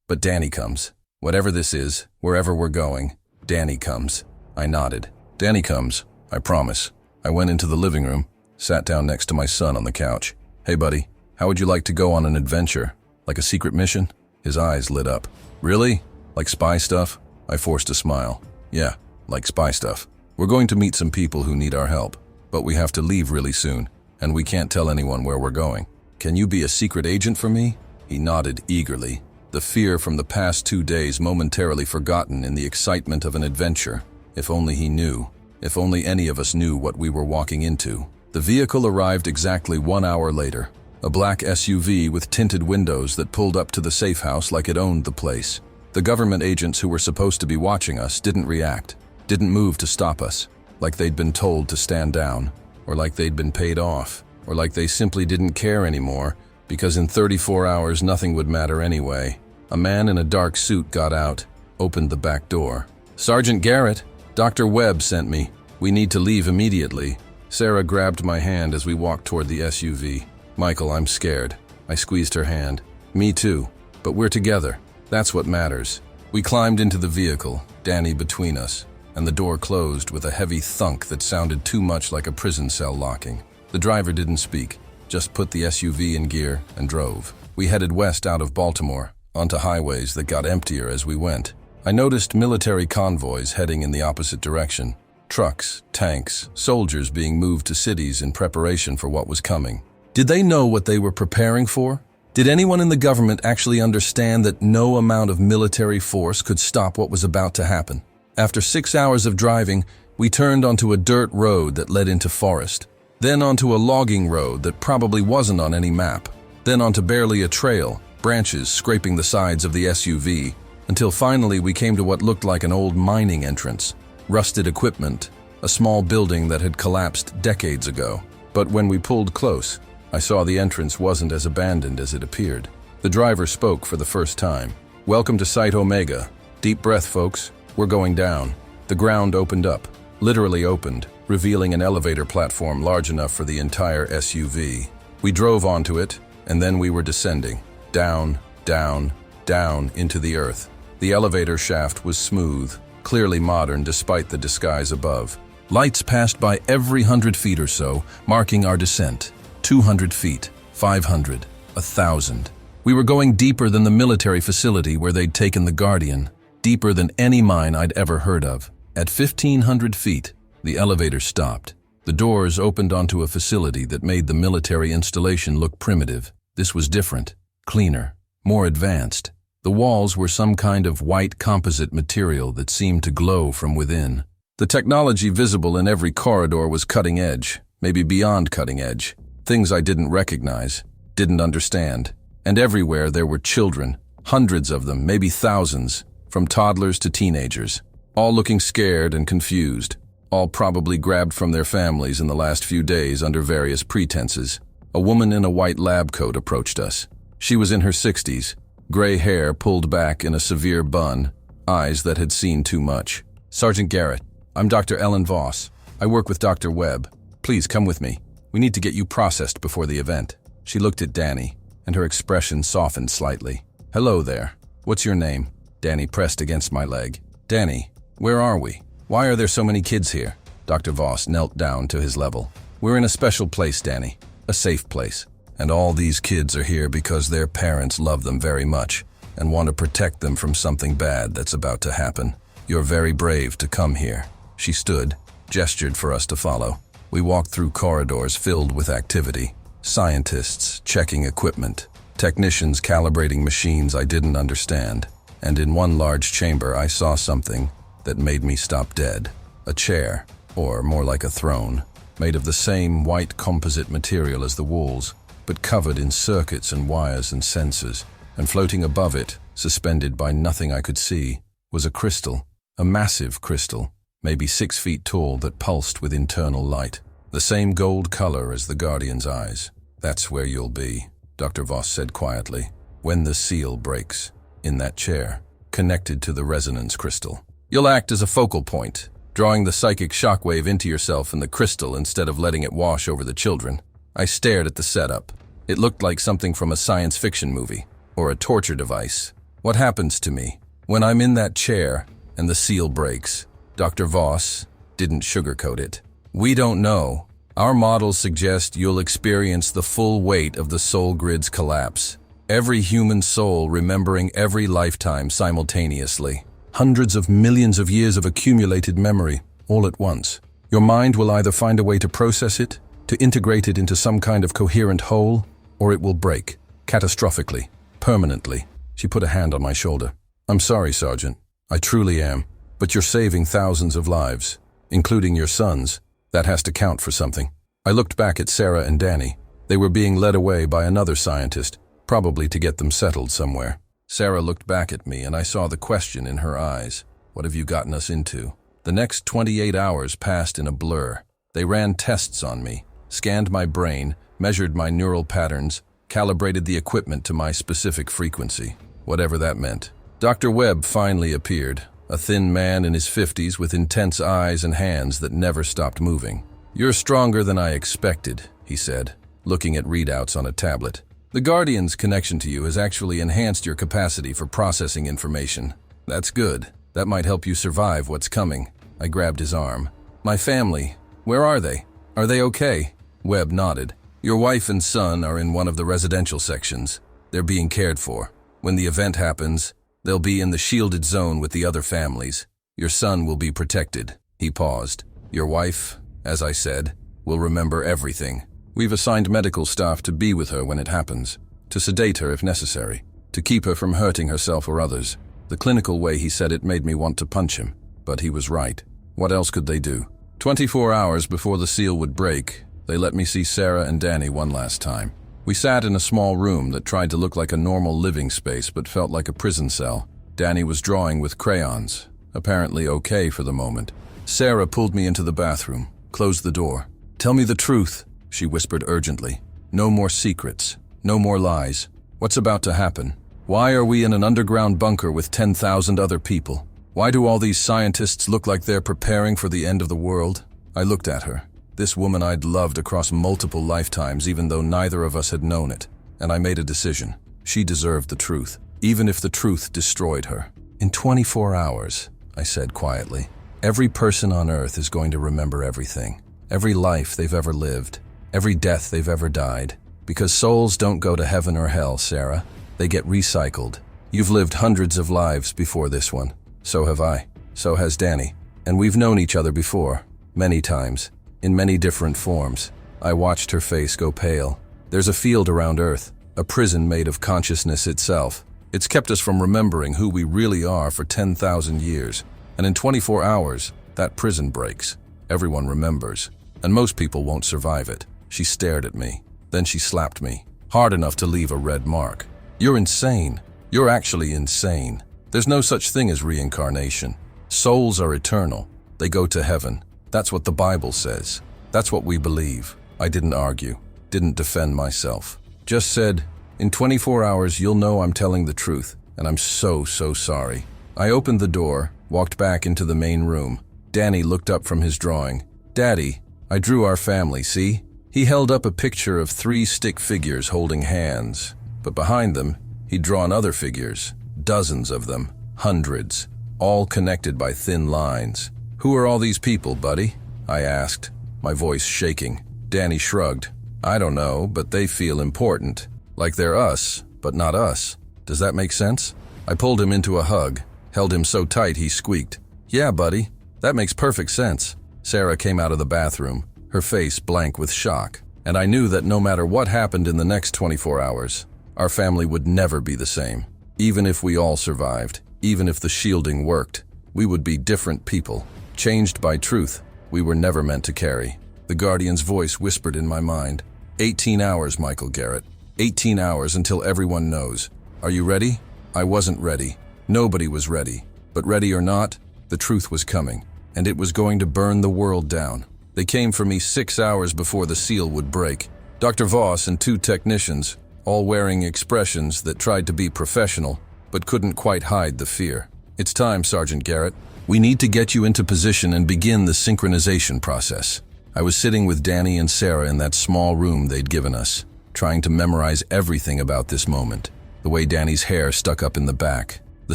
Speaker 1: But Danny comes. Whatever this is, wherever we're going, Danny comes." I nodded. "Danny comes, I promise." I went into the living room, sat down next to my son on the couch. "Hey buddy, how would you like to go on an adventure? Like a secret mission?" His eyes lit up. "Really? Like spy stuff?" I forced a smile. "Yeah, like spy stuff. We're going to meet some people who need our help, but we have to leave really soon, and we can't tell anyone where we're going. Can you be a secret agent for me?" He nodded eagerly, the fear from the past 2 days momentarily forgotten in the excitement of an adventure. If only he knew. If only any of us knew what we were walking into. The vehicle arrived exactly 1 hour later. A black SUV with tinted windows that pulled up to the safe house like it owned the place. The government agents who were supposed to be watching us didn't react, didn't move to stop us, like they'd been told to stand down, or like they'd been paid off, or like they simply didn't care anymore, because in 34 hours nothing would matter anyway. A man in a dark suit got out, opened the back door. "Sergeant Garrett, Dr. Webb sent me. We need to leave immediately." Sarah grabbed my hand as we walked toward the SUV. "Michael, I'm scared." I squeezed her hand. "Me too, but we're together. That's what matters." We climbed into the vehicle, Danny between us, and the door closed with a heavy thunk that sounded too much like a prison cell locking. The driver didn't speak, just put the SUV in gear and drove. We headed west out of Baltimore, onto highways that got emptier as we went. I noticed military convoys heading in the opposite direction. Trucks, tanks, soldiers being moved to cities in preparation for what was coming. Did they know what they were preparing for? Did anyone in the government actually understand that no amount of military force could stop what was about to happen? After 6 hours of driving, we turned onto a dirt road that led into forest. Then onto a logging road that probably wasn't on any map. Then onto barely a trail, branches scraping the sides of the SUV, until finally we came to what looked like an old mining entrance. Rusted equipment, a small building that had collapsed decades ago. But when we pulled close, I saw the entrance wasn't as abandoned as it appeared. The driver spoke for the first time. "Welcome to Site Omega. Deep breath, folks. We're going down." The ground opened up, literally opened, revealing an elevator platform large enough for the entire SUV. We drove onto it, and then we were descending. Down, down, down into the earth. The elevator shaft was smooth, clearly modern despite the disguise above. Lights passed by every 100 feet or so, marking our descent. 200 feet, 500, 1,000. We were going deeper than the military facility where they'd taken the Guardian, deeper than any mine I'd ever heard of. At 1,500 feet, the elevator stopped. The doors opened onto a facility that made the military installation look primitive. This was different, cleaner, more advanced. The walls were some kind of white composite material that seemed to glow from within. The technology visible in every corridor was cutting edge, maybe beyond cutting edge. Things I didn't recognize, didn't understand. And everywhere there were children, hundreds of them, maybe thousands, from toddlers to teenagers, all looking scared and confused, all probably grabbed from their families in the last few days under various pretenses. A woman in a white lab coat approached us. She was in her 60s, gray hair pulled back in a severe bun, eyes that had seen too much. "Sergeant Garrett, I'm Dr. Ellen Voss. I work with Dr. Webb. Please come with me. We need to get you processed before the event." She looked at Danny, and her expression softened slightly. "Hello there. What's your name?" Danny pressed against my leg. "Danny, where are we? Why are there so many kids here?" Dr. Voss knelt down to his level. "We're in a special place, Danny. A safe place. And all these kids are here because their parents love them very much and want to protect them from something bad that's about to happen. You're very brave to come here." She stood, gestured for us to follow. We walked through corridors filled with activity. Scientists checking equipment, technicians calibrating machines I didn't understand, and in one large chamber I saw something that made me stop dead. A chair, or more like a throne, made of the same white composite material as the walls, but covered in circuits and wires and sensors, and floating above it, suspended by nothing I could see, was a crystal, a massive crystal, maybe 6 feet tall, that pulsed with internal light, the same gold color as the Guardian's eyes. "That's where you'll be," Dr. Voss said quietly, "when the seal breaks, in that chair, connected to the resonance crystal. You'll act as a focal point, drawing the psychic shockwave into yourself and the crystal instead of letting it wash over the children." I stared at the setup. It looked like something from a science fiction movie, or a torture device. "What happens to me when I'm in that chair and the seal breaks?" Dr. Voss didn't sugarcoat it. "We don't know. Our models suggest you'll experience the full weight of the soul grid's collapse. Every human soul remembering every lifetime simultaneously. Hundreds of millions of years of accumulated memory, all at once. Your mind will either find a way to process it, to integrate it into some kind of coherent whole, or it will break, catastrophically, permanently." She put a hand on my shoulder. "I'm sorry, Sergeant. I truly am. But you're saving thousands of lives, including your sons. That has to count for something." I looked back at Sarah and Danny. They were being led away by another scientist, probably to get them settled somewhere. Sarah looked back at me, and I saw the question in her eyes. "What have you gotten us into?" The next 28 hours passed in a blur. They ran tests on me, scanned my brain, measured my neural patterns, calibrated the equipment to my specific frequency, whatever that meant. Dr. Webb finally appeared, a thin man in his 50s with intense eyes and hands that never stopped moving. "You're stronger than I expected," he said, looking at readouts on a tablet. "The Guardian's connection to you has actually enhanced your capacity for processing information. That's good. That might help you survive what's coming." I grabbed his arm. "My family, where are they? Are they okay?" Webb nodded. "Your wife and son are in one of the residential sections. They're being cared for. When the event happens, they'll be in the shielded zone with the other families. Your son will be protected." He paused. "Your wife, as I said, will remember everything. We've assigned medical staff to be with her when it happens, to sedate her if necessary, to keep her from hurting herself or others." The clinical way he said it made me want to punch him, but he was right. What else could they do? 24 hours before the seal would break, they let me see Sarah and Danny one last time. We sat in a small room that tried to look like a normal living space but felt like a prison cell. Danny was drawing with crayons, apparently okay for the moment. Sarah pulled me into the bathroom, closed the door. "Tell me the truth," she whispered urgently. "No more secrets, no more lies. What's about to happen? Why are we in an underground bunker with 10,000 other people? Why do all these scientists look like they're preparing for the end of the world?" I looked at her. This woman I'd loved across multiple lifetimes, even though neither of us had known it. And I made a decision. She deserved the truth, even if the truth destroyed her. "In 24 hours, I said quietly, "every person on Earth is going to remember everything. Every life they've ever lived. Every death they've ever died. Because souls don't go to heaven or hell, Sarah. They get recycled. You've lived hundreds of lives before this one. So have I. So has Danny. And we've known each other before. Many times. In many different forms." I watched her face go pale. "There's a field around Earth, a prison made of consciousness itself. It's kept us from remembering who we really are for 10,000 years. And in 24 hours, that prison breaks. Everyone remembers. And most people won't survive it." She stared at me. Then she slapped me, hard enough to leave a red mark. "You're insane. You're actually insane. There's no such thing as reincarnation. Souls are eternal. They go to heaven. That's what the Bible says. That's what we believe." I didn't argue, didn't defend myself. Just said, "In 24 hours you'll know I'm telling the truth, and I'm so sorry." I opened the door, walked back into the main room. Danny looked up from his drawing. "Daddy, I drew our family, see?" He held up a picture of 3 stick figures holding hands, but behind them, he'd drawn other figures, dozens of them, hundreds, all connected by thin lines. "Who are all these people, buddy?" I asked, my voice shaking. Danny shrugged. "I don't know, but they feel important. Like they're us, but not us. Does that make sense?" I pulled him into a hug, held him so tight he squeaked. "Yeah, buddy, that makes perfect sense." Sarah came out of the bathroom, her face blank with shock, and I knew that no matter what happened in the next 24 hours, Our family would never be the same. Even if we all survived, even if the shielding worked, we would be different people, changed by truth we were never meant to carry. The Guardian's voice whispered in my mind. 18 hours, Michael Garrett. 18 hours until everyone knows. Are you ready? I wasn't ready. Nobody was ready. But ready or not, the truth was coming, and it was going to burn the world down. They came for me 6 hours before the seal would break. Dr. Voss and 2 technicians, all wearing expressions that tried to be professional, but couldn't quite hide the fear. It's time, Sergeant Garrett. We need to get you into position and begin the synchronization process. I was sitting with Danny and Sarah in that small room they'd given us, trying to memorize everything about this moment. The way Danny's hair stuck up in the back, the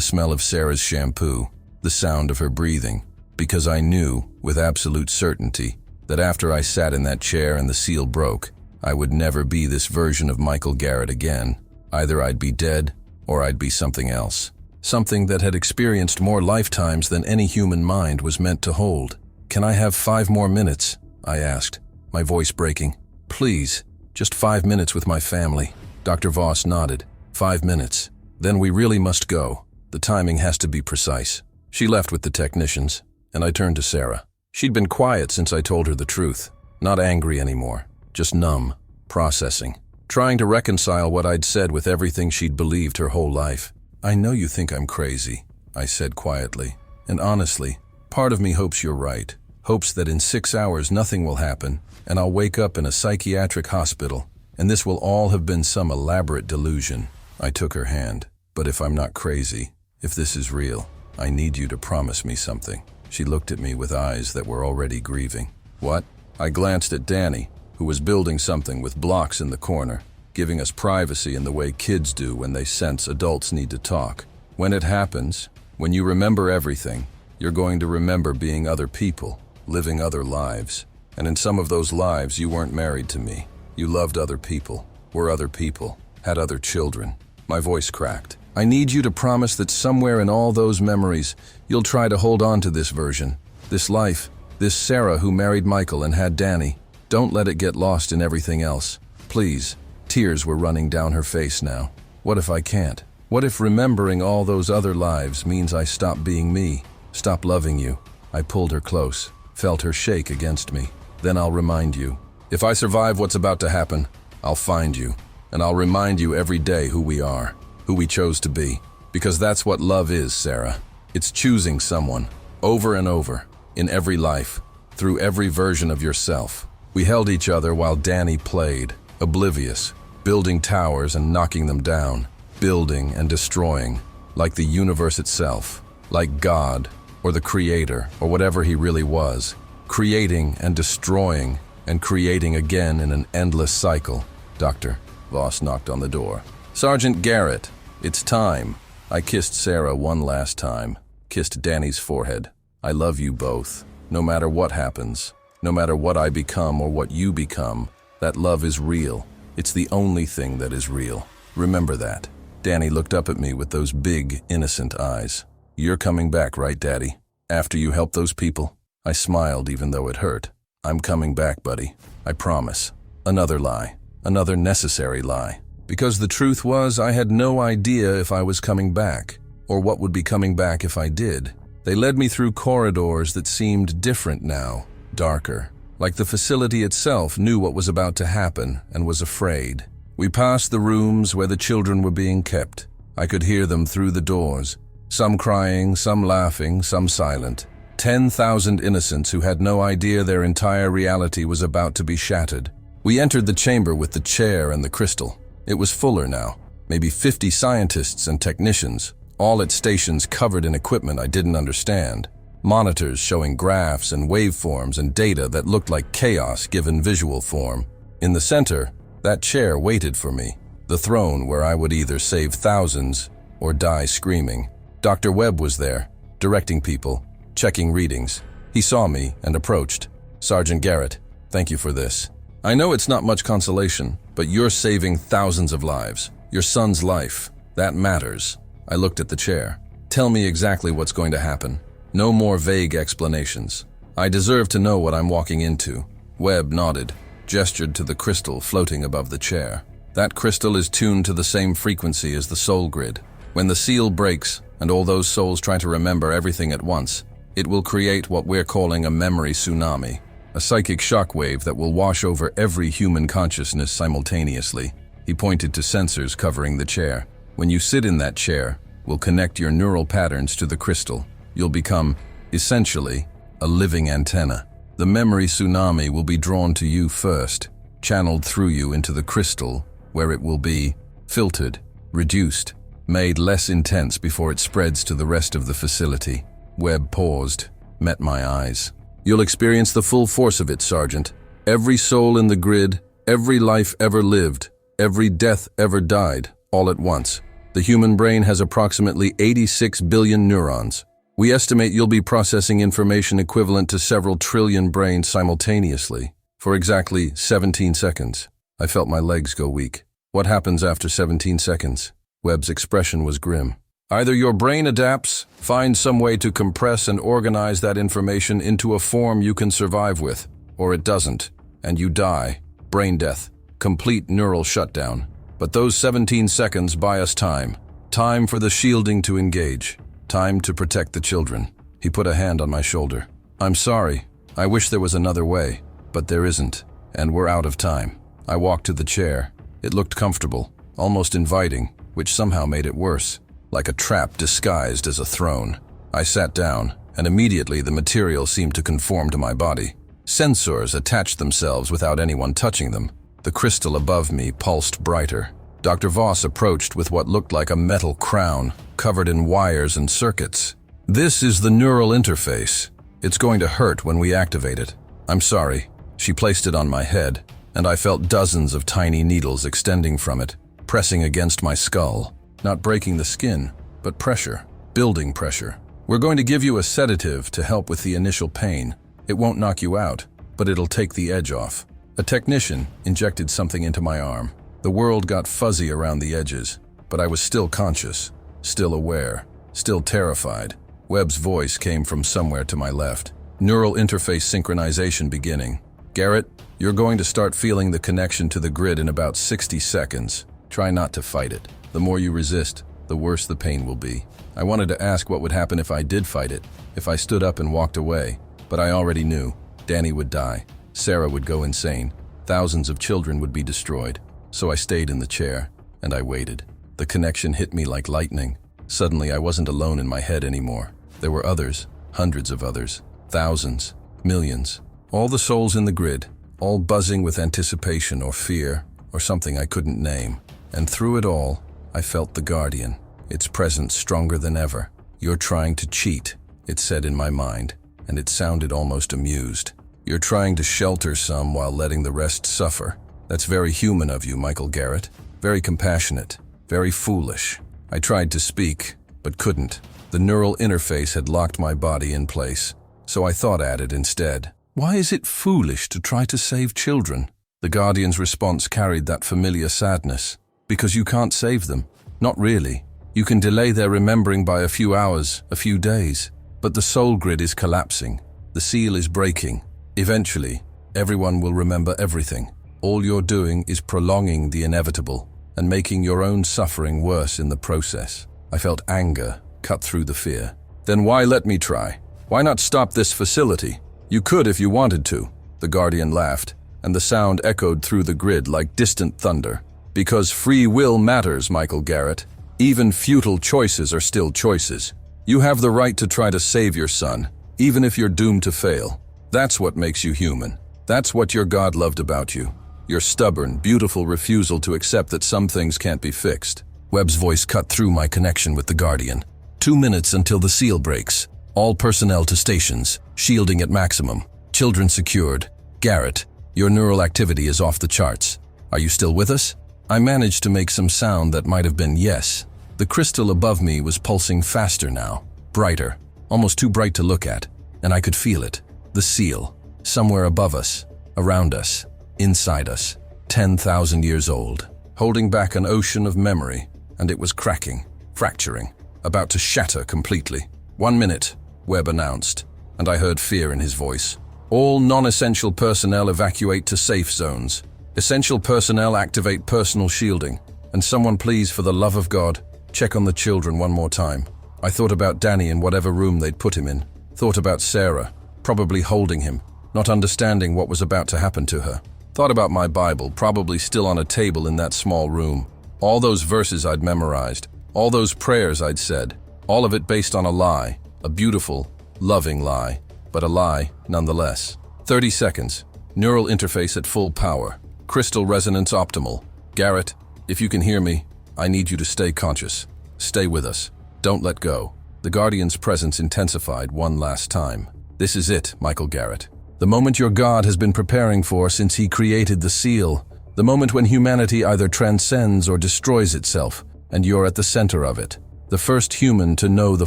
Speaker 1: smell of Sarah's shampoo, the sound of her breathing, because I knew, with absolute certainty, that after I sat in that chair and the seal broke, I would never be this version of Michael Garrett again. Either I'd be dead, or I'd be something else. Something that had experienced more lifetimes than any human mind was meant to hold. Can I have 5 more minutes? I asked, my voice breaking. Please, just 5 minutes with my family. Dr. Voss nodded. 5 minutes. Then we really must go. The timing has to be precise. She left with the technicians, and I turned to Sarah. She'd been quiet since I told her the truth. Not angry anymore, just numb, processing, trying to reconcile what I'd said with everything she'd believed her whole life. I know you think I'm crazy, I said quietly. And honestly, part of me hopes you're right. Hopes that in 6 hours nothing will happen, and I'll wake up in a psychiatric hospital, and this will all have been some elaborate delusion. I took her hand. But if I'm not crazy, if this is real, I need you to promise me something. She looked at me with eyes that were already grieving. What? I glanced at Danny, who was building something with blocks in the corner, giving us privacy in the way kids do when they sense adults need to talk. When it happens, when you remember everything, you're going to remember being other people, living other lives. And in some of those lives, you weren't married to me. You loved other people, were other people, had other children. My voice cracked. I need you to promise that somewhere in all those memories, you'll try to hold on to this version, this life, this Sarah who married Michael and had Danny. Don't let it get lost in everything else. Please. Tears were running down her face now. What if I can't? What if remembering all those other lives means I stop being me, stop loving you? I pulled her close, felt her shake against me. Then I'll remind you. If I survive what's about to happen, I'll find you, and I'll remind you every day who we are, who we chose to be. Because that's what love is, Sarah. It's choosing someone, over and over, in every life, through every version of yourself. We held each other while Danny played, oblivious, building towers and knocking them down, building and destroying, like the universe itself, like God, or the Creator, or whatever he really was, creating and destroying and creating again in an endless cycle. Dr. Voss knocked on the door. Sergeant Garrett, it's time. I kissed Sarah one last time, kissed Danny's forehead. I love you both. No matter what happens, no matter what I become or what you become, that love is real. It's the only thing that is real. Remember that. Danny looked up at me with those big, innocent eyes. You're coming back, right, Daddy? After you help those people? I smiled even though it hurt. I'm coming back, buddy. I promise. Another lie. Another necessary lie. Because the truth was, I had no idea if I was coming back, or what would be coming back if I did. They led me through corridors that seemed different now, darker. Like the facility itself knew what was about to happen and was afraid. We passed the rooms where the children were being kept. I could hear them through the doors. Some crying, some laughing, some silent. 10,000 innocents who had no idea their entire reality was about to be shattered. We entered the chamber with the chair and the crystal. It was fuller now, maybe 50 scientists and technicians, all at stations covered in equipment I didn't understand. Monitors showing graphs and waveforms and data that looked like chaos given visual form. In the center, that chair waited for me, the throne where I would either save thousands or die screaming. Dr. Webb was there, directing people, checking readings. He saw me and approached. Sergeant Garrett, thank you for this. I know it's not much consolation, but you're saving thousands of lives. Your son's life. That matters. I looked at the chair. Tell me exactly what's going to happen. No more vague explanations. I deserve to know what I'm walking into. Webb nodded, gestured to the crystal floating above the chair. That crystal is tuned to the same frequency as the soul grid. When the seal breaks, and all those souls try to remember everything at once, it will create what we're calling a memory tsunami, a psychic shockwave that will wash over every human consciousness simultaneously. He pointed to sensors covering the chair. When you sit in that chair, we'll connect your neural patterns to the crystal. You'll become, essentially, a living antenna. The memory tsunami will be drawn to you first, channeled through you into the crystal, where it will be filtered, reduced, made less intense before it spreads to the rest of the facility. Webb paused, met my eyes. You'll experience the full force of it, Sergeant. Every soul in the grid, every life ever lived, every death ever died, all at once. The human brain has approximately 86 billion neurons. We estimate you'll be processing information equivalent to several trillion brains simultaneously, for exactly 17 seconds. I felt my legs go weak. What happens after 17 seconds? Webb's expression was grim. Either your brain adapts, finds some way to compress and organize that information into a form you can survive with, or it doesn't, and you die. Brain death. Complete neural shutdown. But those 17 seconds buy us time. Time for the shielding to engage. Time to protect the children. He put a hand on my shoulder. I'm sorry. I wish there was another way, but there isn't, and we're out of time. I walked to the chair. It looked comfortable, almost inviting, which somehow made it worse, like a trap disguised as a throne. I sat down, and immediately the material seemed to conform to my body. Sensors attached themselves without anyone touching them. The crystal above me pulsed brighter. Dr. Voss approached with what looked like a metal crown, covered in wires and circuits. This is the neural interface. It's going to hurt when we activate it. I'm sorry. She placed it on my head, and I felt dozens of tiny needles extending from it, pressing against my skull. Not breaking the skin, but pressure, building pressure. We're going to give you a sedative to help with the initial pain. It won't knock you out, but it'll take the edge off. A technician injected something into my arm. The world got fuzzy around the edges, but I was still conscious, still aware, still terrified. Webb's voice came from somewhere to my left. Neural interface synchronization beginning. Garrett, you're going to start feeling the connection to the grid in about 60 seconds. Try not to fight it. The more you resist, the worse the pain will be. I wanted to ask what would happen if I did fight it, if I stood up and walked away, but I already knew. Danny would die. Sarah would go insane. Thousands of children would be destroyed. So I stayed in the chair, and I waited. The connection hit me like lightning. Suddenly I wasn't alone in my head anymore. There were others, hundreds of others, thousands, millions. All the souls in the grid, all buzzing with anticipation or fear, or something I couldn't name. And through it all, I felt the Guardian, its presence stronger than ever. You're trying to cheat, it said in my mind, and it sounded almost amused. You're trying to shelter some while letting the rest suffer. That's very human of you, Michael Garrett. Very compassionate, very foolish. I tried to speak, but couldn't. The neural interface had locked my body in place, so I thought at it instead. Why is it foolish to try to save children? The Guardian's response carried that familiar sadness. Because you can't save them. Not really. You can delay their remembering by a few hours, a few days. But the soul grid is collapsing. The seal is breaking. Eventually, everyone will remember everything. All you're doing is prolonging the inevitable and making your own suffering worse in the process. I felt anger cut through the fear. Then why let me try? Why not stop this facility? You could if you wanted to. The Guardian laughed, and the sound echoed through the grid like distant thunder. Because free will matters, Michael Garrett. Even futile choices are still choices. You have the right to try to save your son, even if you're doomed to fail. That's what makes you human. That's what your God loved about you. Your stubborn, beautiful refusal to accept that some things can't be fixed. Webb's voice cut through my connection with the Guardian. 2 minutes until the seal breaks. All personnel to stations, shielding at maximum. Children secured. Garrett, your neural activity is off the charts. Are you still with us? I managed to make some sound that might have been yes. The crystal above me was pulsing faster now, brighter, almost too bright to look at, and I could feel it. The seal, somewhere above us, around us, inside us, 10,000 years old, holding back an ocean of memory, and it was cracking, fracturing, about to shatter completely. 1 minute, Webb announced, and I heard fear in his voice. All non-essential personnel evacuate to safe zones. Essential personnel, activate personal shielding. And someone please, for the love of God, check on the children one more time. I thought about Danny in whatever room they'd put him in. Thought about Sarah, probably holding him, not understanding what was about to happen to her. Thought about my Bible, probably still on a table in that small room. All those verses I'd memorized, all those prayers I'd said, all of it based on a lie, a beautiful, loving lie, but a lie nonetheless. 30 seconds, neural interface at full power, crystal resonance optimal. Garrett, if you can hear me, I need you to stay conscious. Stay with us. Don't let go. The Guardian's presence intensified one last time. This is it, Michael Garrett. The moment your God has been preparing for since he created the seal. The moment when humanity either transcends or destroys itself, and you're at the center of it. The first human to know the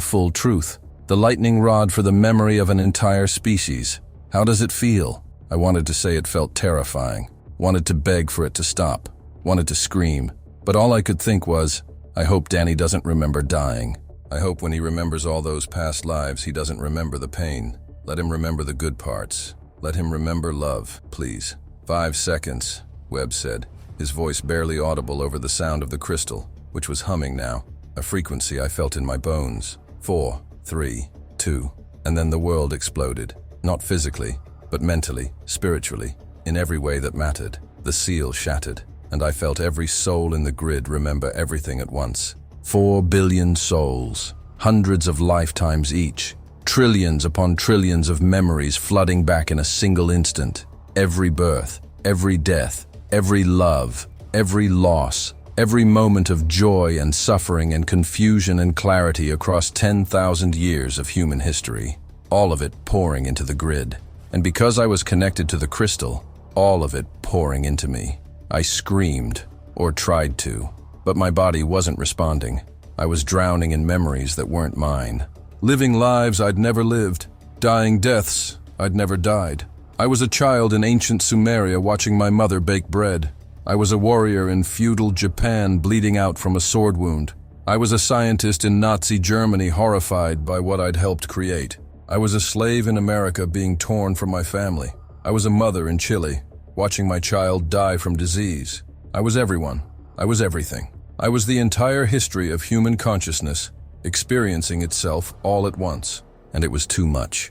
Speaker 1: full truth. The lightning rod for the memory of an entire species. How does it feel? I wanted to say it felt terrifying. Wanted to beg for it to stop. Wanted to scream. But all I could think was, I hope Danny doesn't remember dying. I hope when he remembers all those past lives, he doesn't remember the pain. Let him remember the good parts. Let him remember love, please. 5 seconds, Webb said, his voice barely audible over the sound of the crystal, which was humming now, a frequency I felt in my bones. 4, 3, 2, and then the world exploded. Not physically, but mentally, spiritually, in every way that mattered. The seal shattered, and I felt every soul in the grid remember everything at once. 4 billion souls, hundreds of lifetimes each, trillions upon trillions of memories flooding back in a single instant. Every birth, every death, every love, every loss, every moment of joy and suffering and confusion and clarity across 10,000 years of human history. All of it pouring into the grid. And because I was connected to the crystal, all of it pouring into me. I screamed, or tried to, but my body wasn't responding. I was drowning in memories that weren't mine. Living lives I'd never lived, dying deaths I'd never died. I was a child in ancient Sumeria watching my mother bake bread. I was a warrior in feudal Japan bleeding out from a sword wound. I was a scientist in Nazi Germany horrified by what I'd helped create. I was a slave in America being torn from my family. I was a mother in Chile, watching my child die from disease. I was everyone. I was everything. I was the entire history of human consciousness, experiencing itself all at once. And it was too much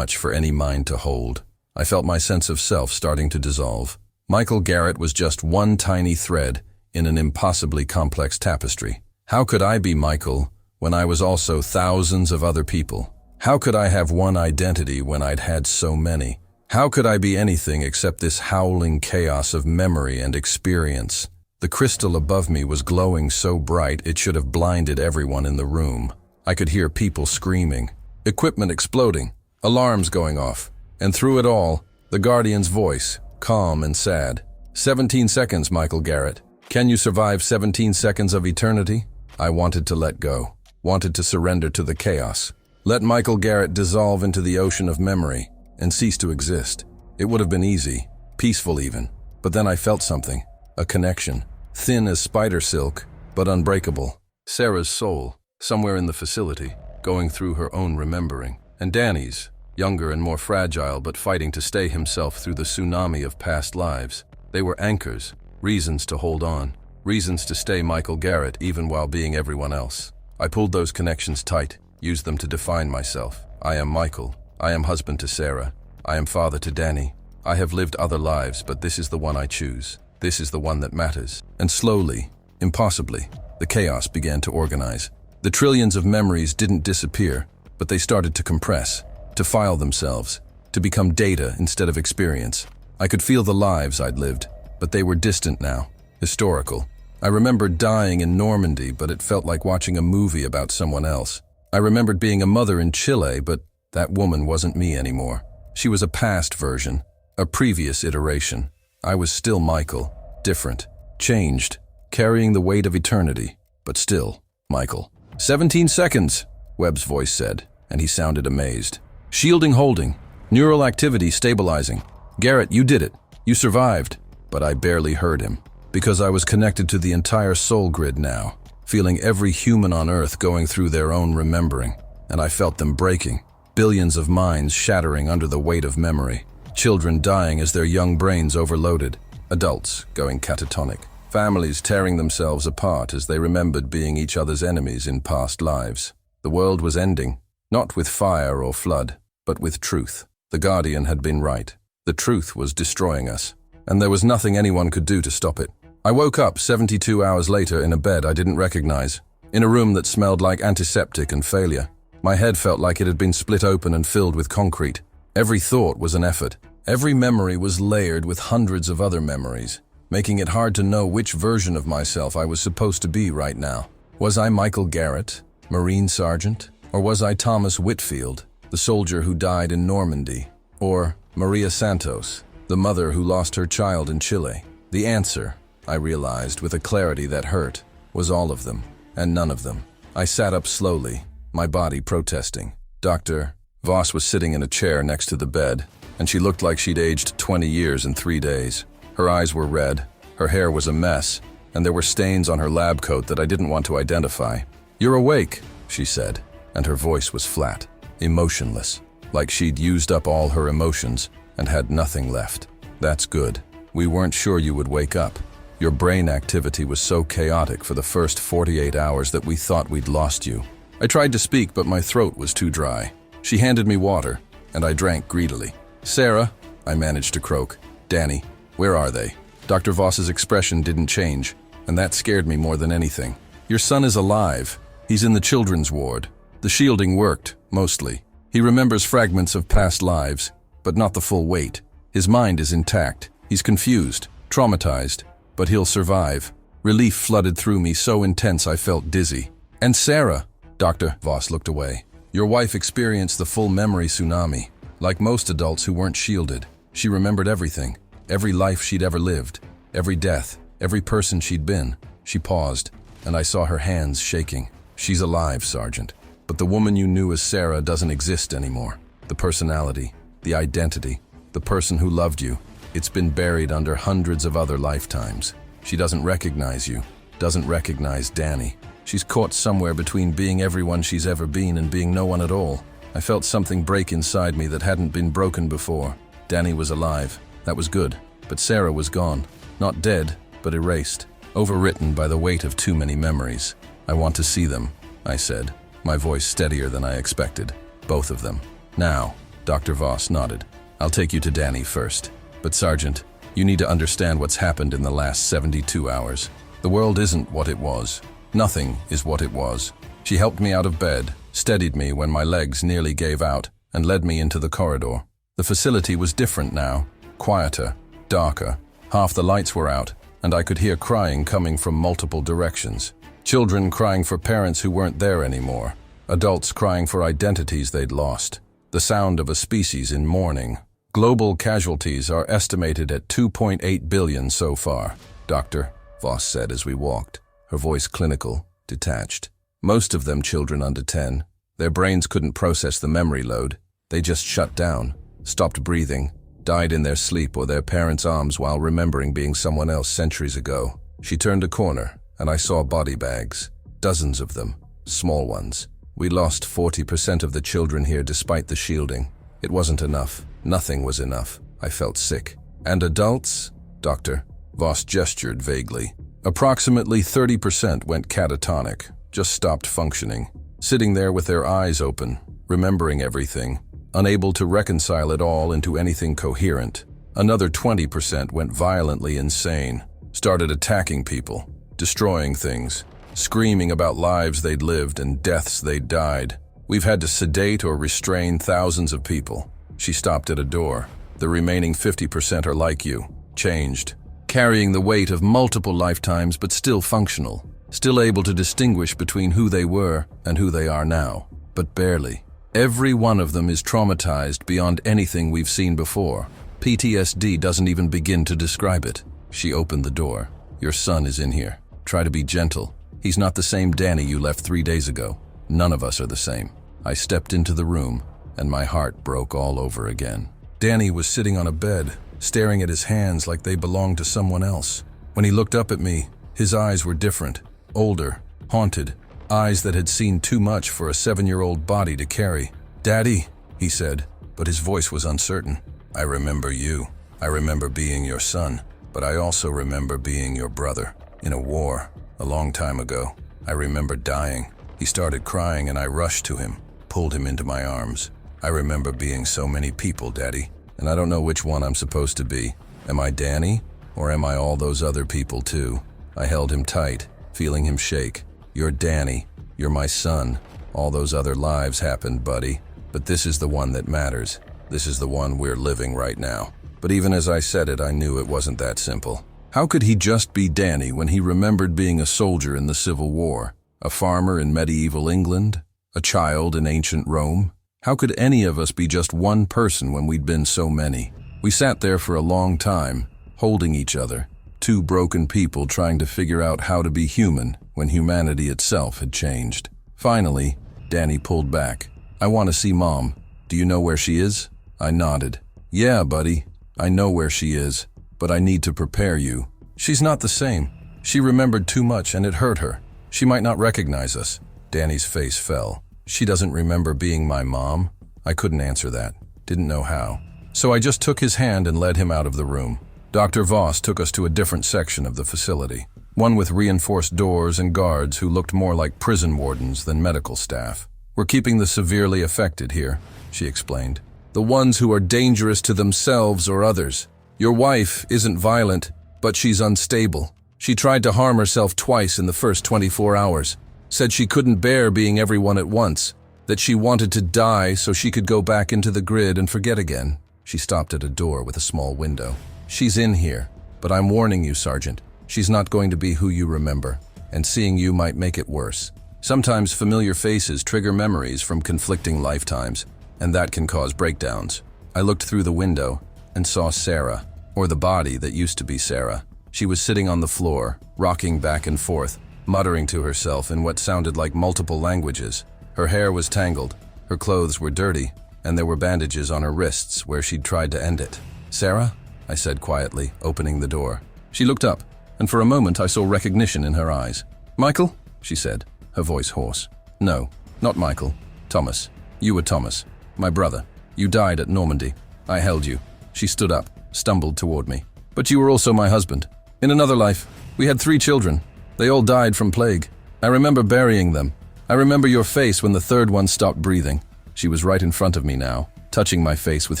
Speaker 1: for any mind to hold. I felt my sense of self starting to dissolve. Michael Garrett was just one tiny thread in an impossibly complex tapestry. How could I be Michael when I was also thousands of other people? How could I have one identity when I'd had so many? How could I be anything except this howling chaos of memory and experience? The crystal above me was glowing so bright it should have blinded everyone in the room. I could hear people screaming, equipment exploding, alarms going off, and through it all, the Guardian's voice, calm and sad. 17 seconds, Michael Garrett. Can you survive 17 seconds of eternity? I wanted to let go, wanted to surrender to the chaos. Let Michael Garrett dissolve into the ocean of memory and cease to exist. It would have been easy, peaceful even. But then I felt something, a connection, thin as spider silk, but unbreakable. Sarah's soul, somewhere in the facility, going through her own remembering. And Danny's, younger and more fragile but fighting to stay himself through the tsunami of past lives. They were anchors, reasons to hold on, reasons to stay Michael Garrett even while being everyone else. I pulled those connections tight, used them to define myself. I am Michael. I am husband to Sarah. I am father to Danny. I have lived other lives, but this is the one I choose. This is the one that matters. And slowly, impossibly, the chaos began to organize. The trillions of memories didn't disappear, but they started to compress, to file themselves, to become data instead of experience. I could feel the lives I'd lived, but they were distant now, historical. I remembered dying in Normandy, but it felt like watching a movie about someone else. I remembered being a mother in Chile, but that woman wasn't me anymore. She was a past version, a previous iteration. I was still Michael, different, changed, carrying the weight of eternity, but still Michael. 17 seconds, Webb's voice said, and he sounded amazed. Shielding holding, neural activity stabilizing. Garrett, you did it. You survived. But I barely heard him, because I was connected to the entire soul grid now, feeling every human on Earth going through their own remembering, and I felt them breaking, billions of minds shattering under the weight of memory, children dying as their young brains overloaded, Adults going catatonic. Families tearing themselves apart as they remembered being each other's enemies in past lives. The world was ending, not with fire or flood, but with truth. The Guardian had been right. The truth was destroying us, and there was nothing anyone could do to stop it. I woke up 72 hours later in a bed I didn't recognize, in a room that smelled like antiseptic and failure. My head felt like it had been split open and filled with concrete. Every thought was an effort. Every memory was layered with hundreds of other memories, making it hard to know which version of myself I was supposed to be right now. Was I Michael Garrett, Marine Sergeant? Or was I Thomas Whitfield, the soldier who died in Normandy? Or Maria Santos, the mother who lost her child in Chile? The answer, I realized with a clarity that hurt, was all of them, and none of them. I sat up slowly, my body protesting. Dr. Voss was sitting in a chair next to the bed, and she looked like she'd aged 20 years in 3 days. Her eyes were red, her hair was a mess, and there were stains on her lab coat that I didn't want to identify. "You're awake," she said, and her voice was flat, emotionless, like she'd used up all her emotions and had nothing left. "That's good. We weren't sure you would wake up. Your brain activity was so chaotic for the first 48 hours that we thought we'd lost you." I tried to speak, but my throat was too dry. She handed me water, and I drank greedily. "Sarah," I managed to croak. "Danny, where are they?" Dr. Voss's expression didn't change, and that scared me more than anything. "Your son is alive. He's in the children's ward. The shielding worked, mostly. He remembers fragments of past lives, but not the full weight. His mind is intact. He's confused, traumatized, but he'll survive." Relief flooded through me so intense I felt dizzy. "And Sarah?" Dr. Voss looked away. "Your wife experienced the full memory tsunami. Like most adults who weren't shielded, she remembered everything. Every life she'd ever lived. Every death. Every person she'd been." She paused, and I saw her hands shaking. "She's alive, Sergeant. But the woman you knew as Sarah doesn't exist anymore. The personality, the identity, the person who loved you. It's been buried under hundreds of other lifetimes. She doesn't recognize you, doesn't recognize Danny. She's caught somewhere between being everyone she's ever been and being no one at all." I felt something break inside me that hadn't been broken before. Danny was alive. That was good. But Sarah was gone. Not dead, but erased. Overwritten by the weight of too many memories. "I want to see them," I said, my voice steadier than I expected. "Both of them. Now." Dr. Voss nodded. "I'll take you to Danny first. But Sergeant, you need to understand what's happened in the last 72 hours. The world isn't what it was. Nothing is what it was." She helped me out of bed, steadied me when my legs nearly gave out, and led me into the corridor. The facility was different now, quieter, darker. Half the lights were out, and I could hear crying coming from multiple directions. Children crying for parents who weren't there anymore. Adults crying for identities they'd lost. The sound of a species in mourning. "Global casualties are estimated at 2.8 billion so far," Dr. Voss said as we walked, her voice clinical, detached. "Most of them children under 10. Their brains couldn't process the memory load. They just shut down, stopped breathing, died in their sleep or their parents' arms while remembering being someone else centuries ago." She turned a corner, and I saw body bags. Dozens of them, small ones. "We lost 40% of the children here despite the shielding. It wasn't enough. Nothing was enough." I felt sick. "And adults?" Dr. Voss gestured vaguely. "Approximately 30% went catatonic, just stopped functioning, sitting there with their eyes open, remembering everything, unable to reconcile it all into anything coherent. Another 20% went violently insane, started attacking people, destroying things, screaming about lives they'd lived and deaths they'd died. We've had to sedate or restrain thousands of people." She stopped at a door. "The remaining 50% are like you, changed, carrying the weight of multiple lifetimes but still functional, still able to distinguish between who they were and who they are now, but barely. Every one of them is traumatized beyond anything we've seen before. PTSD doesn't even begin to describe it." She opened the door. "Your son is in here. Try to be gentle. He's not the same Danny you left 3 days ago. None of us are the same." I stepped into the room, and my heart broke all over again. Danny was sitting on a bed, staring at his hands like they belonged to someone else. When he looked up at me, his eyes were different, older, haunted, eyes that had seen too much for a 7-year-old body to carry. "Daddy," he said, but his voice was uncertain. "I remember you. I remember being your son." but I also remember being your brother in a war a long time ago. I remember dying. He started crying and I rushed to him, pulled him into my arms. I remember being so many people, Daddy, and I don't know which one I'm supposed to be. Am I Danny, or am I all those other people too? I held him tight, feeling him shake. You're Danny. You're my son. All those other lives happened, buddy. But this is the one that matters. This is the one we're living right now. But even as I said it, I knew it wasn't that simple. How could he just be Danny when he remembered being a soldier in the Civil War, a farmer in medieval England, a child in ancient Rome? How could any of us be just one person when we'd been so many? We sat there for a long time, holding each other, two broken people trying to figure out how to be human when humanity itself had changed. Finally, Danny pulled back. I want to see Mom. Do you know where she is? I nodded. Yeah, buddy, I know where she is, but I need to prepare you. She's not the same. She remembered too much and it hurt her. She might not recognize us. Danny's face fell. She doesn't remember being my mom? I couldn't answer that. Didn't know how. So I just took his hand and led him out of the room. Dr. Voss took us to a different section of the facility, one with reinforced doors and guards who looked more like prison wardens than medical staff. We're keeping the severely affected here, she explained. The ones who are dangerous to themselves or others. Your wife isn't violent, but she's unstable. She tried to harm herself twice in the first 24 hours. Said she couldn't bear being everyone at once, that she wanted to die so she could go back into the grid and forget again. She stopped at a door with a small window. She's in here, but I'm warning you, Sergeant. She's not going to be who you remember, and seeing you might make it worse. Sometimes familiar faces trigger memories from conflicting lifetimes, and that can cause breakdowns. I looked through the window and saw Sarah, or the body that used to be Sarah. She was sitting on the floor, rocking back and forth, muttering to herself in what sounded like multiple languages. Her hair was tangled, her clothes were dirty, and there were bandages on her wrists where she'd tried to end it. Sarah? I said quietly, opening the door. She looked up, and for a moment I saw recognition in her eyes. Michael? She said, her voice hoarse. No, not Michael. Thomas. You were Thomas, my brother. You died at Normandy. I held you. She stood up, stumbled toward me. But you were also my husband. In another life, we had 3 children. They all died from plague. I remember burying them. I remember your face when the third one stopped breathing. She was right in front of me now, touching my face with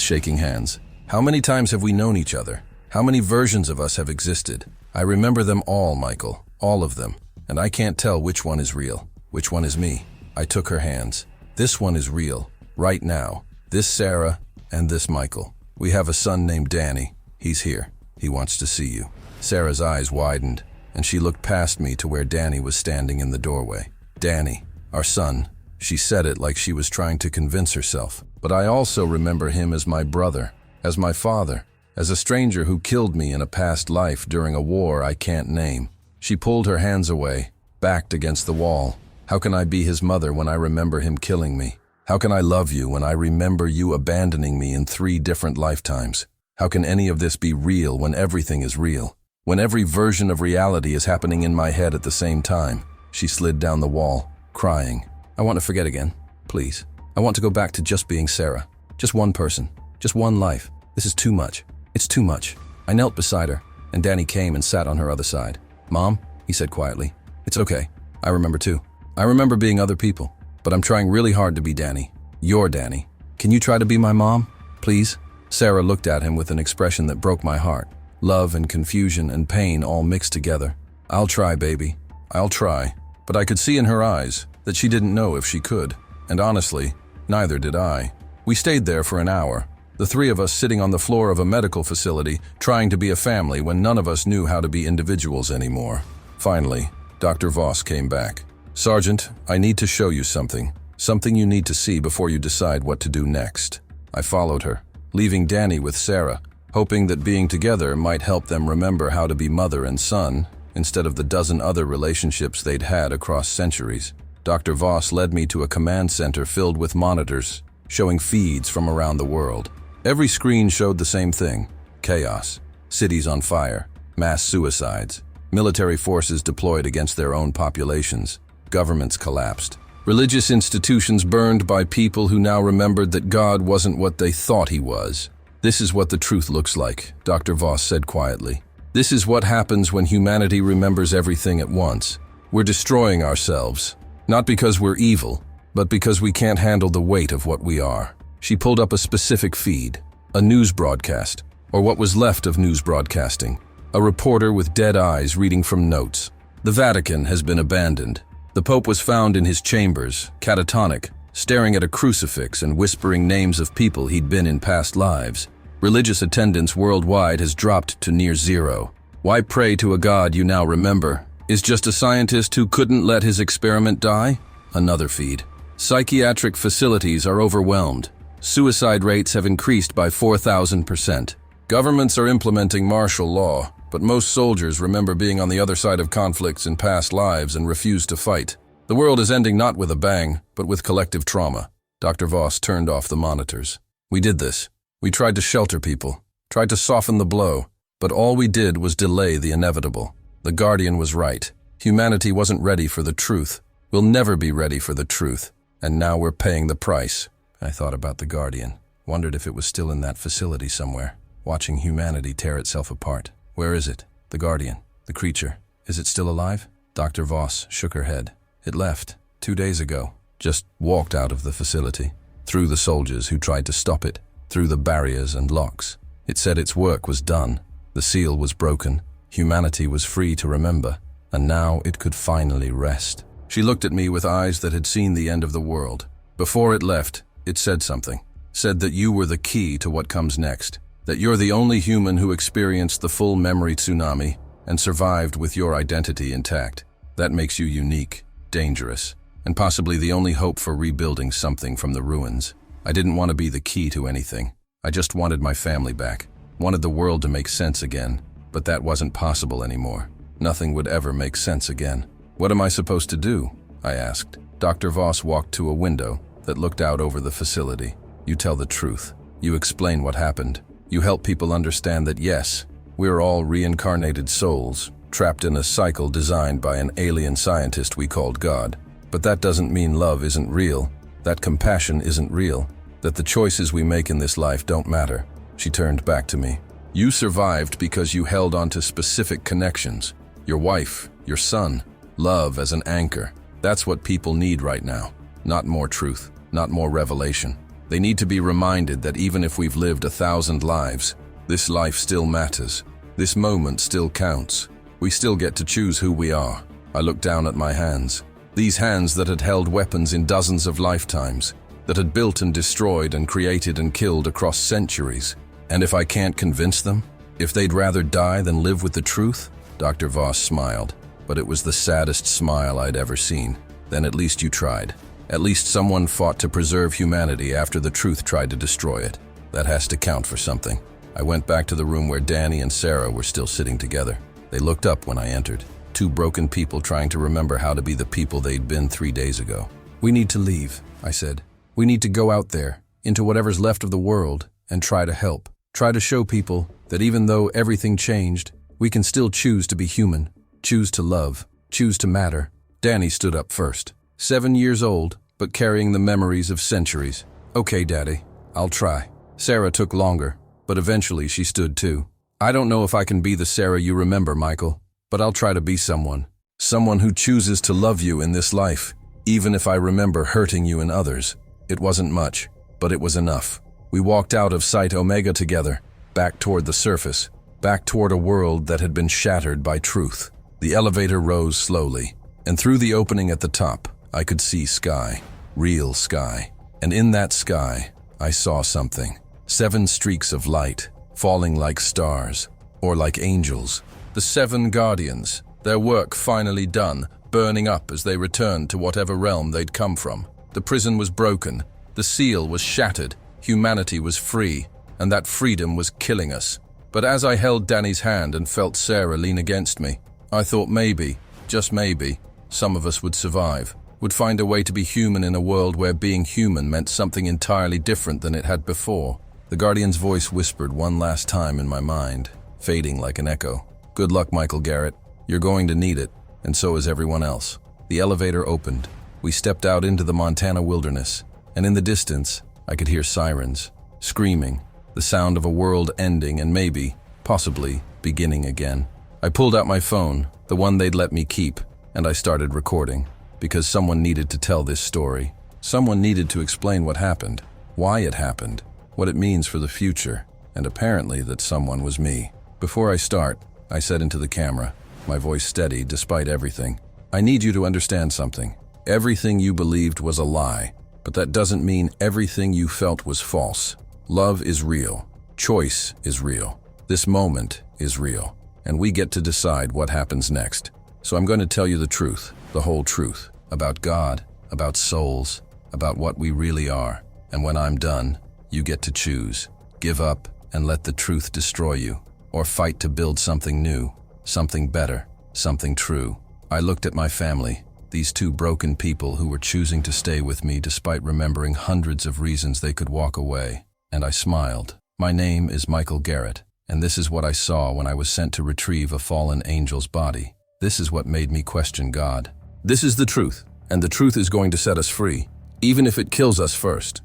Speaker 1: shaking hands. How many times have we known each other? How many versions of us have existed? I remember them all, Michael, all of them. And I can't tell which one is real, which one is me. I took her hands. This one is real, right now. This Sarah and this Michael. We have a son named Danny. He's here. He wants to see you. Sarah's eyes widened, and she looked past me to where Danny was standing in the doorway. Danny, our son. She said it like she was trying to convince herself. But I also remember him as my brother, as my father, as a stranger who killed me in a past life during a war I can't name. She pulled her hands away, backed against the wall. How can I be his mother when I remember him killing me? How can I love you when I remember you abandoning me in 3 different lifetimes? How can any of this be real when everything is real? When every version of reality is happening in my head at the same time? She slid down the wall, crying. I want to forget again, please. I want to go back to just being Sarah. Just one person. Just one life. This is too much. It's too much. I knelt beside her, and Danny came and sat on her other side. Mom, he said quietly. It's okay. I remember too. I remember being other people, but I'm trying really hard to be Danny. You're Danny. Can you try to be my mom, please? Sarah looked at him with an expression that broke my heart. Love and confusion and pain all mixed together. I'll try, baby. I'll try. But I could see in her eyes that she didn't know if she could. And honestly, neither did I. We stayed there for an hour, the 3 of us sitting on the floor of a medical facility, trying to be a family when none of us knew how to be individuals anymore. Finally, Dr. Voss came back. Sergeant, I need to show you something. Something you need to see before you decide what to do next. I followed her, leaving Danny with Sarah, hoping that being together might help them remember how to be mother and son, instead of the dozen other relationships they'd had across centuries. Dr. Voss led me to a command center filled with monitors, showing feeds from around the world. Every screen showed the same thing: chaos, cities on fire, mass suicides, military forces deployed against their own populations, governments collapsed, religious institutions burned by people who now remembered that God wasn't what they thought he was. This is what the truth looks like, Dr. Voss said quietly. This is what happens when humanity remembers everything at once. We're destroying ourselves, not because we're evil, but because we can't handle the weight of what we are. She pulled up a specific feed, a news broadcast, or what was left of news broadcasting, a reporter with dead eyes reading from notes. The Vatican has been abandoned. The Pope was found in his chambers, catatonic, staring at a crucifix and whispering names of people he'd been in past lives. Religious attendance worldwide has dropped to near zero. Why pray to a God you now remember? Is just a scientist who couldn't let his experiment die? Another feed. Psychiatric facilities are overwhelmed. Suicide rates have increased by 4,000%. Governments are implementing martial law, but most soldiers remember being on the other side of conflicts in past lives and refuse to fight. The world is ending not with a bang, but with collective trauma. Dr. Voss turned off the monitors. We did this. We tried to shelter people, tried to soften the blow, but all we did was delay the inevitable. The Guardian was right. Humanity wasn't ready for the truth. We'll never be ready for the truth. And now we're paying the price. I thought about the Guardian, wondered if it was still in that facility somewhere, watching humanity tear itself apart. Where is it? The Guardian, the creature. Is it still alive? Dr. Voss shook her head. It left 2 days ago, just walked out of the facility, through the soldiers who tried to stop it, through the barriers and locks. It said its work was done. The seal was broken. Humanity was free to remember, and now it could finally rest. She looked at me with eyes that had seen the end of the world. Before it left, it said something. Said that you were the key to what comes next. That you're the only human who experienced the full memory tsunami and survived with your identity intact. That makes you unique, dangerous, and possibly the only hope for rebuilding something from the ruins. I didn't want to be the key to anything. I just wanted my family back. Wanted the world to make sense again. But that wasn't possible anymore. Nothing would ever make sense again. What am I supposed to do? I asked. Dr. Voss walked to a window that looked out over the facility. You tell the truth. You explain what happened. You help people understand that yes, we're all reincarnated souls, trapped in a cycle designed by an alien scientist we called God. But that doesn't mean love isn't real, that compassion isn't real, that the choices we make in this life don't matter. She turned back to me. You survived because you held on to specific connections. Your wife, your son, love as an anchor. That's what people need right now. Not more truth, not more revelation. They need to be reminded that even if we've lived 1,000 lives, this life still matters. This moment still counts. We still get to choose who we are. I looked down at my hands. These hands that had held weapons in dozens of lifetimes, that had built and destroyed and created and killed across centuries. And if I can't convince them? If they'd rather die than live with the truth? Dr. Voss smiled, but it was the saddest smile I'd ever seen. Then at least you tried. At least someone fought to preserve humanity after the truth tried to destroy it. That has to count for something. I went back to the room where Danny and Sarah were still sitting together. They looked up when I entered. Two broken people trying to remember how to be the people they'd been 3 days ago. We need to leave, I said. We need to go out there, into whatever's left of the world, and try to help. Try to show people that even though everything changed, we can still choose to be human, choose to love, choose to matter. Danny stood up first. 7 years old, but carrying the memories of centuries. Okay, Daddy, I'll try. Sarah took longer, but eventually she stood too. I don't know if I can be the Sarah you remember, Michael, but I'll try to be someone. Someone who chooses to love you in this life, even if I remember hurting you in others. It wasn't much, but it was enough. We walked out of Site Omega together, back toward the surface, back toward a world that had been shattered by truth. The elevator rose slowly, and through the opening at the top, I could see sky, real sky. And in that sky, I saw something. 7 streaks of light, falling like stars, or like angels. The 7 guardians, their work finally done, burning up as they returned to whatever realm they'd come from. The prison was broken, the seal was shattered, humanity was free, and that freedom was killing us. But as I held Danny's hand and felt Sarah lean against me, I thought maybe, just maybe, some of us would survive, would find a way to be human in a world where being human meant something entirely different than it had before. The Guardian's voice whispered one last time in my mind, fading like an echo. Good luck, Michael Garrett. You're going to need it, and so is everyone else. The elevator opened. We stepped out into the Montana wilderness, and in the distance, I could hear sirens, screaming, the sound of a world ending and maybe, possibly, beginning again. I pulled out my phone, the one they'd let me keep, and I started recording. Because someone needed to tell this story. Someone needed to explain what happened, why it happened, what it means for the future, and apparently that someone was me. Before I start, I said into the camera, my voice steady despite everything. I need you to understand something. Everything you believed was a lie, but that doesn't mean everything you felt was false. Love is real. Choice is real. This moment is real. And we get to decide what happens next. So I'm going to tell you the truth, the whole truth, about God, about souls, about what we really are. And when I'm done, you get to choose. Give up and let the truth destroy you, or fight to build something new, something better, something true. I looked at my family, these two broken people who were choosing to stay with me despite remembering hundreds of reasons they could walk away, and I smiled. My name is Michael Garrett, and this is what I saw when I was sent to retrieve a fallen angel's body. This is what made me question God. This is the truth, and the truth is going to set us free, even if it kills us first.